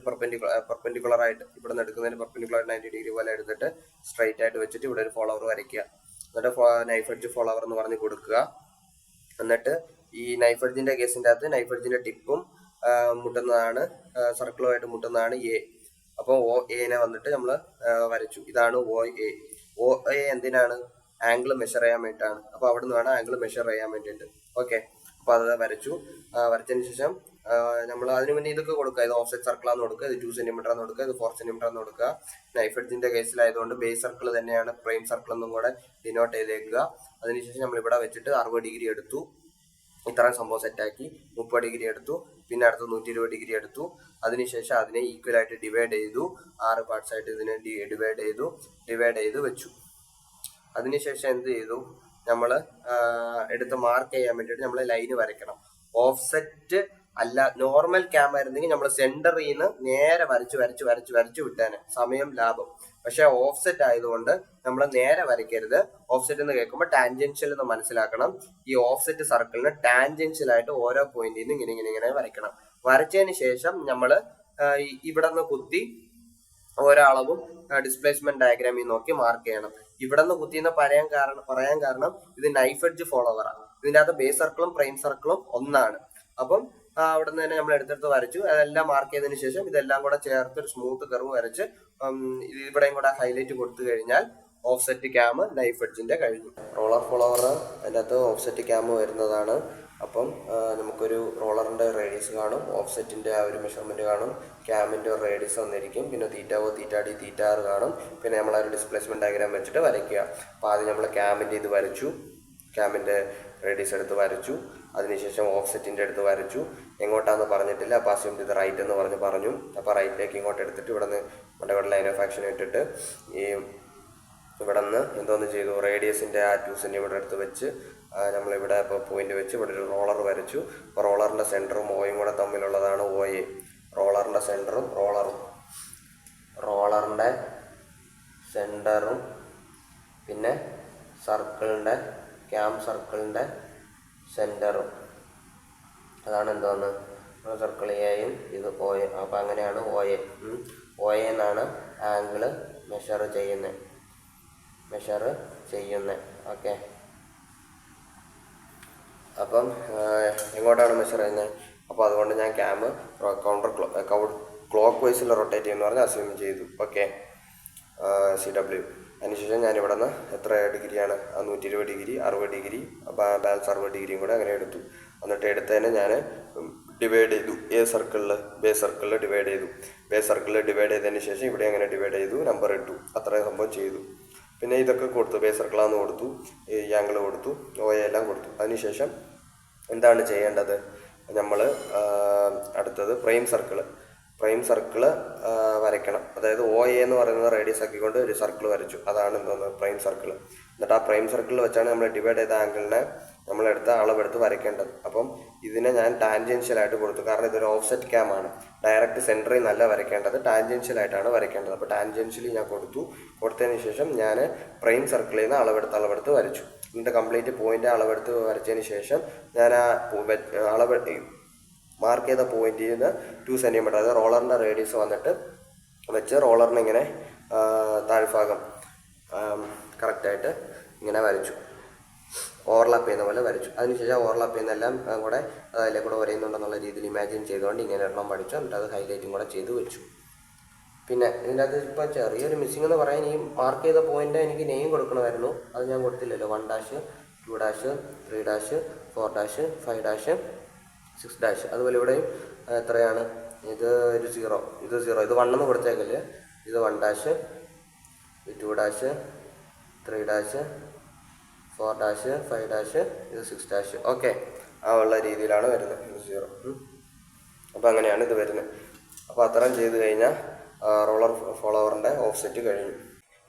പെർപെൻഡിക്കുലർ ആയിട്ട് ഇവിടെ നിന്ന് എടുക്കുന്നതിന് പെർപെൻഡിക്കുലർ 90 ഡിഗ്രി പോലെ എടുത്തിട്ട് സ്ട്രൈറ്റ് ആയിട്ട് വെച്ചിട്ട് ഇവിടെ ഒരു ഫോളോവർ വരയ്ക്കുക. എന്നിട്ട് നൈഫ് എഡ്ജ് ഫോളോവർ എന്ന് പറഞ്ഞ് കൊടുക്കുക. എന്നിട്ട് ഈ നൈഫ് എഡ്ജിന്റെ കേസിന്റെ അകത്ത് നൈഫ് എഡ്ജിന്റെ ടിപ്പും മുട്ടുന്നതാണ്, സർക്കിളുമായിട്ട് മുട്ടുന്നതാണ് A. അപ്പോൾ OA വന്നിട്ട് നമ്മൾ വരച്ചു. ഇതാണ് OA എന്തിനാണ്? ആംഗിൾ മെഷർ ചെയ്യാൻ വേണ്ടിയിട്ടാണ്. അപ്പൊ അവിടെ നിന്ന് വേണം ആംഗിൾ മെഷർ ചെയ്യാൻ വേണ്ടിയിട്ട്. ഓക്കെ, അപ്പൊ അത് വരച്ചതിന് ശേഷം നമ്മൾ അതിന് മുന്നേ ഇതൊക്കെ കൊടുക്കുക. ഇത് ഓഫ്സെറ്റ് സർക്കിളാന്ന് കൊടുക്കുക, ഇത് 2 സെന്റിമീറ്റർ എന്ന് കൊടുക്കുക, ഇത് 4 സെന്റിമീറ്റർ എന്ന് കൊടുക്കുക. നൈഫ് എഡ്ജിന്റെ കേസിലായതുകൊണ്ട് ബേസ് സർക്കിൾ തന്നെയാണ് പ്രൈം സർക്കിൾ എന്നും കൂടെ ഡിനോട്ട് ചെയ്തേക്കുക. അതിനുശേഷം നമ്മൾ ഇവിടെ വെച്ചിട്ട് 60 ഡിഗ്രി എടുത്തു, ഇത്രയും സംഭവം സെറ്റാക്കി. 30 ഡിഗ്രി എടുത്തു, പിന്നെ അടുത്ത് 120 ഡിഗ്രി എടുത്തു. അതിനുശേഷം അതിനെ ഈക്വൽ ആയിട്ട് ഡിവൈഡ് ചെയ്തു, 6 പാർട്സ് ആയിട്ട് ഇതിനെ ഡിവൈഡ് ചെയ്ത് വെച്ചു. അതിനുശേഷം എന്ത് ചെയ്തു, നമ്മൾ എടുത്ത് മാർക്ക് ചെയ്യാൻ വേണ്ടിയിട്ട് നമ്മൾ ലൈന് വരയ്ക്കണം. ഓഫ്സെറ്റ് അല്ല, നോർമൽ ക്യാം ആയിരുന്നെങ്കിൽ നമ്മൾ സെന്ററിൽ നിന്ന് നേരെ വരച്ചു വിട്ടേനെ, സമയം ലാഭം. പക്ഷെ ഓഫ്സെറ്റ് ആയതുകൊണ്ട് നമ്മൾ നേരെ വരയ്ക്കരുത്. ഓഫ്സെറ്റ് എന്ന് കേൾക്കുമ്പോൾ ടാൻജൻഷ്യൽ എന്ന് മനസ്സിലാക്കണം. ഈ ഓഫ്സെറ്റ് സർക്കിളിന് ടാൻജൻഷ്യൽ ആയിട്ട് ഓരോ പോയിന്റിൽ നിന്ന് ഇങ്ങനെ വരയ്ക്കണം. വരച്ചതിന് ശേഷം നമ്മൾ ഇവിടെ നിന്ന് കുത്തി ഓരോ അളവും ഡിസ്പ്ലേസ്മെന്റ് ഡയഗ്രാമിൽ നോക്കി മാർക്ക് ചെയ്യണം. ഇവിടെ നിന്ന് കുത്തിയെന്ന് പറയാൻ കാരണം ഇത് നൈഫ് എഡ്ജ് ഫോളോവറാണ്. ഇതിൻ്റെ അകത്ത് ബേസ് സർക്കിളും പ്രൈം സർക്കിളും ഒന്നാണ്. അപ്പം അവിടെ നിന്ന് തന്നെ നമ്മൾ എടുത്തെടുത്ത് വരച്ചു. അതെല്ലാം മാർക്ക് ചെയ്തതിന് ശേഷം ഇതെല്ലാം കൂടെ ചേർത്ത് ഒരു സ്മൂത്ത് കർവ് വരച്ച് ഇവിടെയും കൂടെ ഹൈലൈറ്റ് കൊടുത്തു കഴിഞ്ഞാൽ ഓഫ്സെറ്റ് ക്യാം നൈഫ് എഡ്ജിന്റെ കഴിഞ്ഞു. റോളർ ഫോളോവർ അതിൻ്റെ അകത്ത് ഓഫ്സെറ്റ് ക്യാം വരുന്നതാണ്. അപ്പം നമുക്കൊരു റോളറിൻ്റെ റേഡിയസ് കാണും, ഓഫ്സെറ്റിൻ്റെ ആ ഒരു മെഷർമെൻറ്റ് കാണും, ക്യാമിൻ്റെ ഒരു റേഡിയസ് വന്നിരിക്കും, പിന്നെ തീറ്റ ഡി തീറ്റ ആർ കാണും. പിന്നെ നമ്മൾ ആ ഒരു ഡിസ്പ്ലേസ്മെൻറ്റ് ഡയഗ്രാം വെച്ചിട്ട് വരയ്ക്കുക. അപ്പോൾ ആദ്യം നമ്മൾ ക്യാമിൻ്റെ ഇത് വരച്ചു, ക്യാമിൻ്റെ റേഡിയസ് എടുത്ത് വരച്ചു. അതിനുശേഷം ഓഫ്സെറ്റിൻ്റെ അടുത്ത് വരച്ചു. എങ്ങോട്ടാണെന്ന് പറഞ്ഞിട്ടില്ല. അപ്പോൾ അസ്യൂം ഇത് റൈറ്റ് എന്ന് പറഞ്ഞു. അപ്പോൾ റൈറ്റിലേക്ക് ഇങ്ങോട്ട് എടുത്തിട്ട് ഇവിടെ നിന്ന് നമ്മുടെ ലൈൻ ഓഫ് ആക്ഷൻ ഇട്ടിട്ട് ഈ ഇവിടെ നിന്ന് എന്തോന്ന് ചെയ്തു, റേഡിയസിൻ്റെ ആ 2 സെൻറ്റിമീറ്റർ എടുത്ത് വെച്ച് നമ്മളിവിടെ ഇപ്പോൾ പോയിന്റ് വെച്ച് ഇവിടെ ഒരു റോളർ വരച്ചു. അപ്പോൾ റോളറിൻ്റെ സെൻറ്ററും ഓയും കൂടെ തമ്മിലുള്ളതാണ് OA. റോളറിൻ്റെ സെൻറ്ററും റോളറിൻ്റെ സെൻറ്ററും പിന്നെ സർക്കിളിൻ്റെ ക്യാം സർക്കിളിൻ്റെ സെൻറ്ററും അതാണ് എന്തോന്ന് സർക്കിൾ എയും ഇത് OA. അപ്പോൾ അങ്ങനെയാണ് OA എന്നാണ് ആംഗിള് മെഷർ ചെയ്യുന്നത്. ഓക്കെ. അപ്പം എങ്ങോട്ടാണ് മെഷർ ചെയ്യുന്നത്? അപ്പോൾ അതുകൊണ്ട് ഞാൻ ക്യാം ക്ലോക്ക് വൈസിൽ റൊട്ടേറ്റ് ചെയ്യുമെന്ന് പറഞ്ഞ് അസ്യൂം ചെയ്തു. Okay, CW. അതിനുശേഷം ഞാൻ ഇവിടെ നിന്ന് എത്ര ഡിഗ്രിയാണ്, 120 ഡിഗ്രി, 60 ഡിഗ്രി, ബാലൻസ് 60 ഡിഗ്രിയും കൂടെ അങ്ങനെ എടുത്തു. എന്നിട്ട് എടുത്തതിനെ ഞാൻ ഡിവൈഡ് ചെയ്തു. ബേസ് സർക്കിളിൽ ഡിവൈഡ് ചെയ്തു. ബേസ് സർക്കിളിൽ ഡിവൈഡ് ചെയ്തതിന് ശേഷം ഇവിടെ അങ്ങനെ ഡിവൈഡ് ചെയ്തു, നമ്പർ ഇട്ടു. അത്രയും സംഭവം ചെയ്തു. പിന്നെ ഇതൊക്കെ കൊടുത്തു, ബേസ് സർക്കിളാന്ന് കൊടുത്തു, ഈ ആംഗിൾ കൊടുത്തു, OA എല്ലാം കൊടുത്തു. അതിനുശേഷം എന്താണ് ചെയ്യേണ്ടത്? നമ്മൾ അടുത്തത് പ്രൈം സർക്കിള് വരയ്ക്കണം. അതായത് OA എന്ന് പറയുന്നത് റേഡിയസ് ആക്കിക്കൊണ്ട് ഒരു സർക്കിൾ വരച്ചു. അതാണ് എന്തോന്ന് പ്രൈം സർക്കിൾ. എന്നിട്ട് ആ പ്രൈം സർക്കിളിൽ വെച്ചാണ് നമ്മൾ ഡിവൈഡ് ചെയ്ത ആംഗിളിനെ നമ്മളെടുത്ത അളവെടുത്ത് വരയ്ക്കേണ്ടത്. അപ്പം ഇതിനെ ഞാൻ ടാൻജൻഷ്യലായിട്ട് കൊടുത്തു. കാരണം ഇതൊരു ഓഫ്സെറ്റ് ക്യാം ആണ്. ഡയറക്റ്റ് സെൻറ്ററിൽ നിന്നല്ല വരയ്ക്കേണ്ടത്, ടാൻജൻഷ്യലായിട്ടാണ് വരയ്ക്കേണ്ടത്. അപ്പോൾ ടാൻജൻഷ്യലി ഞാൻ കൊടുത്തതിന് ശേഷം ഞാൻ പ്രൈം സർക്കിളിൽ നിന്ന് അളവെടുത്ത് വരച്ചു. എന്നിട്ട് കംപ്ലീറ്റ് പോയിന്റ് അളവെടുത്ത് വരച്ചതിന് ശേഷം ഞാൻ ആ മാർക്ക് ചെയ്ത പോയിന്റിൽ നിന്ന് 2 സെൻറ്റിമീറ്റർ, അതായത് റോളറിൻ്റെ റേഡിയസ് വന്നിട്ട് വെച്ച് റോളറിനെ ഇങ്ങനെ താഴ്ഭാഗം കറക്റ്റായിട്ട് ഇങ്ങനെ വരച്ചു, ഓവർലാപ്പ് ചെയ്യുന്ന പോലെ വരച്ചു. അതിനുശേഷം ഓവർലാപ്പ് ചെയ്യുന്നതെല്ലാം കൂടെ അതിലെ കൂടെ വരയുന്നുണ്ടെന്നുള്ള രീതിയിൽ ഇമാജിൻ ചെയ്തുകൊണ്ട് ഇങ്ങനെ എണ്ണം പഠിച്ചു. എന്നിട്ട് അത് ഹൈലൈറ്റും കൂടെ ചെയ്ത് വെച്ചു. പിന്നെ ഇതിൻ്റെ അകത്ത് ഇപ്പോൾ ചെറിയൊരു മിസ്സിംഗ് എന്ന് പറയാൻ, ഈ മാർക്ക് ചെയ്ത പോയിന്റ് എനിക്ക് നെയിം കൊടുക്കണമായിരുന്നു. അത് ഞാൻ കൊടുത്തില്ലല്ലോ. 1 dash 2 dash 3 dash 4 dash 5 dash 6 dash. അതുപോലെ ഇവിടെയും എത്രയാണ്, ഇത് ഒരു 0, ഇത് 1 എന്ന് കൊടുത്തേക്കല്ലേ. ഇത് 1 ഡാഷ്, ഇത് 2 ഡാഷ് 3 ഡാഷ് 4 ഡാഷ് 5 ഡാഷ്, ഇത് 6 ഡാഷ്. ഓക്കെ, ആ ഉള്ള രീതിയിലാണ് വരുന്നത്. ഇത് 0. അപ്പോൾ അങ്ങനെയാണ് ഇത് വരുന്നത്. അപ്പോൾ അത്രയും ചെയ്ത് കഴിഞ്ഞാൽ റോളർ ഫോളോവറിൻ്റെ ഓഫ്സെറ്റ് കഴിഞ്ഞു.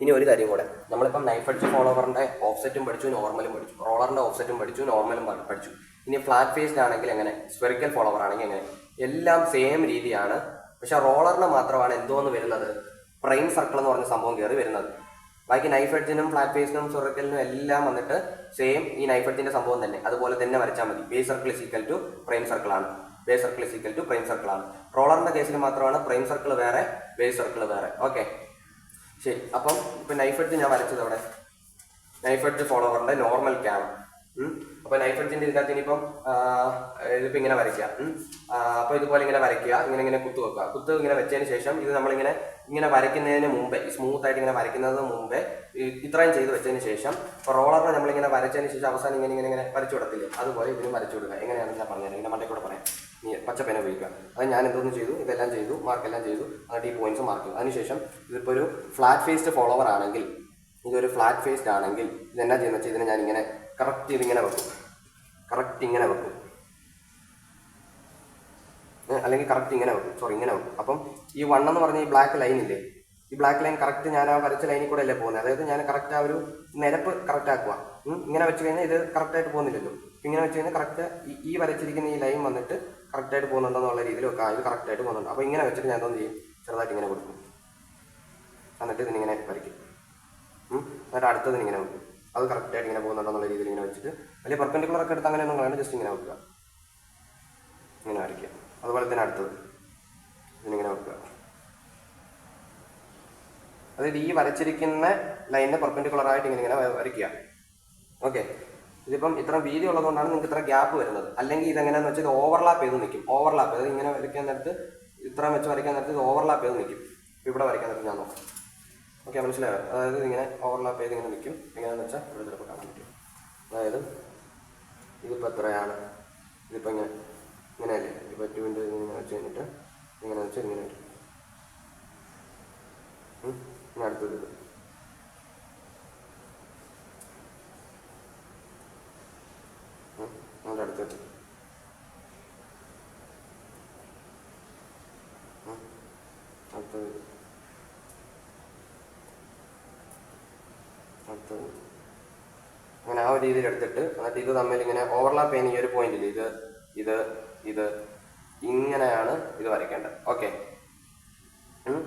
ഇനി ഒരു കാര്യം കൂടെ, നമ്മളിപ്പം നൈഫ് എഡ്ജ് ഫോളോവറിൻ്റെ ഓഫ്സെറ്റും പഠിച്ചു, നോർമലും പഠിച്ചു, റോളറിൻ്റെ ഓഫ്സെറ്റും പഠിച്ചു, നോർമലും പഠിച്ചു. ഇനി ഫ്ലാറ്റ് ഫേസ്ഡ് ആണെങ്കിൽ എങ്ങനെ, സ്ഫെറിക്കൽ ഫോളോവർ ആണെങ്കിൽ എങ്ങനെ, എല്ലാം സെയിം രീതിയാണ്. പക്ഷെ റോളറിന് മാത്രമാണ് എന്തോന്ന് വരുന്നത്, പ്രൈം സർക്കിൾ എന്ന് പറഞ്ഞ സംഭവം കയറി വരുന്നത്. ബാക്കി നൈഫ് എഡ്ജിനും ഫ്ലാറ്റ് ഫേസിനും സ്ഫെറിക്കലിനും എല്ലാം വന്നിട്ട് സെയിം ഈ നൈഫ് എഡ്ജിൻ്റെ സംഭവം തന്നെ, അതുപോലെ തന്നെ വരച്ചാൽ മതി. Base circle is equal to prime സർക്കിളാണ്. റോളറിൻ്റെ കേസിൽ മാത്രമാണ് പ്രൈം സർക്കിൾ വേറെ, ബേസ് സർക്കിൾ വേറെ. ഓക്കെ, ശരി. അപ്പം ഇപ്പം നൈഫ് എഡ്ജ് ഞാൻ വരച്ചത് അവിടെ നൈഫ് എഡ്ജ് ഫോളോവറിൻ്റെ നോർമൽ ക്യാം. അപ്പോൾ നൈഫ് എഡ്ജിൻ്റെ ഇതിനകത്ത് ഇനിയിപ്പം ഇതിപ്പോൾ ഇങ്ങനെ വരയ്ക്കുക. അപ്പോൾ ഇതുപോലെ ഇങ്ങനെ വരയ്ക്കുക, ഇങ്ങനെ കുത്തു വെക്കുക. കുത്ത് ഇങ്ങനെ വെച്ചതിന് ശേഷം ഇത് നമ്മളിങ്ങനെ വരയ്ക്കുന്നതിന് മുമ്പേ, ഈ സ്മൂത്ത് ആയിട്ട് ഇങ്ങനെ വരയ്ക്കുന്നതിന് മുമ്പേ ഇത്രയും ചെയ്ത് വെച്ചതിന് ശേഷം ഇപ്പോൾ റോളറിനെ നമ്മളിങ്ങനെ വരച്ചതിന് ശേഷം അവസാനം ഇങ്ങനെ വരച്ചു വിടത്തില്ലേ, അതുപോലെ ഇതിനും വരച്ചു വിടുക. എങ്ങനെയാണെന്ന് ഞാൻ പറഞ്ഞുതരാം. ഇങ്ങനെ മണ്ടേ കൂടെ പറയാം. പച്ചപ്പേന ഉപയോഗിക്കുക. അത് ഞാൻ എന്തോന്ന് ചെയ്തു, ഇതെല്ലാം ചെയ്തു, മാർക്കെല്ലാം ചെയ്തു. എന്നിട്ട് ഈ പോയിന്റ്സ് മാർക്ക് ചെയ്തു. അതിനുശേഷം ഇതിപ്പോൾ ഒരു ഫ്ലാറ്റ് ഫേസ്ഡ് ഫോളോവർ ആണെങ്കിൽ, ഇതൊരു ഫ്ലാറ്റ് ഫേസ്ഡ് ആണെങ്കിൽ ഇതെന്നാ ചെയ്യുന്നത് വെച്ചാൽ ഇതിനെ ഞാനിങ്ങനെ കറക്റ്റ് ഇതിങ്ങനെ വെക്കും, ഇങ്ങനെ വെക്കും, അല്ലെങ്കിൽ കറക്റ്റ് ഇങ്ങനെ വെക്കും. അപ്പം ഈ 1 എന്ന് പറഞ്ഞ ഈ ബ്ലാക്ക് ലൈൻ ഇല്ലേ, ഈ ബ്ലാക്ക് ലൈൻ കറക്റ്റ് ഞാൻ ആ വരച്ച ലൈനിൽ കൂടെ അല്ലേ പോകുന്നത്. അതായത് ഞാൻ കറക്റ്റ് ആ ഒരു നിരപ്പ് കറക്റ്റ് ആക്കുക. ഇങ്ങനെ വെച്ച് കഴിഞ്ഞാൽ ഇത് കറക്റ്റായിട്ട് പോകുന്നില്ലല്ലോ. ഇങ്ങനെ വെച്ച് കഴിഞ്ഞാൽ കറക്റ്റ് ഈ വരച്ചിരിക്കുന്ന ഈ ലൈൻ വന്നിട്ട് കറക്റ്റായിട്ട് പോകുന്നുണ്ടെന്നുള്ള രീതിയിൽ വെക്കാം. ഇത് കറക്റ്റായിട്ട് പോകുന്നുണ്ട്. അപ്പോൾ ഇങ്ങനെ വെച്ചിട്ട് ഞാൻ എന്തോന്ന് ചെയ്യും, ചെറുതായിട്ട് ഇങ്ങനെ കൊടുക്കും. എന്നിട്ട് ഇതിനിങ്ങനെ വരയ്ക്കും. എന്നിട്ട് അടുത്തതിനിങ്ങനെ വെക്കും. അത് കറക്റ്റായിട്ട് ഇങ്ങനെ പോകുന്നുണ്ടെന്നുള്ള രീതിയിൽ ഇങ്ങനെ വെച്ചിട്ട് വലിയ പെർപെൻഡിക്കുലർ ഒക്കെ എടുത്ത് അങ്ങനെ ഒന്നും കളയാണ്ട് ജസ്റ്റ് ഇങ്ങനെ വെക്കുക, ഇങ്ങനെ വരയ്ക്കുക. അതുപോലെ തന്നെ അടുത്തത് ഇതിനിങ്ങനെ വെക്കുക. അതായത് ഈ വരച്ചിരിക്കുന്ന ലൈനിന് പെർപെൻഡിക്കുലറായിട്ട് ഇങ്ങനെ വരയ്ക്കുക. ഓക്കെ, ഇതിപ്പം ഇത്ര വീതി ഉള്ളതുകൊണ്ടാണ് നിങ്ങൾക്ക് ഇത്ര ഗ്യാപ്പ് വരുന്നത്. അല്ലെങ്കിൽ ഇതെങ്ങനെയാണെന്ന് വെച്ചാൽ ഇത് ഓവർലാപ്പ് ചെയ്ത് നിൽക്കും. ഓവർലാപ്പ് അത് ഇങ്ങനെ വരയ്ക്കാൻ നേരത്ത് ഇത്രയും വെച്ച് വരയ്ക്കാൻ നേരത്ത് ഇത് ഓവർലാപ്പ് ചെയ്ത് നിൽക്കും. ഇവിടെ വരയ്ക്കാൻ നേരത്ത് ഞാൻ നോക്കാം. ഓക്കെ, മനസ്സിലായോ? അതായത് ഇങ്ങനെ ഓവർലാപ്പ് ചെയ്ത് ഇങ്ങനെ നിൽക്കും. എങ്ങനെയാണെന്ന് വെച്ചാൽ ഇവിടെ ചിലപ്പോൾ കാണാൻ പറ്റും. അതായത് ഇതിപ്പോൾ എത്രയാണ്, ഇതിപ്പോൾ ഇങ്ങനെയല്ലേ, ഇപ്പോൾ 2 ഇങ്ങനെ വെച്ച് കഴിഞ്ഞിട്ട് ഇങ്ങനെ വെച്ചാൽ ഇങ്ങനെ വരും. ഇനി അടുത്തത് ഇത് അതിൻ്റെ അടുത്തത് അടുത്തത് അടുത്തത് അങ്ങനെ ആ ഒരു രീതിയിൽ എടുത്തിട്ട് എന്നിട്ട് ഇത് തമ്മിൽ ഇങ്ങനെ ഓവർലാപ്പ് ചെയ്യുന്ന ഈ ഒരു പോയിന്റിൽ ഇത് ഇത് ഇത് ഇങ്ങനെയാണ് ഇത് വരയ്ക്കേണ്ടത്. ഓക്കെ,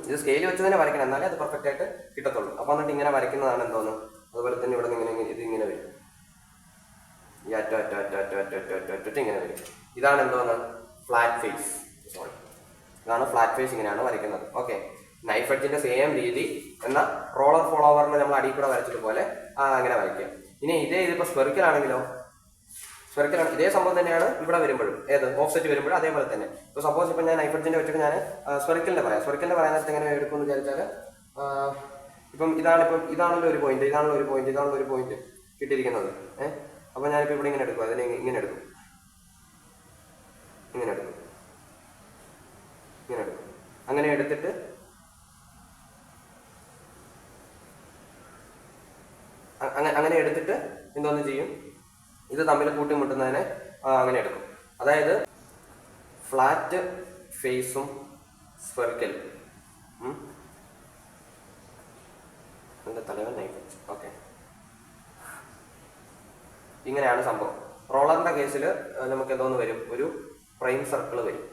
ഇത് സ്കെയിൽ വെച്ച് തന്നെ വരയ്ക്കണം, എന്നാലേ അത് പെർഫെക്റ്റ് ആയിട്ട് കിട്ടത്തുള്ളൂ. അപ്പോൾ എന്നിട്ട് ഇങ്ങനെ വരയ്ക്കുന്നതാണ് എന്തോന്ന്. അതുപോലെ തന്നെ ഇവിടെ നിന്ന് ഇങ്ങനെ ഇത് ഇങ്ങനെ വരും. ഈ അറ്റ ഇങ്ങനെ വരും. ഇതാണ് എന്തോന്ന് ഫ്ലാറ്റ് ഫേസ്. സോറി, ഇതാണ് ഫ്ലാറ്റ് ഫേസ്. ഇങ്ങനെയാണ് വരയ്ക്കുന്നത്. ഓക്കെ, നൈഫ് എഡ്ജിന്റെ സെയിം രീതി എന്നാൽ റോളർ ഫോളോവറിന് നമ്മൾ അടിയിൽ കൂടെ വരച്ചതുപോലെ അങ്ങനെ വരയ്ക്കുക. ഇനി ഇതിപ്പോൾ സ്പെറിക്കൽ ആണെങ്കിലോ, സ്പെറിക്കലാണ് ഇതേ സംഭവം തന്നെയാണ് ഇവിടെ വരുമ്പോഴും, ഏത് ഓഫ്സെറ്റ് വരുമ്പോഴും അതേപോലെ തന്നെ. ഇപ്പോൾ സപ്പോസ് ഇപ്പം ഞാൻ നൈഫ് എഡ്ജിന്റെ വെച്ചിട്ട് ഞാൻ സ്പെറിക്കലിന്റെ പറയാം. സ്പെറിക്കലിന്റെ പറയാൻ നേരത്തെ എങ്ങനെ എടുക്കുമെന്ന് വിചാരിച്ചാൽ ഇപ്പം ഇതാണല്ലോ ഒരു പോയിന്റ്, ഇതാണല്ലോ ഒരു പോയിന്റ് കിട്ടിയിരിക്കുന്നത്. അപ്പോൾ ഞാനിപ്പോൾ ഇവിടെ ഇങ്ങനെ എടുക്കും, അതിനെ ഇങ്ങനെ എടുക്കും, അങ്ങനെ എടുത്തിട്ട് അങ്ങനെ എടുത്തിട്ട് എന്തോന്ന് ചെയ്യും, ഇത് തമ്മിൽ കൂട്ടിമുട്ടുന്നതിനെ അങ്ങനെ എടുക്കും. അതായത് ഫ്ലാറ്റ് ഫേസും സ്പെറിക്കലും. എൻ്റെ തലവൻ നൈഫ്. ഓക്കെ, ഇങ്ങനെയാണ് സംഭവം. റോളറിന്റെ കേസിൽ നമുക്ക് എന്തോന്ന് വരും, ഒരു പ്രൈം സർക്കിൾ വരും.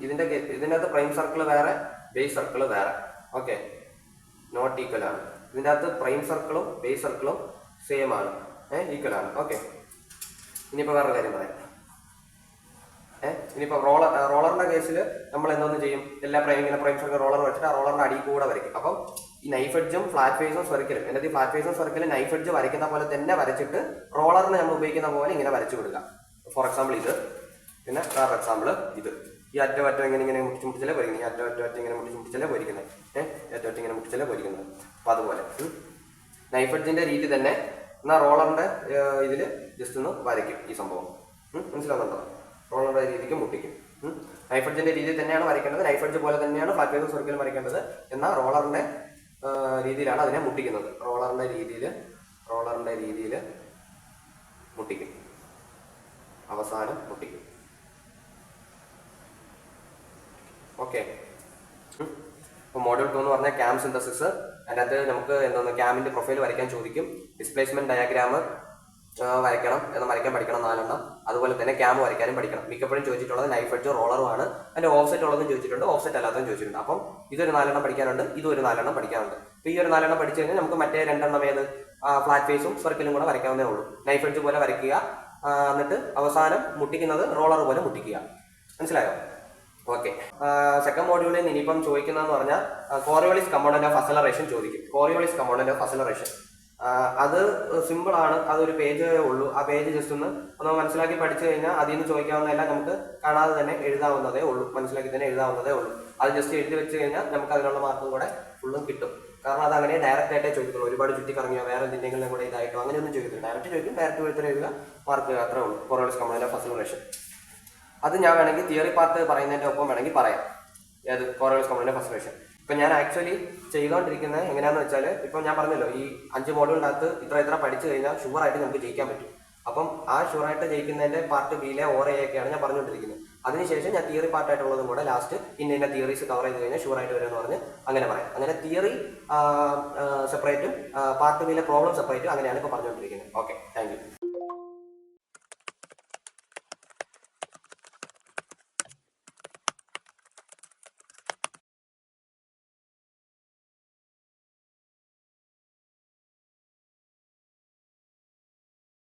ഇതിൻ്റെ അകത്ത് പ്രൈം സർക്കിൾ വേറെ, ബേസ് സർക്കിൾ വേറെ. ഓക്കെ, നോട്ട് ഈക്വൽ ആണ്. ഇതിൻ്റെ അകത്ത് പ്രൈം സർക്കിളും ബേസ് സർക്കിളും സെയിം ആണ്, ഈക്വൽ ആണ്. ഓക്കെ, ഇനിയിപ്പോൾ വേറെ കാര്യം പറയാം. ഇനിയിപ്പോൾ റോളറിന്റെ കേസിൽ നമ്മൾ എന്തോന്ന് ചെയ്യും, എല്ലാ പ്രൈം സർക്കിൾ റോളർ വെച്ചിട്ട് ആ റോളറിന്റെ അടിയിൽ കൂടെ വരയ്ക്കും. അപ്പം ഈ നൈഫ് എഡ്ജും ഫ്ലാറ്റ് ഫേസും സ്പെറിക്കലും, എന്നിട്ട് ഈ ഫ്ലാറ്റ് ഫേസും സ്പെറിക്കലും നൈഫ് എഡ്ജ് വരയ്ക്കുന്ന പോലെ തന്നെ വരച്ചിട്ട് റോളറിന് നമ്മൾ ഉപയോഗിക്കുന്ന പോലെ ഇങ്ങനെ വരച്ചു വിടുക. ഫോർ എക്സാമ്പിൾ ഇത്, പിന്നെ വേറെ എക്സാമ്പിൾ ഇത്. ഈ അറ്റം ഇങ്ങനെ മുട്ടിച്ചല്ലേ പോയിരിക്കുന്നത്, ഈ അറ്റം ഇങ്ങനെ മുട്ടിച്ചല്ലേ പോയിരിക്കുന്നത്, അറ്റം ഇങ്ങനെ മുട്ടിച്ചല്ലേ പോയിരിക്കുന്നത്. അപ്പം അതുപോലെ നൈഫ് എഡ്ജിന്റെ രീതി തന്നെ എന്നാൽ റോളറിന്റെ ഇതിൽ ജസ്റ്റ് ഒന്ന് വരയ്ക്കും ഈ സംഭവം. മനസ്സിലാവുന്നുണ്ടോ? റോളറിന്റെ രീതിക്ക് മുട്ടിക്കും. നൈഫ് എഡ്ജിന്റെ രീതിയിൽ തന്നെയാണ് വരയ്ക്കേണ്ടത്. നൈഫ് എഡ്ജ് പോലെ തന്നെയാണ് ഫ്ലാറ്റ് ഫേസും സ്പെറിക്കലും വരയ്ക്കേണ്ടത്. എന്നാൽ റോളറിന്റെ രീതിയിലാണ് അതിനെ മുട്ടിക്കുന്നത്. റോളറിന്റെ രീതിയിൽ മുട്ടിക്കും, അവസാനം മുട്ടിക്കും. ഓക്കെ, ഇപ്പോൾ മോഡ്യൂൾ 2 എന്ന് പറഞ്ഞാൽ ക്യാം സിന്തസിസ്. അതിനകത്ത് നമുക്ക് എന്തോന്ന് ക്യാമിന്റെ പ്രൊഫൈൽ വരയ്ക്കാൻ ചോദിക്കും. ഡിസ്പ്ലേസ്മെന്റ് ഡയഗ്രാം വരയ്ക്കാൻ പഠിക്കണം 4 എണ്ണം. അതുപോലെ തന്നെ ക്യാം വരയ്ക്കാനും പഠിക്കണം. മിക്കപ്പോഴും ചോദിച്ചിട്ടുള്ളത് നൈഫ് എഡ്ജ് റോളറുമാണ്. അതിന്റെ ഓഫ്സെറ്റ് ഉള്ളതും ചോദിച്ചിട്ടുണ്ട്, ഓഫ്സെറ്റ് അല്ലാത്തതും ചോദിച്ചിട്ടുണ്ട്. അപ്പം ഇതൊരു 4 എണ്ണം പഠിക്കാനുണ്ട്, ഇതൊരു 4 എണ്ണം പഠിക്കാനുണ്ട്. അപ്പോൾ ഈ ഒരു 4 എണ്ണം പഠിച്ചു കഴിഞ്ഞാൽ നമുക്ക് മറ്റേ 2 എണ്ണം ഏത് ഫ്ലാറ്റ് ഫേസും സ്പെറിക്കലും കൂടെ വരയ്ക്കാവുന്നേ ഉള്ളൂ. നൈഫ് എഡ്ജ് പോലെ വരയ്ക്കുക, എന്നിട്ട് അവസാനം മുട്ടിക്കുന്നത് റോളർ പോലെ മുട്ടിക്കുക. മനസ്സിലായോ? ഓക്കെ, സെക്കൻഡ് മോഡ്യൂളിൽ ഇനിയിപ്പം ചോദിക്കുന്നതെന്ന് പറഞ്ഞാൽ കോറിയോളിസ് കമ്പോണന്റ് ഓഫ് അക്സലറേഷൻ ചോദിക്കും. കോറിയോളിസ് കമ്പോണന്റ് ഓഫ് അക്സലറേഷൻ അത് സിമ്പിൾ ആണ്, അതൊരു പേജേ ഉള്ളൂ. ആ പേജ് ജസ്റ്റ് ഒന്ന് മനസ്സിലാക്കി പഠിച്ചു കഴിഞ്ഞാൽ അതിൽ നിന്ന് ചോദിക്കാവുന്നതെല്ലാം നമുക്ക് കാണാതെ തന്നെ എഴുതാവുന്നതേ ഉള്ളൂ, മനസ്സിലാക്കി തന്നെ എഴുതാവുന്നതേ ഉള്ളൂ. അത് ജസ്റ്റ് എഴുതി വെച്ച് കഴിഞ്ഞാൽ നമുക്ക് അതിനുള്ള മാർക്കും കൂടെ ഫുള്ളും കിട്ടും. കാരണം അത് അങ്ങനെ ഡയറക്റ്റ് ആയിട്ടേ ചോദിക്കുള്ളൂ. ഒരുപാട് ചുറ്റിക്കറങ്ങിയോ വേറെ എന്തെങ്കിലും കൂടെ ഇതായിട്ടോ അങ്ങനെയൊന്നും ചോദിക്കില്ല. ഡയറക്റ്റ് ചോദിക്കും, ഡയറക്റ്റ് എഴുതി എഴുതുക, മാർക്ക് അത്രേ ഉള്ളൂ. കോറിയോളിസ് കമ്പോണന്റ് ഓഫ് അക്സലറേഷൻ അത് ഞാൻ വേണമെങ്കിൽ തിയറി പാർട്ട് പറയുന്നതിൻ്റെ ഒപ്പം വേണമെങ്കിൽ പറയാം. ഏത് കോറിയോളിസ് കമ്പോണന്റ് ഓഫ് അക്സലറേഷൻ. ഇപ്പം ഞാൻ ആക്ച്വലി ചെയ്തുകൊണ്ടിരിക്കുന്നത് എങ്ങനെയാണെന്ന് വെച്ചാൽ, ഇപ്പം ഞാൻ പറഞ്ഞല്ലോ ഈ 5 മോഡ്യൂളിനകത്ത് ഇത്ര പഠിച്ചു കഴിഞ്ഞാൽ ഷുവറായിട്ട് നമുക്ക് ജയിക്കാൻ പറ്റും. അപ്പം ആ ഷുവറായിട്ട് ജയിക്കുന്നതിൻ്റെ പാർട്ട് ബിയിലെ ഓറയൊക്കെയാണ് ഞാൻ പറഞ്ഞുകൊണ്ടിരിക്കുന്നത്. അതിനുശേഷം ഞാൻ തിയറി പാർട്ടായിട്ടുള്ളതും കൂടെ ലാസ്റ്റ് ഇന്ന തിയറീസ് കവർ ചെയ്ത് കഴിഞ്ഞാൽ ഷുവറായിട്ട് വരുമെന്ന് പറഞ്ഞ് അങ്ങനെ പറയാം. അങ്ങനെ തിയറി സെപ്പറേറ്റും പാർട്ട് ബിയിലെ പ്രോബ്ലം സെപ്പറേറ്റും അങ്ങനെയാണ് ഇപ്പോൾ പറഞ്ഞുകൊണ്ടിരിക്കുന്നത്. Okay, thank you.